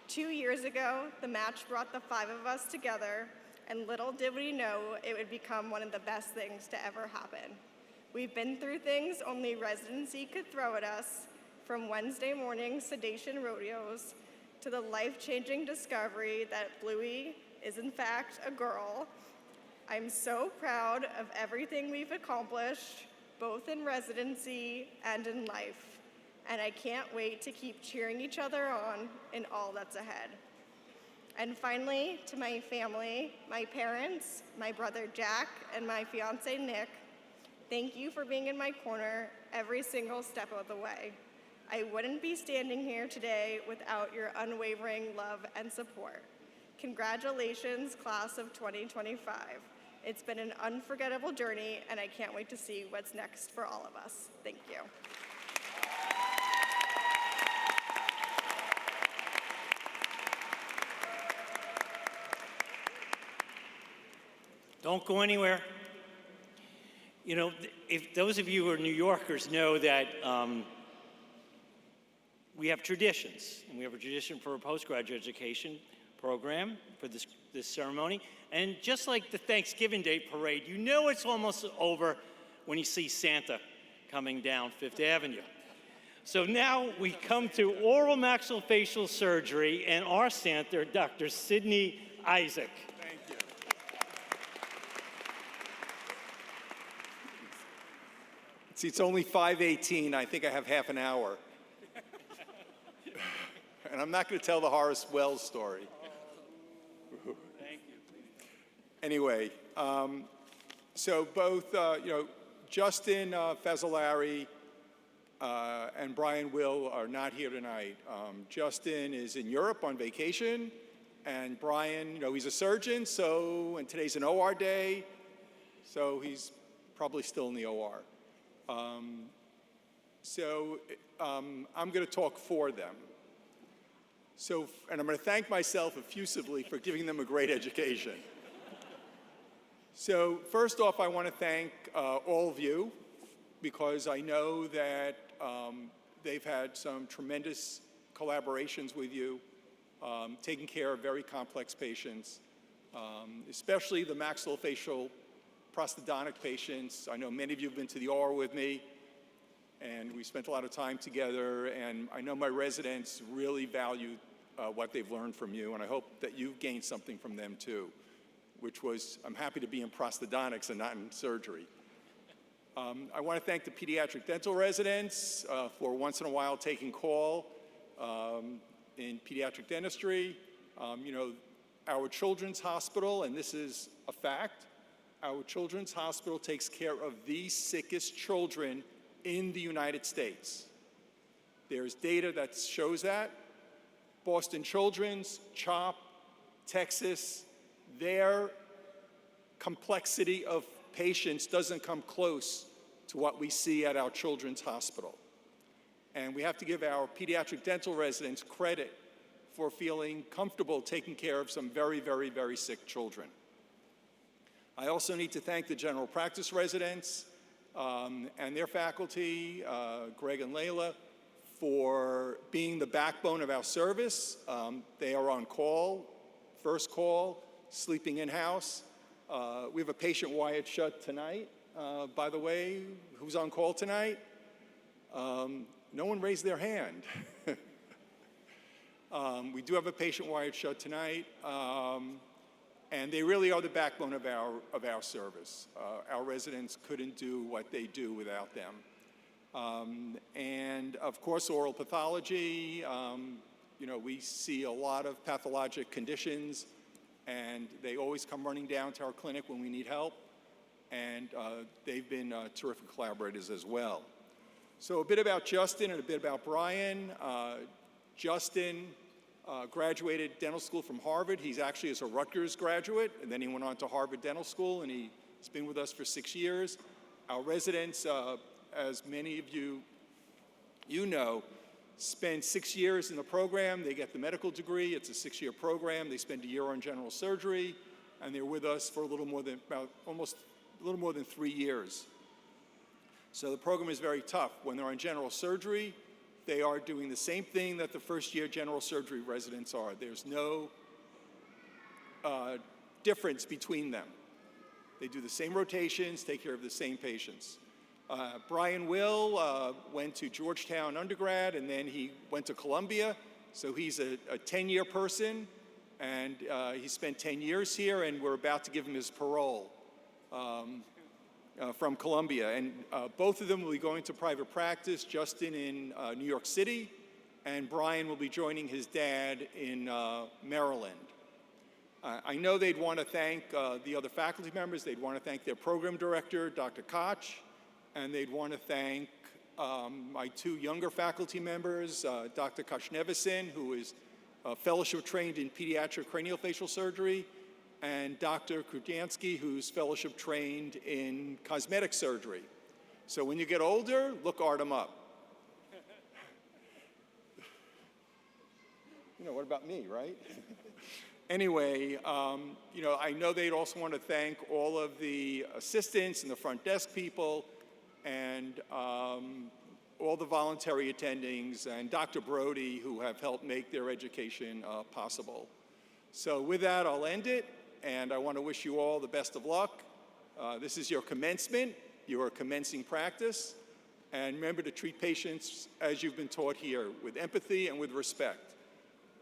2 years ago, the match brought the 5 of us together, and little did we know it would become one of the best things to ever happen. We've been through things only residency could throw at us, from Wednesday morning sedation rodeos to the life-changing discovery that Bluey is in fact a girl. I'm so proud of everything we've accomplished, both in residency and in life, and I can't wait to keep cheering each other on in all that's ahead. And finally, to my family, my parents, my brother Jack, and my fiance Nick, thank you for being in my corner every single step of the way. I wouldn't be standing here today without your unwavering love and support. Congratulations, class of 2025. It's been an unforgettable journey, and I can't wait to see what's next for all of us. Thank you. Don't go anywhere. You know, if those of you who are New Yorkers know that we have traditions, and we have a tradition for a postgraduate education program for this ceremony. And just like the Thanksgiving Day parade, you know it's almost over when you see Santa coming down Fifth Avenue. So now we come to oral maxillofacial surgery and our Santa, Dr. Sydney Isaac. Thank you. See, it's only 5:18. I think I have half an hour. And I'm not going to tell the Horace Wells story. Thank you. Anyway, so both, Justin Fazzolari and Brian Will are not here tonight. Justin is in Europe on vacation, and Brian, he's a surgeon, and today's an OR day, so he's probably still in the OR. I'm going to talk for them. And I'm going to thank myself effusively for giving them a great education. So first off, I want to thank all of you, because I know that they've had some tremendous collaborations with you, taking care of very complex patients, especially the maxillofacial prosthodontic patients. I know many of you have been to the OR with me, and we spent a lot of time together, and I know my residents really value what they've learned from you, and I hope that you've gained something from them too, which was, I'm happy to be in prosthodontics and not in surgery. I want to thank the pediatric dental residents for once in a while taking call in pediatric dentistry. Our children's hospital, and this is a fact, our children's hospital takes care of the sickest children in the United States. There's data that shows that. Boston Children's, CHOP, Texas, their complexity of patients doesn't come close to what we see at our children's hospital. And we have to give our pediatric dental residents credit for feeling comfortable taking care of some very, very, very sick children. I also need to thank the general practice residents and their faculty, Greg and Layla, for being the backbone of our service. They are on call, first call, sleeping in-house. We have a patient wired shut tonight, by the way, who's on call tonight. No one raised their hand. We do have a patient wired shut tonight, and they really are the backbone of our service. Our residents couldn't do what they do without them. And of course, oral pathology. We see a lot of pathologic conditions, and they always come running down to our clinic when we need help. And they've been terrific collaborators as well. So a bit about Justin and a bit about Brian. Justin graduated dental school from Harvard. He's actually a Rutgers graduate, and then he went on to Harvard Dental School, and he's been with us for 6 years. Our residents, as many of you know, spend 6 years in the program. They get the medical degree. It's a 6-year program. They spend a year on general surgery, and they're with us for almost a little more than 3 years. So the program is very tough. When they're on general surgery, they are doing the same thing that the first-year general surgery residents are. There's no difference between them. They do the same rotations, take care of the same patients. Brian Will went to Georgetown undergrad, and then he went to Columbia. So he's a 10-year person, and he spent 10 years here, and we're about to give him his parole from Columbia. And both of them will be going to private practice, Justin in New York City, and Brian will be joining his dad in Maryland. I know they'd want to thank the other faculty members. They'd want to thank their program director, Dr. Koch, and they'd want to thank my 2 younger faculty members, Dr. Koch-Nevison, who is fellowship trained in pediatric craniofacial surgery, and Dr. Krudiansky, who's fellowship trained in cosmetic surgery. So when you get older, look Artem up. What about me, right? Anyway, I know they'd also want to thank all of the assistants and the front desk people and all the voluntary attendings and Dr. Brody, who have helped make their education possible. So with that, I'll end it, and I want to wish you all the best of luck. This is your commencement. You are commencing practice. And remember to treat patients as you've been taught here, with empathy and with respect,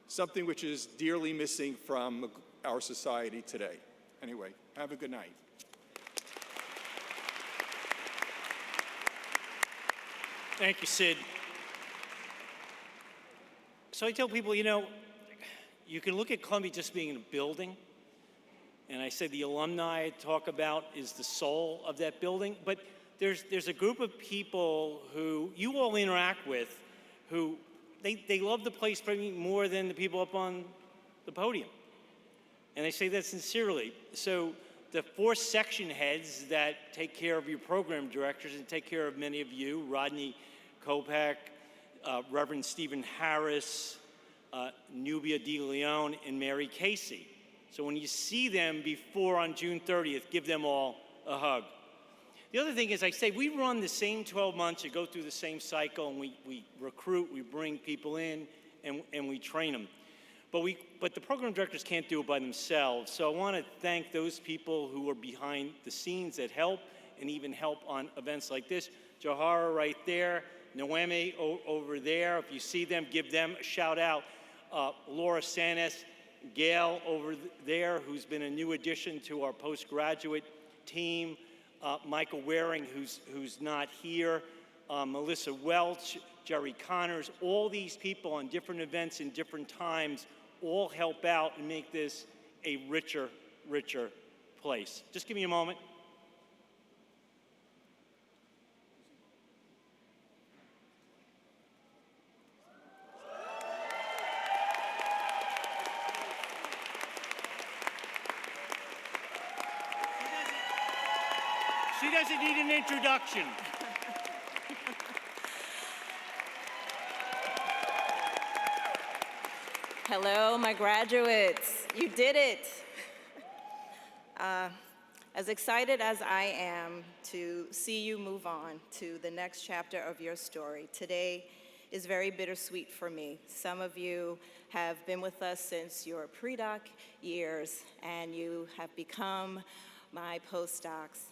something which is dearly missing from our society today. Anyway, have a good night. Thank you, Sid. So I tell people, you can look at Columbia just being a building, and I say the alumni I talk about is the soul of that building, but there's a group of people who you all interact with who they love the place probably more than the people up on the podium. And I say that sincerely. So the 4 section heads that take care of your program directors and take care of many of you, Rodney Kopak, Reverend Stephen Harris, Nubia DeLeon, and Mary Casey. So when you see them before on June 30th, give them all a hug. The other thing is, I say, we run the same 12 months, you go through the same cycle, and we recruit, we bring people in, and we train them. But the program directors can't do it by themselves, so I want to thank those people who are behind the scenes that help, and even help on events like this. Johara right there, Noemi over there. If you see them, give them a shout out. Laura Sanis, Gail over there, who's been a new addition to our postgraduate team. Michael Waring, who's not here. Melissa Welch, Jerry Connors. All these people on different events in different times all help out and make this a richer place. Just give me a moment. She doesn't need an introduction. Hello, my graduates. You did it. As excited as I am to see you move on to the next chapter of your story, today is very bittersweet for me. Some of you have been with us since your pre-doc years, and you have become my postdocs.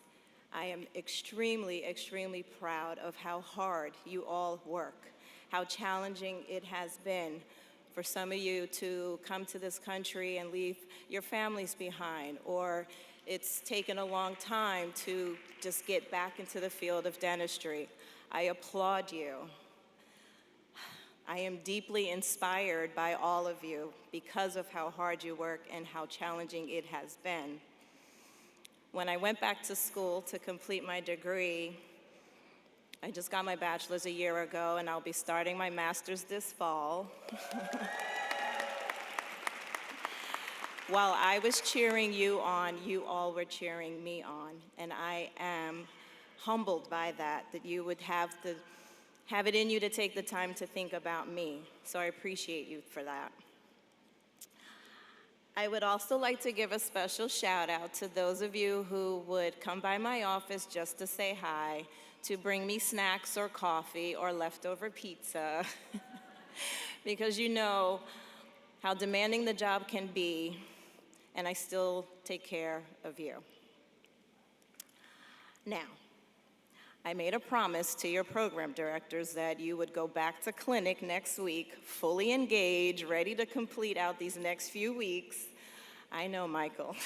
I am extremely, extremely proud of how hard you all work. how challenging it has been for some of you to come to this country and leave your families behind, or it's taken a long time to just get back into the field of dentistry. I applaud you. I am deeply inspired by all of you because of how hard you work and how challenging it has been. When I went back to school to complete my degree, I just got my bachelor's a year ago, and I'll be starting my master's this fall. While I was cheering you on, you all were cheering me on, and I am humbled by that you would have it in you to take the time to think about me. So I appreciate you for that. I would also like to give a special shout out to those of you who would come by my office just to say hi, to bring me snacks or coffee or leftover pizza, because you know how demanding the job can be, and I still take care of you. Now, I made a promise to your program directors that you would go back to clinic next week, fully engaged, ready to complete out these next few weeks. I know, Michael.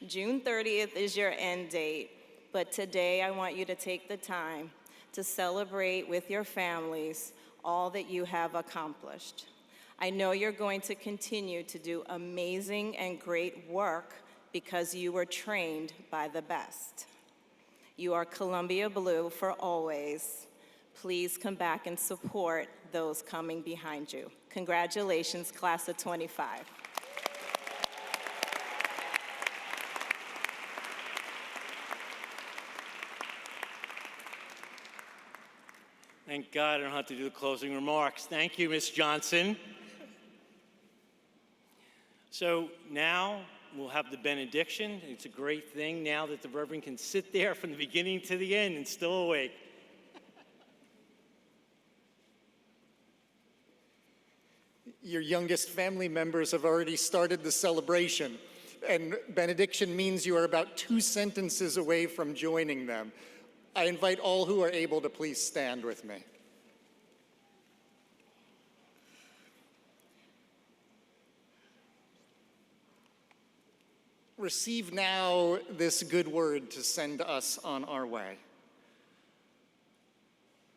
June 30th is your end date, but today I want you to take the time to celebrate with your families all that you have accomplished. I know you're going to continue to do amazing and great work because you were trained by the best. You are Columbia Blue for always. Please come back and support those coming behind you. Congratulations, class of 25. Thank God I don't have to do the closing remarks. Thank you, Ms. Johnson. So now we'll have the benediction. It's a great thing now that the Reverend can sit there from the beginning to the end and still awake. Your youngest family members have already started the celebration, and benediction means you are about 2 sentences away from joining them. I invite all who are able to please stand with me. Receive now this good word to send us on our way.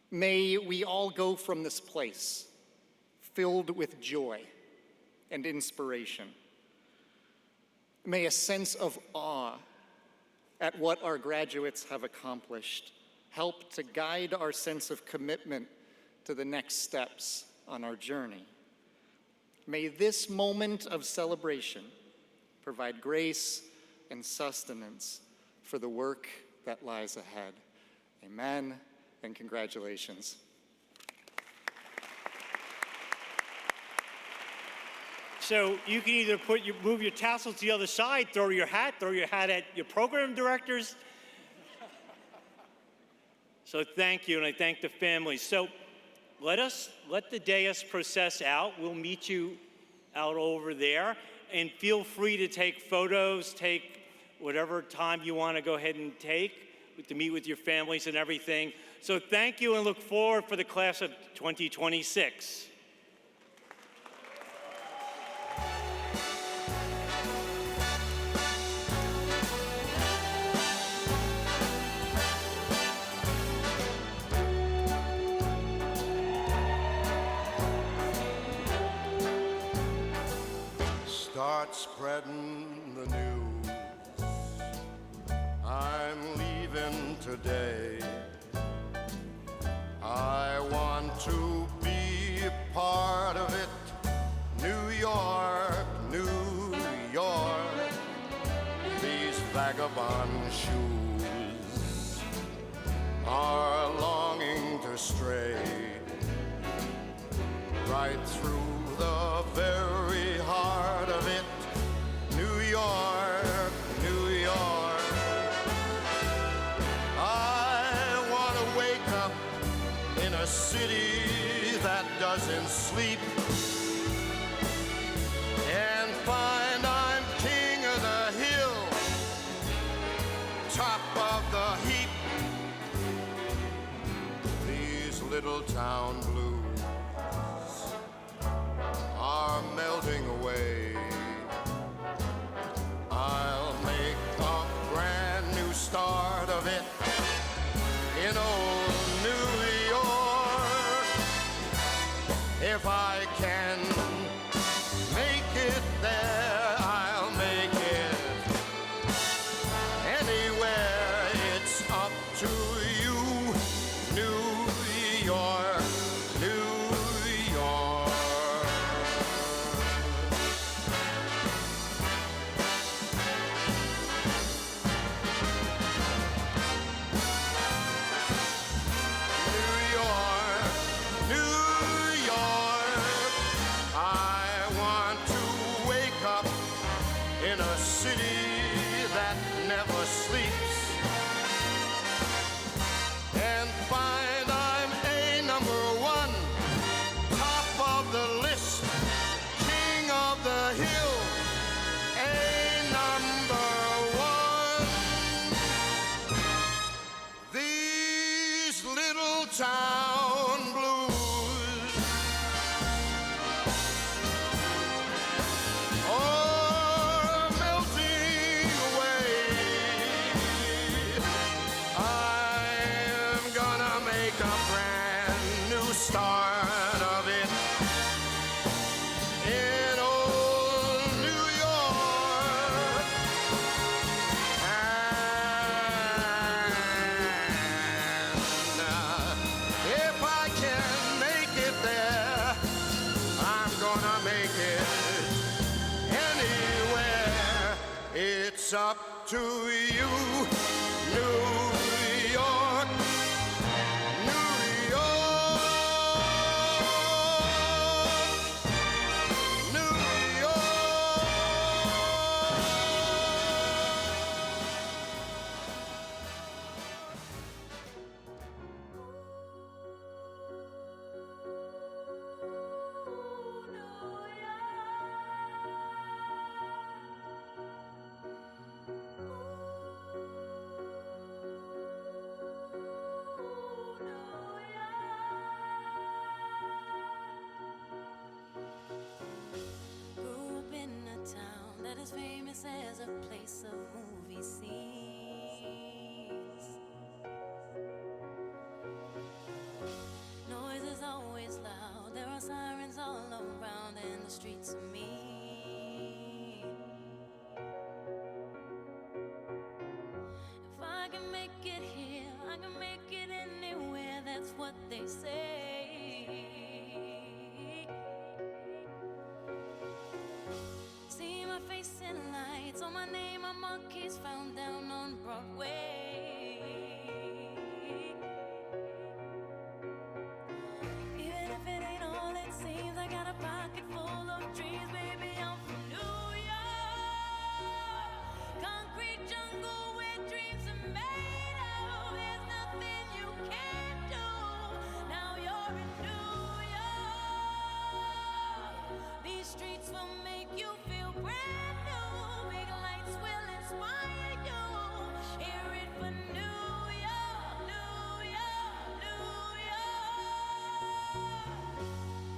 May we all go from this place filled with joy and inspiration. May a sense of awe at what our graduates have accomplished help to guide our sense of commitment to the next steps on our journey. May this moment of celebration provide grace and sustenance for the work that lies ahead. Amen, and congratulations. So you can either move your tassel to the other side, throw your hat at your program directors. So thank you, and I thank the families. So let the dais process out. We'll meet you out over there, and feel free to take photos, take whatever time you want to go ahead and take to meet with your families and everything. So thank you, and look forward for the class of 2026. Start spreading the news. I'm leaving today. I want to be a part of it. New York, New York. These vagabond shoes are longing to stray right through the very heart of it. New York, New York. I want to wake up in a city that doesn't sleep and find I'm king of the hill, top of the heap. These little towns If I can make it there, I'll make it anywhere. It's up to you, New York, New York. New York, New York. I want to wake up in a city that never sleeps and find I'm a number one, top of the list, king of the hill, a number one. These little town blues are melting away. I'm gonna make a brand new start of it in old New York. If I can make it there, I'm gonna make it anywhere. It's up to you, New York, New York, New York. Grew up in a town that is famous as a place of movie scenes. Noise is always loud, there are sirens all around, and the streets are mean. If I can make it here, I can make it anywhere, that's what they say. See my face in lights, on my name a monkey's found down on Broadway. Even if it ain't all it seems, I got a pocket full of dreams, baby, I'm from New York. Concrete jungle where dreams are made of, there's nothing you can't do. Now you're in New York. These streets will make you feel brand new. Big lights will inspire you. Hear it for New York, New York, New York.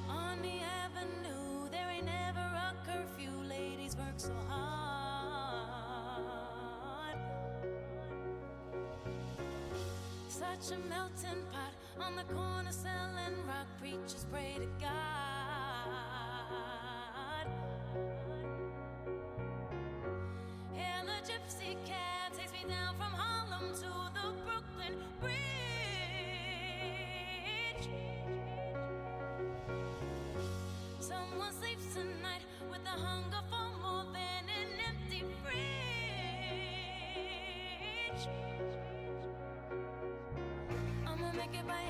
On the avenue, there ain't never a curfew. Ladies work so hard. Such a melting pot on the corner selling rock. Preachers pray to God. And the gypsy cab takes me down from Harlem to the Brooklyn Bridge. Someone sleeps tonight with the hunger for more than an empty fridge. I'ma make it by